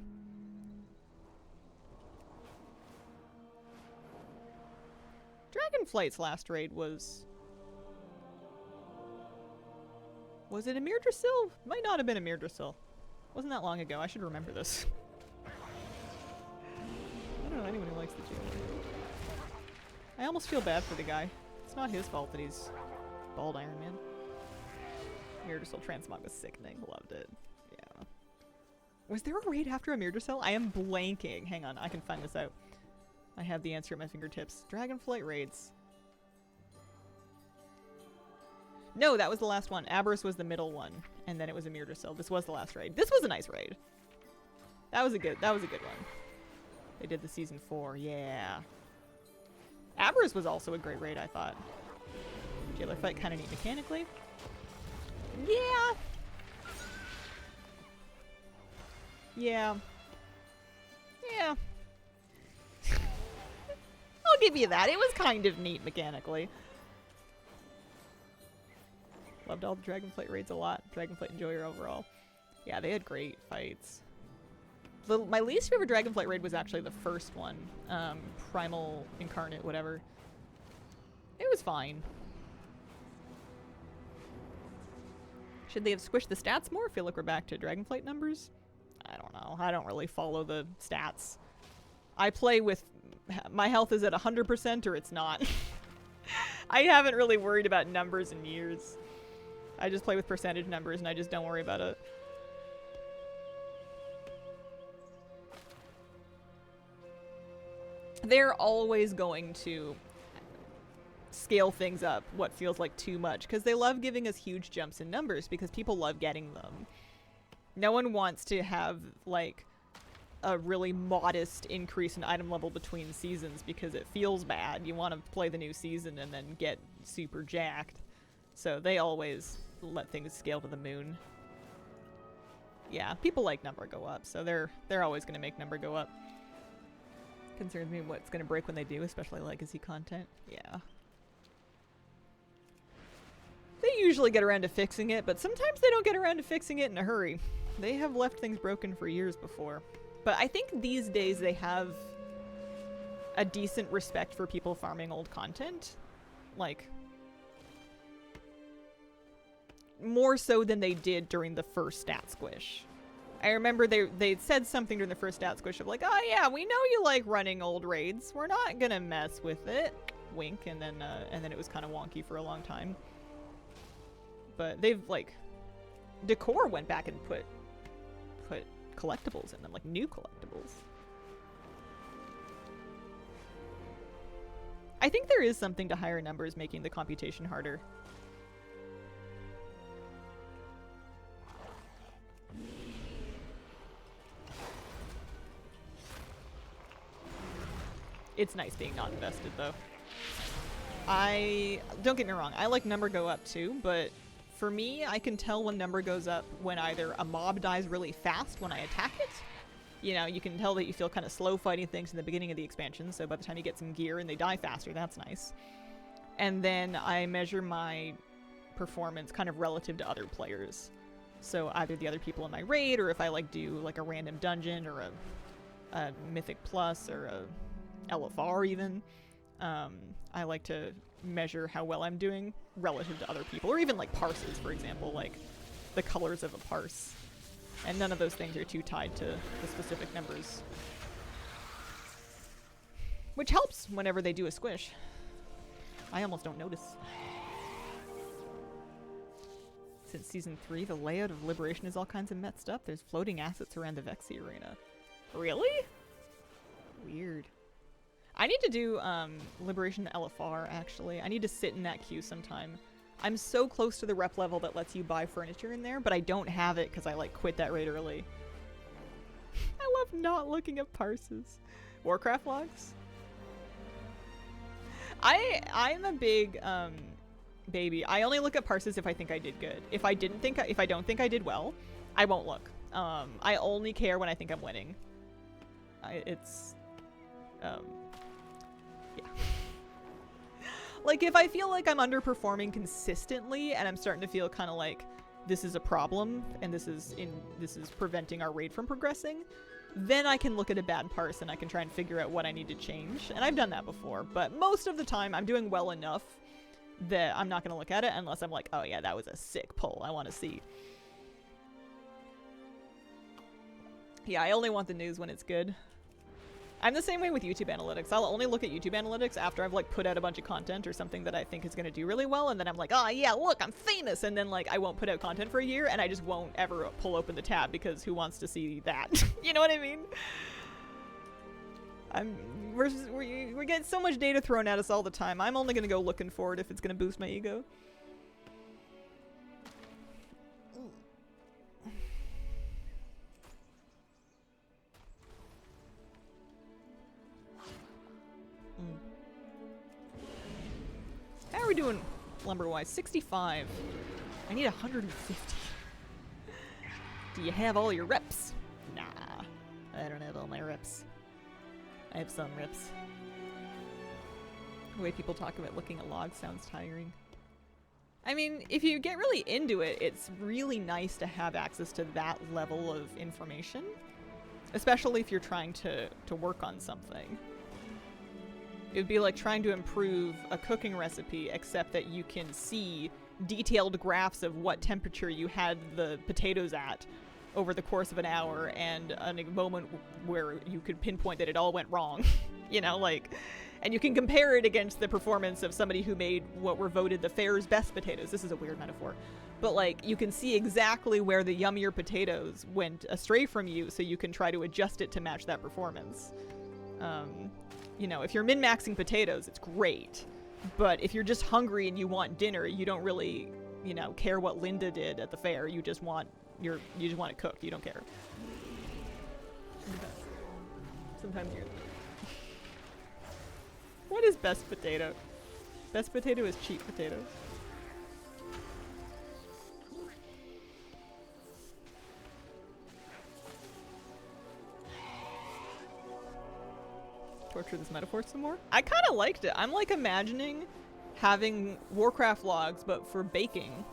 Dragonflight's last raid was... Was it Emir Drasil? Might not have been Emir Drasil. Wasn't that long ago. I should remember this. I don't know anyone who likes the Jailer. I almost feel bad for the guy. It's not his fault that he's bald Iron Man. Emir Drasil Transmog was sickening. Loved it. Yeah. Was there a raid after Emir Drasil? I am blanking. Hang on, I can find this out. I have the answer at my fingertips. Dragonflight raids. No, that was the last one. Aberrus was the middle one, and then it was Emir Drasil. This was the last raid. This was a nice raid. That was a good one. They did the season 4, yeah. Aberrus was also a great raid, I thought. Jailer fight kind of neat mechanically. Yeah. Yeah. Yeah. I'll give you that. It was kind of neat mechanically. Loved all the Dragonflight raids a lot. Dragonflight Enjoyer overall. Yeah, they had great fights. My least favorite Dragonflight raid was actually the first one. Primal Incarnate, whatever. It was fine. Should they have squished the stats more? I feel like we're back to Dragonflight numbers. I don't know. I don't really follow the stats. I play with... My health is at 100% or it's not. I haven't really worried about numbers in years. I just play with percentage numbers and I just don't worry about it. They're always going to scale things up what feels like too much because they love giving us huge jumps in numbers because people love getting them. No one wants to have like a really modest increase in item level between seasons because it feels bad. You want to play the new season and then get super jacked. So they always let things scale to the moon. Yeah, people like number go up, so they're always going to make number go up. Concerns me what's going to break when they do, especially legacy content. Yeah. They usually get around to fixing it, but sometimes they don't get around to fixing it in a hurry. They have left things broken for years before. But I think these days they have a decent respect for people farming old content. Like, more so than they did during the first stat squish. I remember they said something during the first stat squish of like, oh yeah, we know you like running old raids. We're not gonna mess with it. Wink, and then it was kind of wonky for a long time. But they've like, Decor went back and put collectibles in them, like new collectibles. I think there is something to higher numbers making the computation harder. It's nice being not invested though. Don't get me wrong, I like number go up too, but for me, I can tell when number goes up when either a mob dies really fast when I attack it. You know, you can tell that you feel kind of slow fighting things in the beginning of the expansion, so by the time you get some gear and they die faster, that's nice. And then I measure my performance kind of relative to other players. So either the other people in my raid, or if I like do like a random dungeon or a Mythic Plus or a LFR even, I like to measure how well I'm doing relative to other people, or even like parses, for example, like the colors of a parse. And none of those things are too tied to the specific numbers. Which helps whenever they do a squish. I almost don't notice. Since Season 3, the layout of Liberation is all kinds of messed up. There's floating assets around the Vexy Arena. Really? Weird. I need to do Liberation LFR, actually. I need to sit in that queue sometime. I'm so close to the rep level that lets you buy furniture in there, but I don't have it because I like quit that raid early. I love not looking at parses. Warcraft logs? I'm a big baby. I only look at parses if I think I did good. If I don't think I did well, I won't look. I only care when I think I'm winning. Yeah. Like, if I feel like I'm underperforming consistently and I'm starting to feel kind of like this is a problem and this is preventing our raid from progressing, then I can look at a bad parse and I can try and figure out what I need to change. And I've done that before, but most of the time I'm doing well enough that I'm not going to look at it unless I'm like, oh yeah, that was a sick pull. I want to see. Yeah, I only want the news when it's good. I'm the same way with YouTube analytics. I'll only look at YouTube analytics after I've like put out a bunch of content or something that I think is going to do really well, and then I'm like, oh yeah, look, I'm famous, and then like I won't put out content for a year and I just won't ever pull open the tab because who wants to see that? You know what I mean? We get so much data thrown at us all the time. I'm only going to go looking for it if it's going to boost my ego. How are we doing lumber-wise? 65. I need 150. Do you have all your reps? Nah. I don't have all my reps. I have some reps. The way people talk about looking at logs sounds tiring. I mean, if you get really into it, it's really nice to have access to that level of information. Especially if you're trying to work on something. It would be like trying to improve a cooking recipe, except that you can see detailed graphs of what temperature you had the potatoes at over the course of an hour and a moment where you could pinpoint that it all went wrong. You know, like, and you can compare it against the performance of somebody who made what were voted the fair's best potatoes. This is a weird metaphor. But, like, you can see exactly where the yummier potatoes went astray from you, so you can try to adjust it to match that performance. You know, if you're min-maxing potatoes, it's great. But if you're just hungry and you want dinner, you don't really, you know, care what Linda did at the fair. You just want you just want it cooked. You don't care. Sometimes you're... What is best potato? Best potato is cheap potatoes. Torture this metaphor some more. I kind of liked it. I'm like imagining having Warcraft logs, but for baking,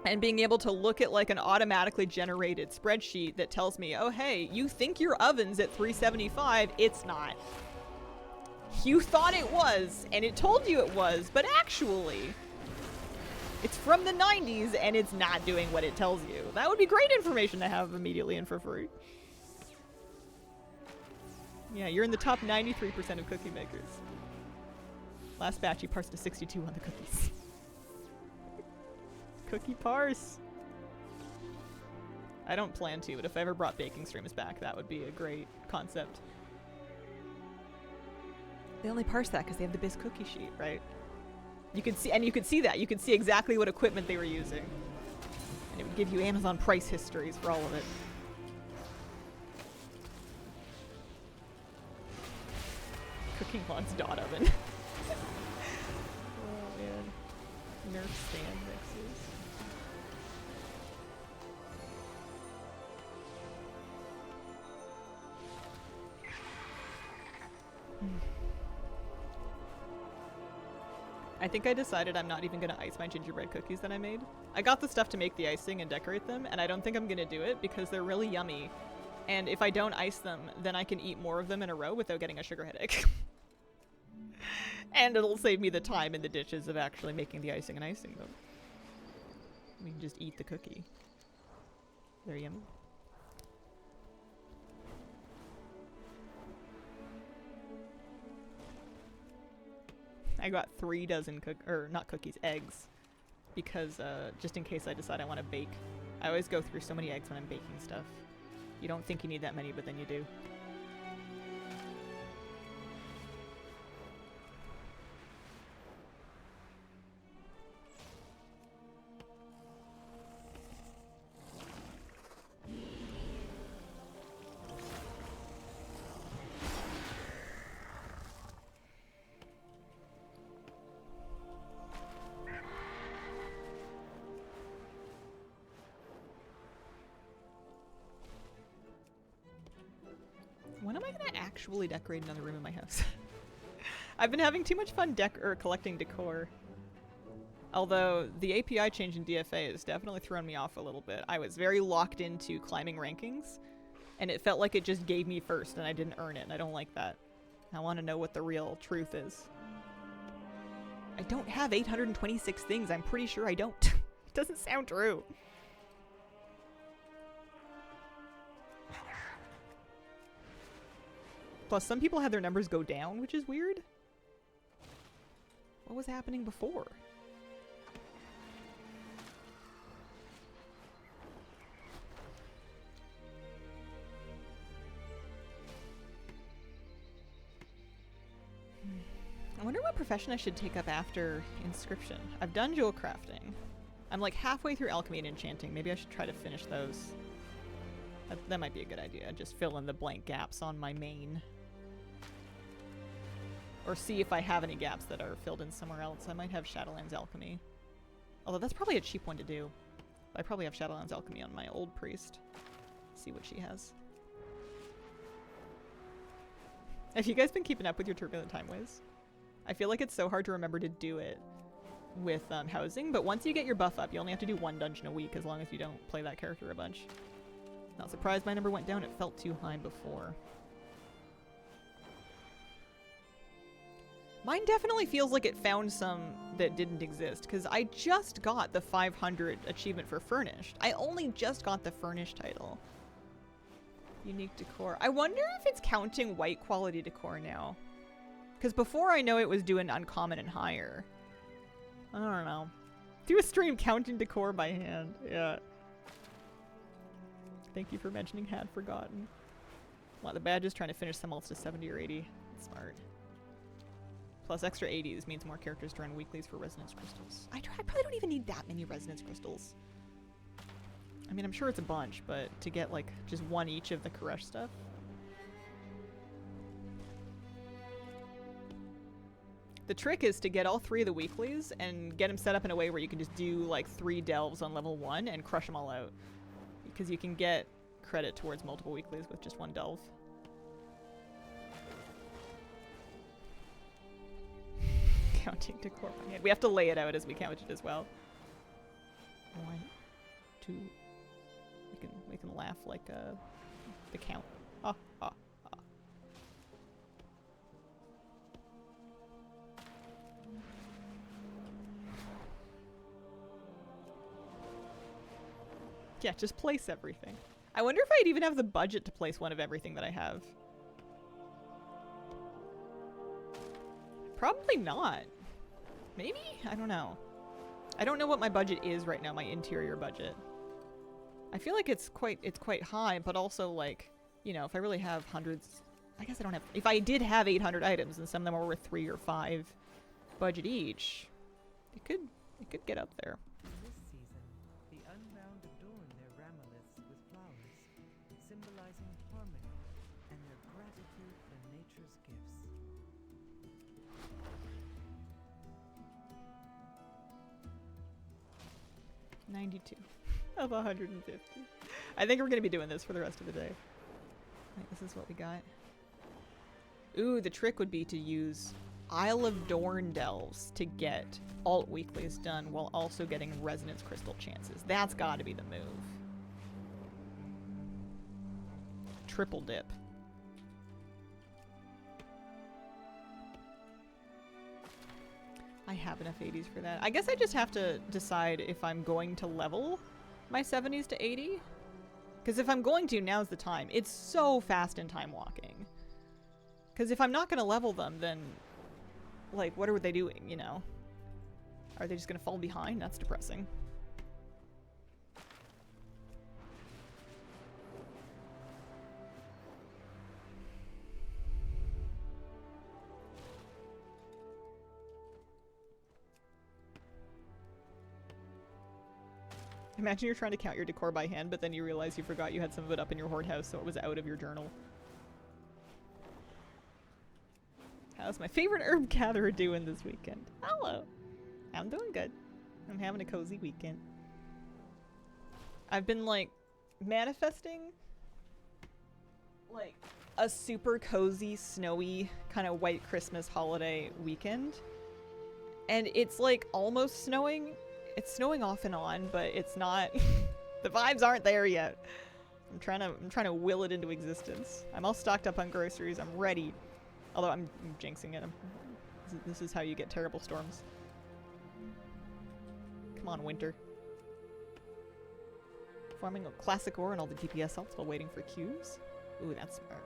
and being able to look at like an automatically generated spreadsheet that tells me, oh hey, you think your oven's at 375, it's not. You thought it was, and it told you it was, but actually, it's from the 90s and it's not doing what it tells you. That would be great information to have immediately and for free. Yeah, you're in the top 93% of cookie makers. Last batch, you parsed to 62 on the cookies. Cookie parse. I don't plan to, but if I ever brought baking streams back, that would be a great concept. They only parse that because they have the biz cookie sheet, right? You could see, and you could see that. You could see exactly what equipment they were using. And it would give you Amazon price histories for all of it. Cooking Lon's dot oven. Oh man. Nerf stand mixes. I think I decided I'm not even gonna ice my gingerbread cookies that I made. I got the stuff to make the icing and decorate them, and I don't think I'm gonna do it because they're really yummy. And if I don't ice them, then I can eat more of them in a row without getting a sugar headache. And it'll save me the time in the dishes of actually making the icing and icing them. We can just eat the cookie. They're yummy. I got 3 dozen eggs. Because, just in case I decide I want to bake. I always go through so many eggs when I'm baking stuff. You don't think you need that many, but then you do. When am I gonna actually decorate another room in my house? I've been having too much fun collecting decor. Although the API change in DFA has definitely thrown me off a little bit. I was very locked into climbing rankings, and it felt like it just gave me first and I didn't earn it, and I don't like that. I want to know what the real truth is. I don't have 826 things. I'm pretty sure I don't. It doesn't sound true. Plus, some people had their numbers go down, which is weird. What was happening before? I wonder what profession I should take up after inscription. I've done jewel crafting. I'm like halfway through alchemy and enchanting. Maybe I should try to finish those. That might be a good idea. Just fill in the blank gaps on my main. Or see if I have any gaps that are filled in somewhere else. I might have Shadowlands Alchemy. Although that's probably a cheap one to do. I probably have Shadowlands Alchemy on my old priest. See what she has. Have you guys been keeping up with your Turbulent Timeways? I feel like it's so hard to remember to do it with housing, but once you get your buff up, you only have to do 1 dungeon a week as long as you don't play that character a bunch. Not surprised my number went down. It felt too high before. Mine definitely feels like it found some that didn't exist, because I just got the 500 achievement for furnished. I only just got the furnished title. Unique decor. I wonder if it's counting white quality decor now. Because before I know it was doing uncommon and higher. I don't know. Do a stream counting decor by hand. Yeah. Thank you for mentioning had forgotten. Well, the badge is trying to finish some else to 70 or 80. That's smart. Plus extra 80s means more characters join weeklies for resonance crystals. I probably don't even need that many resonance crystals. I mean, I'm sure it's a bunch, but to get like just one each of the Koresh stuff. The trick is to get all 3 of the weeklies and get them set up in a way where you can just do like 3 delves on level 1 and crush them all out. Because you can get credit towards multiple weeklies with just 1 delve. Counting decor by hand. We have to lay it out as we count it as well. 1, 2. We can laugh like the count. Ha ha ha. Yeah, just place everything. I wonder if I'd even have the budget to place one of everything that I have. Probably not. Maybe? I don't know. I don't know what my budget is right now, my interior budget. I feel like it's quite high, but also like, you know, if I really have hundreds, I guess I don't have, if I did have 800 items and some of them were worth 3 or 5 budget each, it could get up there. This season, the unbound adorn their ramoliths with flowers, symbolizing harmony and their gratitude for nature's gifts. 92 of 150. I think we're gonna be doing this for the rest of the day. Right, this is what we got. Ooh, the trick would be to use Isle of Dorn delves to get alt weeklies done while also getting resonance crystal chances. That's gotta be the move. Triple dip. I have enough 80s for that. I guess I just have to decide if I'm going to level my 70s to 80. Because if I'm going to, now's the time. It's so fast in time walking. Because if I'm not going to level them, then, like, what are they doing, you know? Are they just going to fall behind? That's depressing. Imagine you're trying to count your decor by hand, but then you realize you forgot you had some of it up in your hoard house, so it was out of your journal. How's my favorite herb gatherer doing this weekend? Hello. I'm doing good. I'm having a cozy weekend. I've been, like, manifesting, like, a super cozy, snowy, kind of white Christmas holiday weekend. And it's, like, almost snowing. It's snowing off and on, but it's not. The vibes aren't there yet. I'm trying to will it into existence. I'm all stocked up on groceries. I'm ready. Although I'm jinxing it. This is how you get terrible storms. Come on, winter. Farming a classic ore and all the DPS salts while waiting for queues. Ooh, that's smart.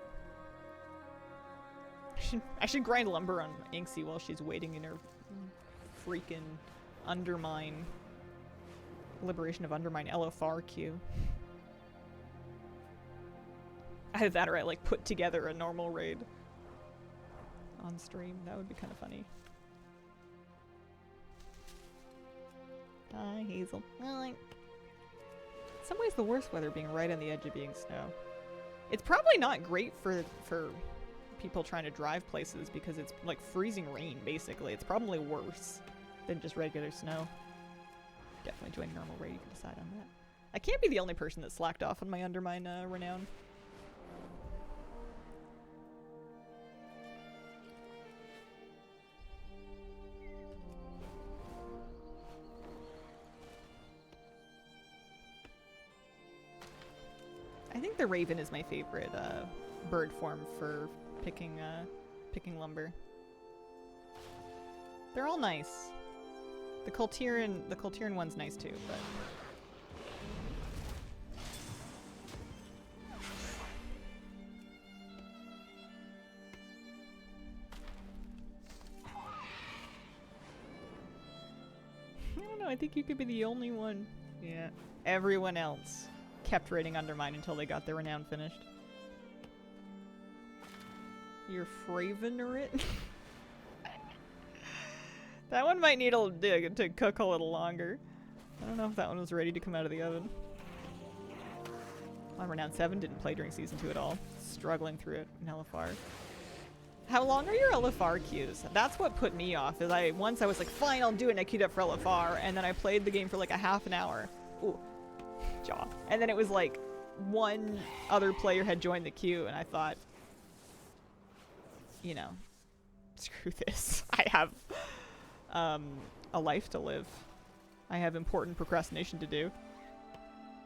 I should grind lumber on Inksy while she's waiting in her freaking Undermine. Liberation of Undermine LFR queue. Either that or I like put together a normal raid on stream. That would be kind of funny. Hi, Hazel. Hi. In some ways the worst weather being right on the edge of being snow. It's probably not great for people trying to drive places because it's like freezing rain basically. It's probably worse than just regular snow. Definitely join normal raid, you can decide on that. I can't be the only person that slacked off on my Undermine renown. I think the raven is my favorite bird form for picking lumber. They're all nice. The Kultiran one's nice too, but I don't know, I think you could be the only one. Yeah. Everyone else kept raiding Undermine until they got their renown finished. You're Fravenerate? That one might need to cook a little longer. I don't know if that one was ready to come out of the oven. I'm Renown 7, didn't play during Season 2 at all. Struggling through it in LFR. How long are your LFR queues? That's what put me off, is once I was like, fine, I'll do it, and I queued up for LFR, and then I played the game for like a half an hour. Ooh, jaw. And then it was like, one other player had joined the queue, and I thought, you know, screw this. I have a life to live. I have important procrastination to do.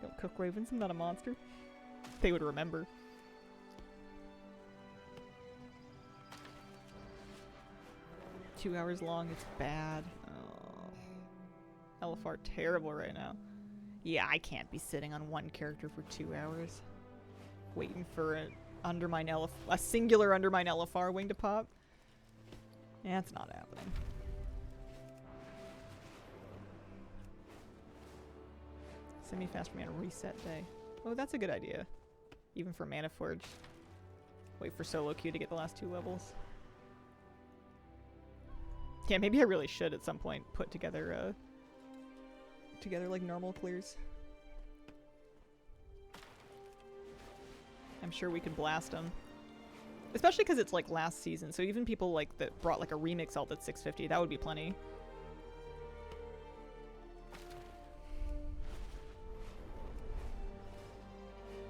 Don't cook ravens, I'm not a monster. They would remember. Two hours long, it's bad. Oh. LFR terrible right now. Yeah, I can't be sitting on one character for 2 hours. Waiting for a singular Undermine LFR wing to pop. Yeah, it's not happening. Semi-fast mana reset day. Oh, that's a good idea. Even for Mana Forge. Wait for solo queue to get the last 2 levels. Yeah, maybe I really should at some point put together like normal clears. I'm sure we could blast them. Especially because it's like last season, so even people like that brought like a remix alt at 650, that would be plenty.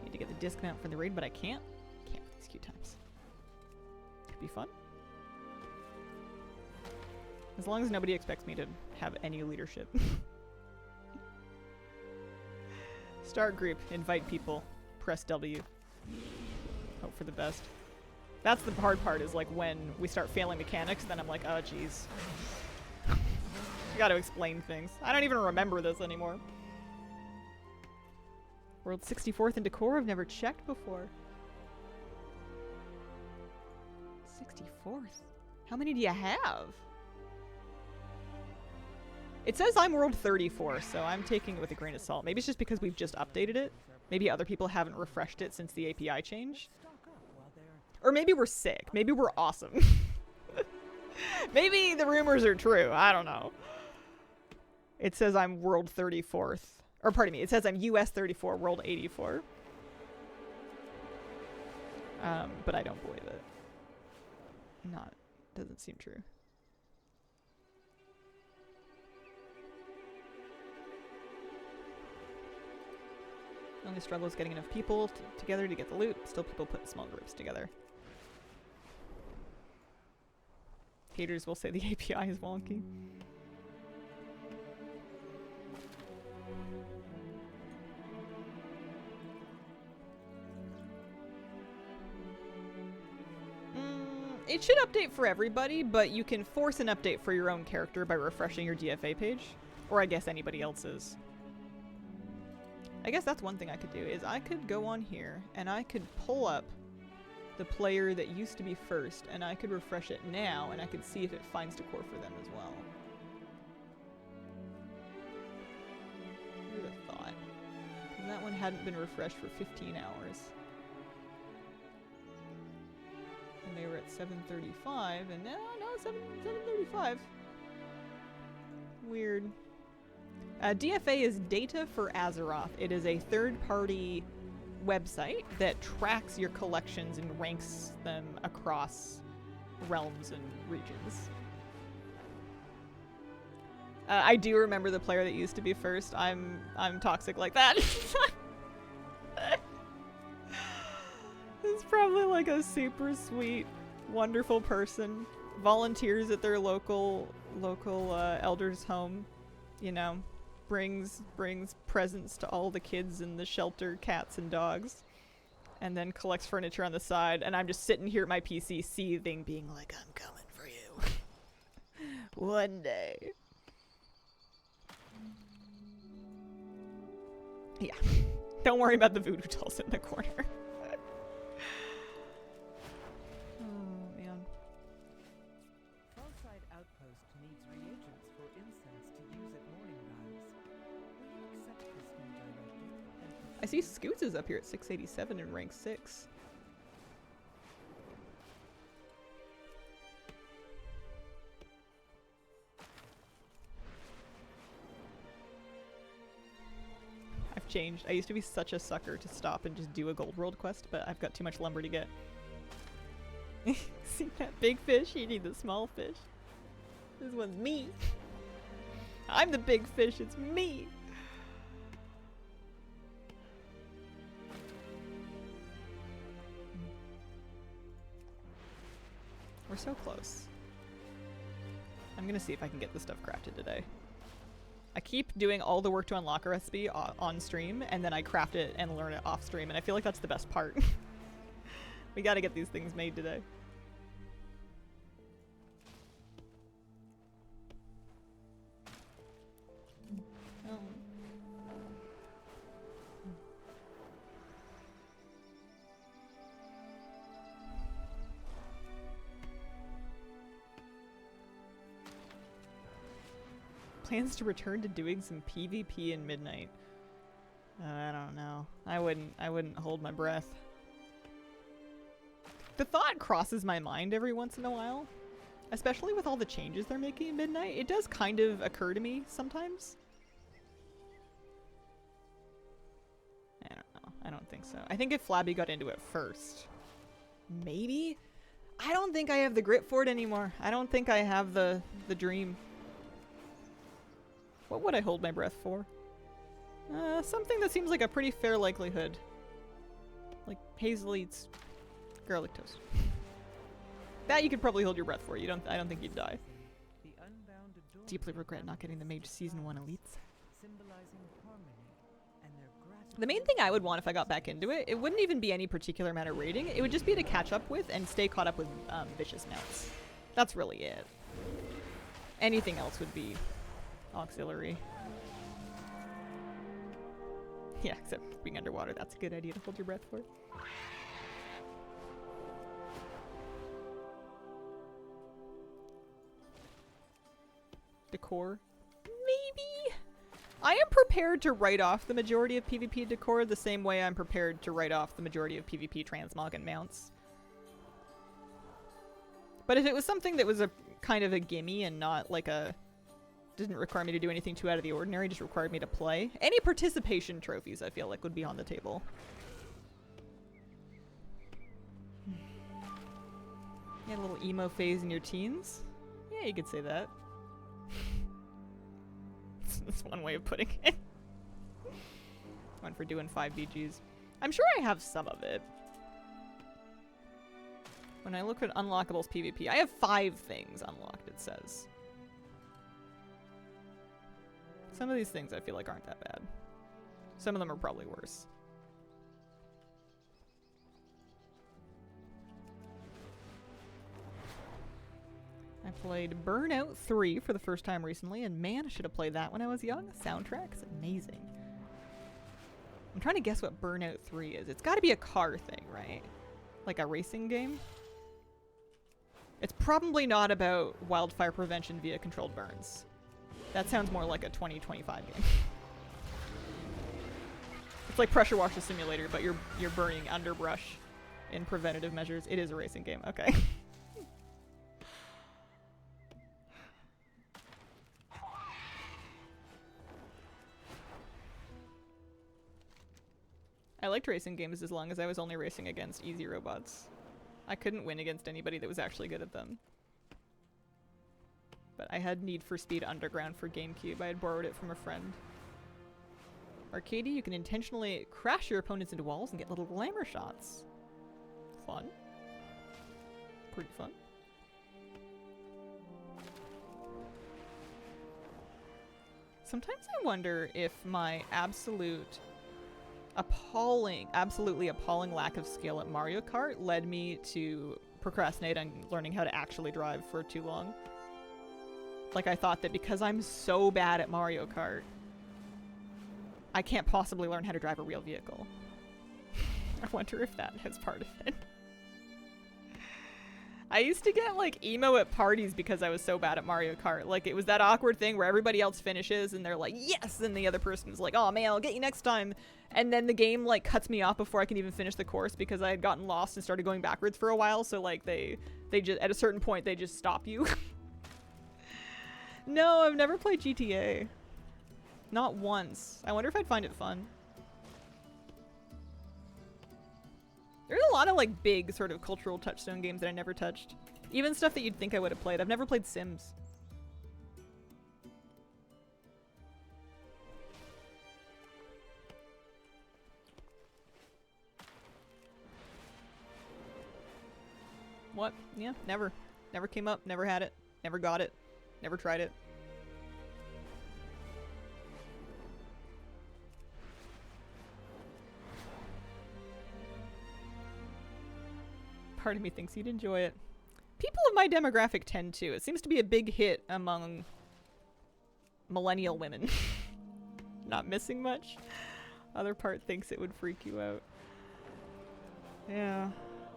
Need to get the disc mount for the raid, but I can't. Can't with these queue times. Could be fun. As long as nobody expects me to have any leadership. Start group, invite people, press W. Hope for the best. That's the hard part, is like when we start failing mechanics, then I'm like, oh jeez. I gotta explain things. I don't even remember this anymore. World 64th in decor, I've never checked before. 64th? How many do you have? It says I'm world 34, so I'm taking it with a grain of salt. Maybe it's just because we've just updated it. Maybe other people haven't refreshed it since the API change. Or maybe we're sick. Maybe we're awesome. Maybe the rumors are true. I don't know. It says I'm world 34th. Or pardon me, it says I'm US 34, world 84. But I don't believe it. Doesn't seem true. The only struggle is getting enough people together to get the loot. Still, people put small groups together. Haters will say the API is wonky. It should update for everybody, but you can force an update for your own character by refreshing your DFA page. Or I guess anybody else's. I guess that's one thing I could do, is I could go on here and I could pull up the player that used to be first, and I could refresh it now, and I could see if it finds decor for them as well. Who would have thought? And that one hadn't been refreshed for 15 hours. And they were at 7:35, and no, 7:35. Weird. DFA is Data for Azeroth. It is a third-party website that tracks your collections and ranks them across realms and regions. I do remember the player that used to be first. I'm toxic like that. It's probably like a super sweet, wonderful person. Volunteers at their local elder's home, you know. Brings presents to all the kids in the shelter, cats and dogs, and then collects furniture on the side, and I'm just sitting here at my PC seething, being like, I'm coming for you. One day. Yeah. Don't worry about the voodoo dolls in the corner. Oh, man. Fallside Outpost needs reagents for incense to use at morning rise. Will you accept this new directive and I see Scoots is up here at 687 in rank 6. I've changed. I used to be such a sucker to stop and just do a gold world quest, but I've got too much lumber to get. See that big fish? You need the small fish. This one's me. I'm the big fish, it's me. We're so close. I'm gonna see if I can get this stuff crafted today. I keep doing all the work to unlock a recipe on stream, and then I craft it and learn it off stream, and I feel like that's the best part. We gotta get these things made today. Plans to return to doing some PvP in Midnight. I don't know. I wouldn't hold my breath. The thought crosses my mind every once in a while, especially with all the changes they're making in Midnight. It does kind of occur to me sometimes. I don't know. I don't think so. I think if Flabby got into it first, maybe? I don't think I have the grit for it anymore. I don't think I have the dream. What would I hold my breath for? Something that seems like a pretty fair likelihood. Like Hazel eats garlic toast. That you could probably hold your breath for. I don't think you'd die. the unbound adornment Deeply regret not getting the Mage Season 1 elites. symbolizing harmony and their gratitude? The main thing I would want if I got back into it, it wouldn't even be any particular amount of rating. It would just be to catch up with and stay caught up with vicious mounts. That's really it. Anything else would be auxiliary. Yeah, except being underwater. That's a good idea to hold your breath for. Decor? Maybe? I am prepared to write off the majority of PvP decor the same way I'm prepared to write off the majority of PvP transmog and mounts. But if it was something that was a kind of a gimme and not like a... didn't require me to do anything too out of the ordinary, just required me to play. Any participation trophies I feel like would be on the table. You had a little emo phase in your teens? Yeah, you could say that. That's one way of putting it. One for doing 5 VGs. I'm sure I have some of it. When I look at unlockables PvP, I have 5 things unlocked, it says. Some of these things I feel like aren't that bad. Some of them are probably worse. I played Burnout 3 for the first time recently, and man, I should have played that when I was young. The soundtrack is amazing. I'm trying to guess what Burnout 3 is. It's got to be a car thing, right? Like a racing game? It's probably not about wildfire prevention via controlled burns. That sounds more like a 2025 game. It's like Pressure Washer Simulator, but you're burning underbrush in preventative measures. It is a racing game. Okay. I liked racing games as long as I was only racing against easy robots. I couldn't win against anybody that was actually good at them. But I had Need for Speed Underground for GameCube. I had borrowed it from a friend. Arcadey, you can intentionally crash your opponents into walls and get little glamour shots. Fun. Pretty fun. Sometimes I wonder if my absolutely appalling lack of skill at Mario Kart led me to procrastinate on learning how to actually drive for too long. Like, I thought that because I'm so bad at Mario Kart, I can't possibly learn how to drive a real vehicle. I wonder if that is part of it. I used to get, like, emo at parties because I was so bad at Mario Kart. Like, it was that awkward thing where everybody else finishes and they're like, yes! And the other person's like, oh man, I'll get you next time. And then the game, like, cuts me off before I can even finish the course because I had gotten lost and started going backwards for a while. So, like, they just, at a certain point, they just stop you. No, I've never played GTA. Not once. I wonder if I'd find it fun. There's a lot of like big sort of cultural touchstone games that I never touched. Even stuff that you'd think I would have played. I've never played Sims. What? Yeah, never. Never came up, never had it, never got it, never tried it. Part of me thinks you'd enjoy it. People of my demographic tend to. It seems to be a big hit among millennial women. Not missing much. Other part thinks it would freak you out. Yeah.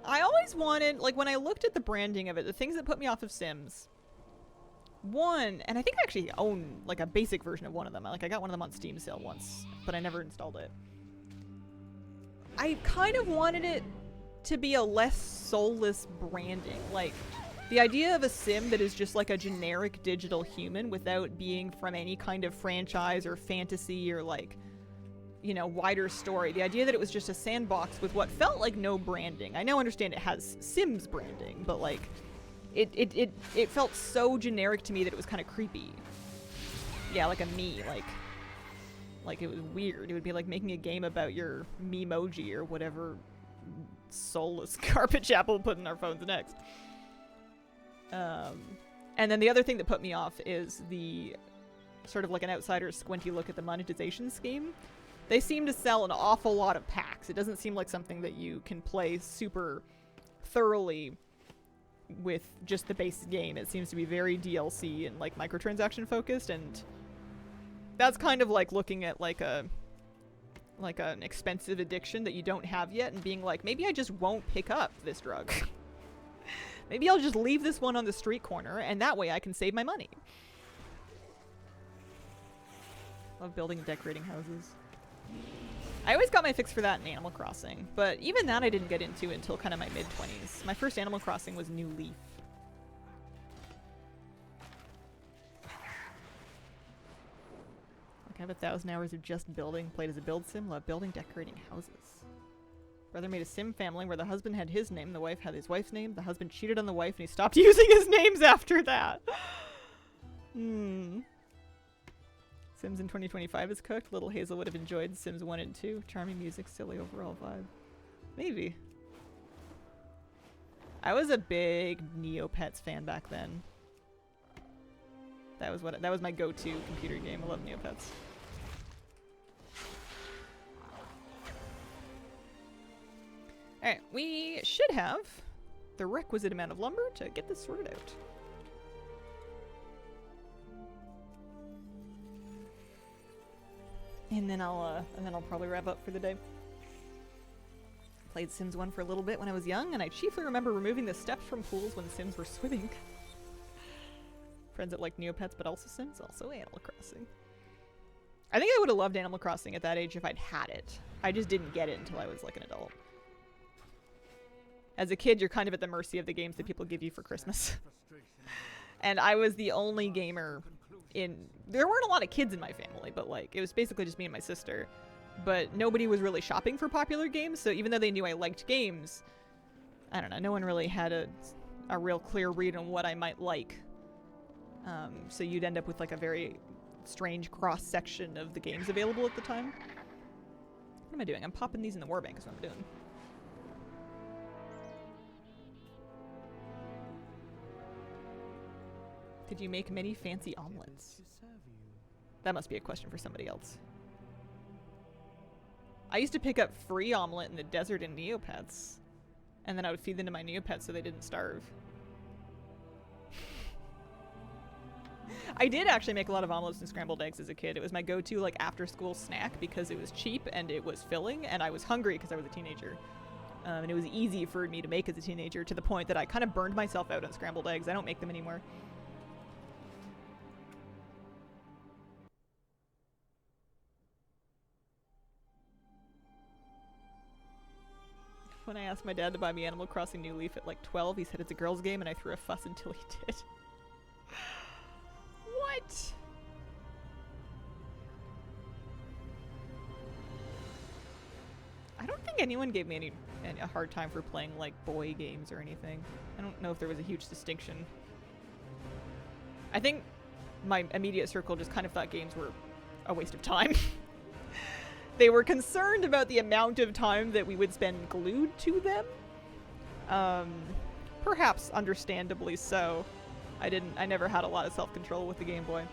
I always wanted, like when I looked at the branding of it, the things that put me off of Sims. One, and I think I actually own like a basic version of one of them. Like I got one of them on Steam sale once, but I never installed it. I kind of wanted it to be a less soulless branding. Like, the idea of a sim that is just like a generic digital human without being from any kind of franchise or fantasy or like, you know, wider story. The idea that it was just a sandbox with what felt like no branding. I now understand it has Sims branding, but like, it felt so generic to me that it was kind of creepy. Yeah, like a me, like it was weird. It would be like making a game about your Memoji or whatever soulless carpet chapel put in our phones next. And then the other thing that put me off is the sort of like an outsider's squinty look at the monetization scheme. They seem to sell an awful lot of packs. It doesn't seem like something that you can play super thoroughly with just the base game. It seems to be very DLC and like microtransaction focused, and that's kind of like looking at like an expensive addiction that you don't have yet and being like, maybe I just won't pick up this drug. Maybe I'll just leave this one on the street corner and that way I can save my money. Love building and decorating houses. I always got my fix for that in Animal Crossing, but even that I didn't get into until kind of my mid-20s. My first Animal Crossing was New Leaf. I have 1,000 hours of just building. Played as a build sim. Love building, decorating houses. Brother made a sim family where the husband had his name, the wife had his wife's name. The husband cheated on the wife and he stopped using his names after that. Sims in 2025 is cooked. Little Hazel would have enjoyed Sims 1 and 2. Charming music, silly overall vibe. Maybe. I was a big Neopets fan back then. That was my go-to computer game. I love Neopets. Alright, we should have the requisite amount of lumber to get this sorted out. And then I'll probably wrap up for the day. Played Sims 1 for a little bit when I was young, and I chiefly remember removing the steps from pools when Sims were swimming. Friends that like Neopets but also Sims, also Animal Crossing. I think I would have loved Animal Crossing at that age if I'd had it. I just didn't get it until I was like an adult. As a kid, you're kind of at the mercy of the games that people give you for Christmas. And I was the only gamer there weren't a lot of kids in my family, but like, it was basically just me and my sister. But nobody was really shopping for popular games, so even though they knew I liked games, I don't know, no one really had a real clear read on what I might like. So you'd end up with like a very strange cross-section of the games available at the time. What am I doing? I'm popping these in the warbank is what I'm doing. Did you make many fancy omelets? That must be a question for somebody else. I used to pick up free omelet in the desert in Neopets, and then I would feed them to my Neopets so they didn't starve. I did actually make a lot of omelets and scrambled eggs as a kid. It was my go-to like after-school snack because it was cheap and it was filling, and I was hungry because I was a teenager. And it was easy for me to make as a teenager, to the point that I kind of burned myself out on scrambled eggs. I don't make them anymore. When I asked my dad to buy me Animal Crossing New Leaf at like 12, he said it's a girl's game, and I threw a fuss until he did. What? I don't think anyone gave me a hard time for playing like boy games or anything. I don't know if there was a huge distinction. I think my immediate circle just kind of thought games were a waste of time. They were concerned about the amount of time that we would spend glued to them. Perhaps understandably so. I never had a lot of self-control with the Game Boy.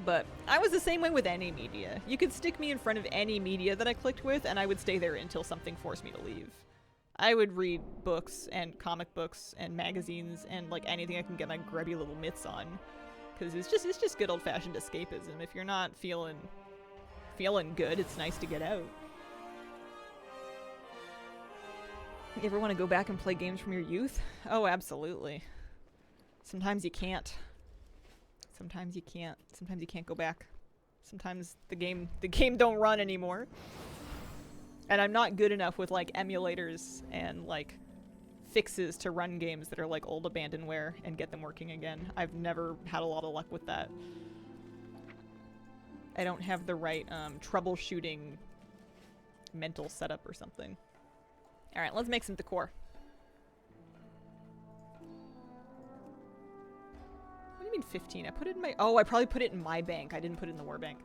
But I was the same way with any media. You could stick me in front of any media that I clicked with, and I would stay there until something forced me to leave. I would read books and comic books and magazines and like anything I can get my grubby little mitts on. Because it's just good old-fashioned escapism. If you're not feeling good, it's nice to get out. You ever want to go back and play games from your youth? Oh, absolutely. Sometimes you can't. Sometimes you can't. Sometimes you can't go back. Sometimes the game don't run anymore. And I'm not good enough with like emulators and like fixes to run games that are like old abandonware and get them working again. I've never had a lot of luck with that. I don't have the right troubleshooting mental setup or something. Alright, let's make some decor. What do you mean 15? I put it in my... Oh, I probably put it in my bank. I didn't put it in the war bank.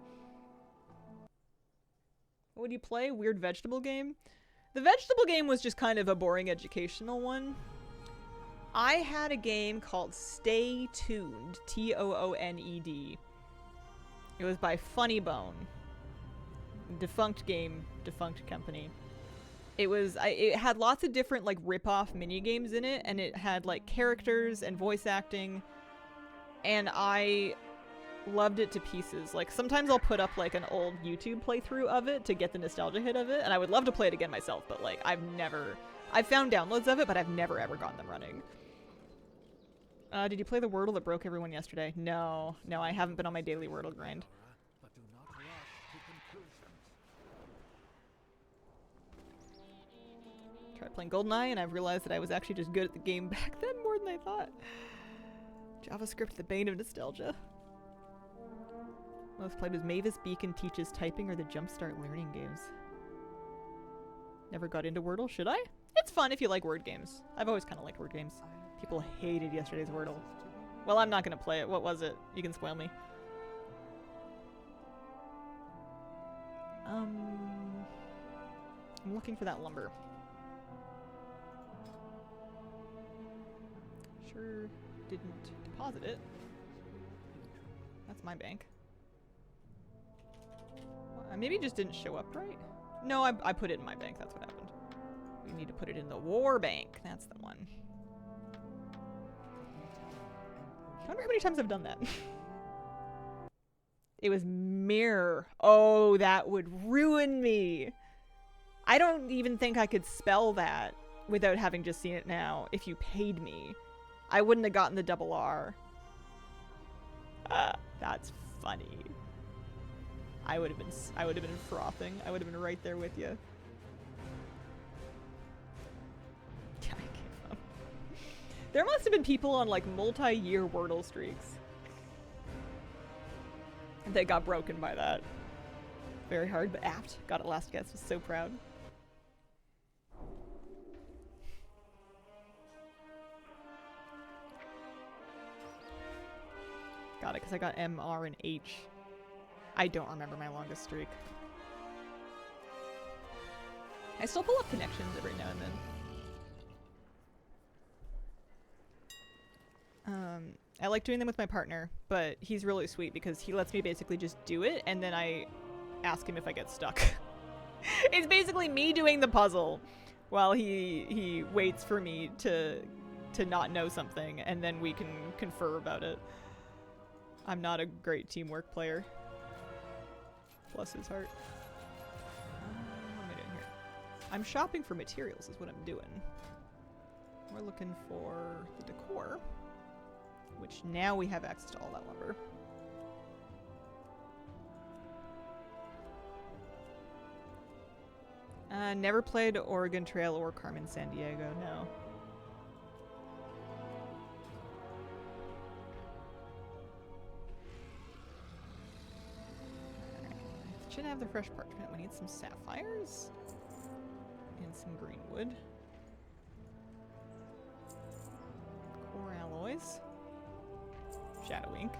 What would you play? Weird vegetable game? The vegetable game was just kind of a boring educational one. I had a game called Stay Tuned. Tooned. It was by Funny Bone. Defunct game, defunct company. It had lots of different like rip-off mini games in it, and it had like characters and voice acting, and I loved it to pieces. Like sometimes I'll put up like an old YouTube playthrough of it to get the nostalgia hit of it, and I would love to play it again myself, but like I've found downloads of it, but I've never ever gotten them running. Did you play the Wordle that broke everyone yesterday? No, I haven't been on my daily Wordle grind. But do not rush to conclusions. Tried playing GoldenEye, and I've realized that I was actually just good at the game back then more than I thought. JavaScript, the bane of nostalgia. Most played was Mavis Beacon Teaches Typing or the Jumpstart Learning games. Never got into Wordle, should I? It's fun if you like word games. I've always kind of liked word games. People hated yesterday's Wordle. Well, I'm not going to play it. What was it? You can spoil me. I'm looking for that lumber. Sure didn't deposit it. That's my bank. Maybe it just didn't show up right? No, I put it in my bank. That's what happened. We need to put it in the war bank. That's the one. I wonder how many times I've done that. It was mirror. Oh, that would ruin me. I don't even think I could spell that without having just seen it now. If you paid me, I wouldn't have gotten the double R. That's funny. I would have been frothing. I would have been right there with you. Yeah, I gave up. There must have been people on like multi-year Wordle streaks that got broken by that. Very hard, but apt. Got it last guess. Was so proud. Got it, because I got M, R, and H. I don't remember my longest streak. I still pull up connections every now and then. I like doing them with my partner, but he's really sweet because he lets me basically just do it, and then I ask him if I get stuck. It's basically me doing the puzzle while he waits for me to to not know something, and then we can confer about it. I'm not a great teamwork player. Bless his heart. What am I doing here? I'm shopping for materials is what I'm doing. We're looking for the decor, which now we have access to all that lumber. Never played Oregon Trail or Carmen Sandiego, no. Should have the fresh parchment. We need some sapphires and some greenwood. Core alloys. Shadow ink.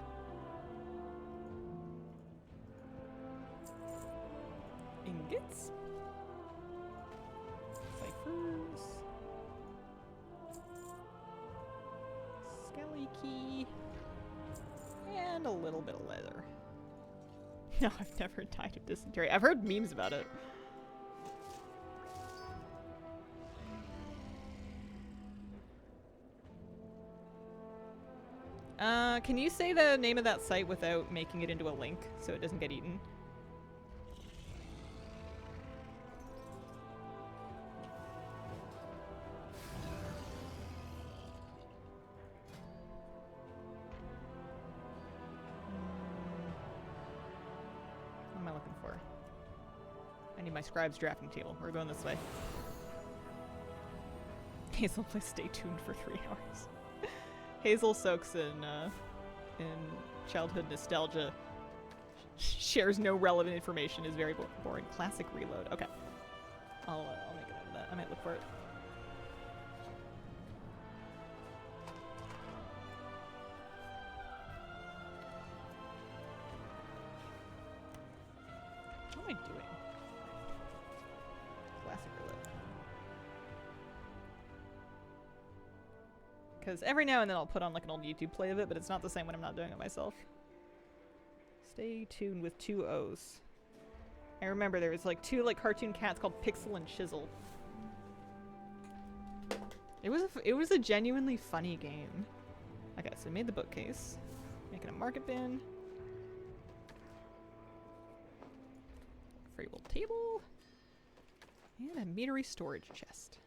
Ingots. Ciphers. Skelly key. And a little bit of leather. No, I've never died of dysentery. I've heard memes about it. Can you say the name of that site without making it into a link so it doesn't get eaten? What am I looking for? I need my scribe's drafting table. We're going this way. Hazel, please stay tuned for 3 hours. Hazel soaks in childhood nostalgia. Shares no relevant information. Is very boring. Classic reload. Okay, I'll make it out of that. I might look for it. What am I doing? Classic reload. Because every now and then I'll put on like an old YouTube play of it, but it's not the same when I'm not doing it myself. Stay tuned with 2 O's. I remember there was like 2 like cartoon cats called Pixel and Chisel. It was a genuinely funny game. Okay, so I made the bookcase. Making a market bin. Free will table. And a metery storage chest.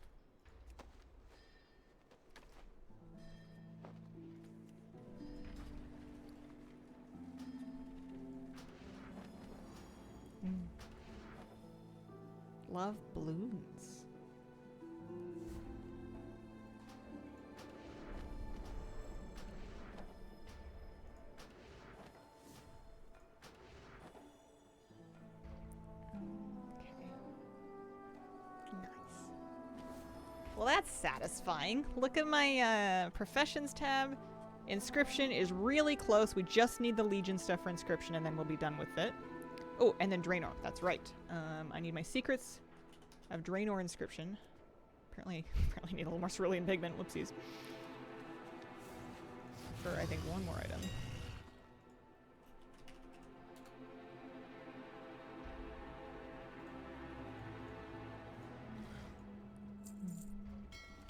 Love balloons. Okay. Nice. Well, that's satisfying. Look at my professions tab. Inscription is really close. We just need the Legion stuff for inscription, and then we'll be done with it. Oh, and then Draenor. That's right. I need my secrets of Draenor inscription. Apparently need a little more cerulean pigment. Whoopsies. For, I think, one more item.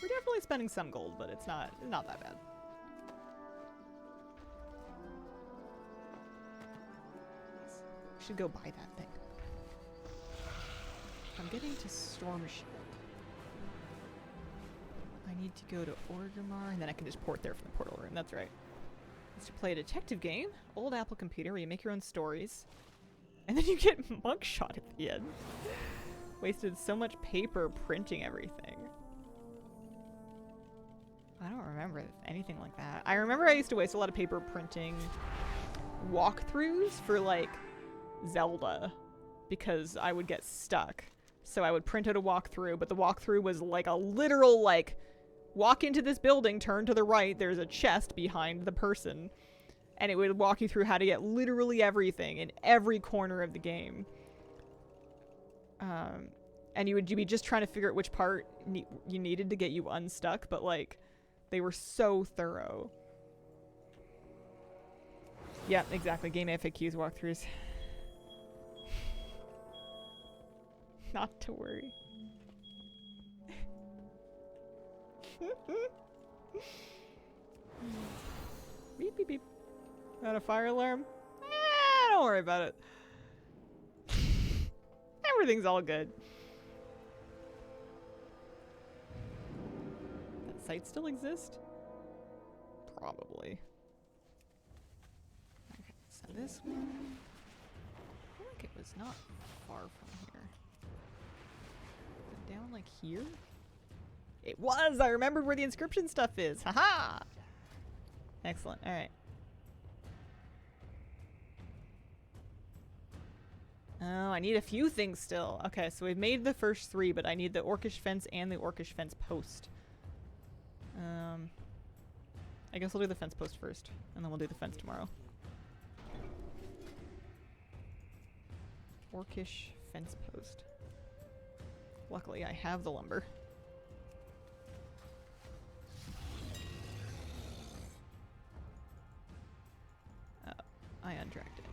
We're definitely spending some gold, but it's not that bad. Should go buy that thing. I'm getting to Storm Shield. I need to go to Orgrimmar, and then I can just port there from the portal room. That's right. It's to play a detective game, old Apple computer, where you make your own stories, and then you get mugshot at the end. Wasted so much paper printing everything. I don't remember anything like that. I remember I used to waste a lot of paper printing walkthroughs for like Zelda because I would get stuck. So I would print out a walkthrough, but the walkthrough was like a literal like walk into this building, turn to the right, there's a chest behind the person. And it would walk you through how to get literally everything in every corner of the game. And you'd be just trying to figure out which part you needed to get you unstuck, but like they were so thorough. Yeah, exactly. Game FAQs, walkthroughs. Not to worry. Beep, beep, beep. Got a fire alarm? Don't worry about it. Everything's all good. That site still exist? Probably. Okay, so this one... I feel like it was not far from here. Was it down like here? It was! I remembered where the inscription stuff is! Haha! Excellent, alright. Oh, I need a few things still. Okay, so we've made the first 3, but I need the orcish fence and the orcish fence post. I guess we'll do the fence post first, and then we'll do the fence tomorrow. Orcish fence post. Luckily, I have the lumber. I untracked it.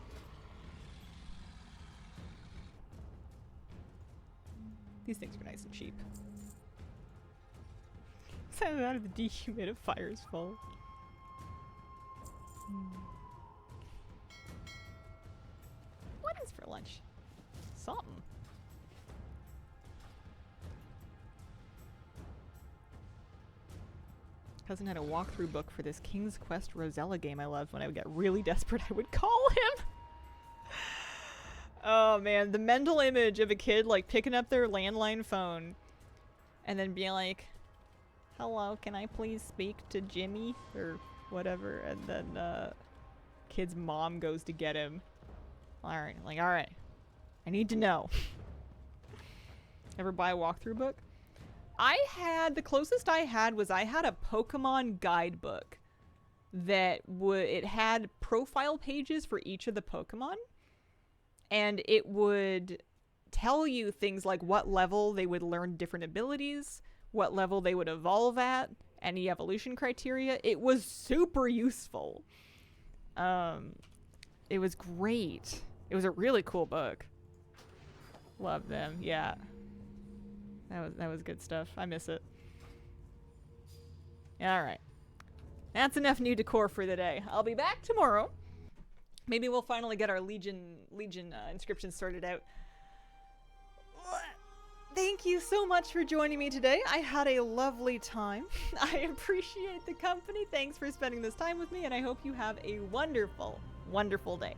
These things are nice and cheap. Sound out of the dehumidifier's full. What is for lunch? Something. Cousin had a walkthrough book for this King's Quest Rosella game I loved. When I would get really desperate, I would call him. Oh man, the mental image of a kid like picking up their landline phone and then being like, hello, can I please speak to Jimmy? Or whatever. And then kid's mom goes to get him. Alright, like, alright. I need to know. Ever buy a walkthrough book? The closest I had was I had a Pokemon guidebook that it had profile pages for each of the Pokemon. And it would tell you things like what level they would learn different abilities, what level they would evolve at, any evolution criteria. It was super useful. It was great. It was a really cool book. Love them, yeah. That was good stuff. I miss it. Alright. That's enough new decor for the day. I'll be back tomorrow. Maybe we'll finally get our Legion inscriptions sorted out. Thank you so much for joining me today. I had a lovely time. I appreciate the company. Thanks for spending this time with me, and I hope you have a wonderful, wonderful day.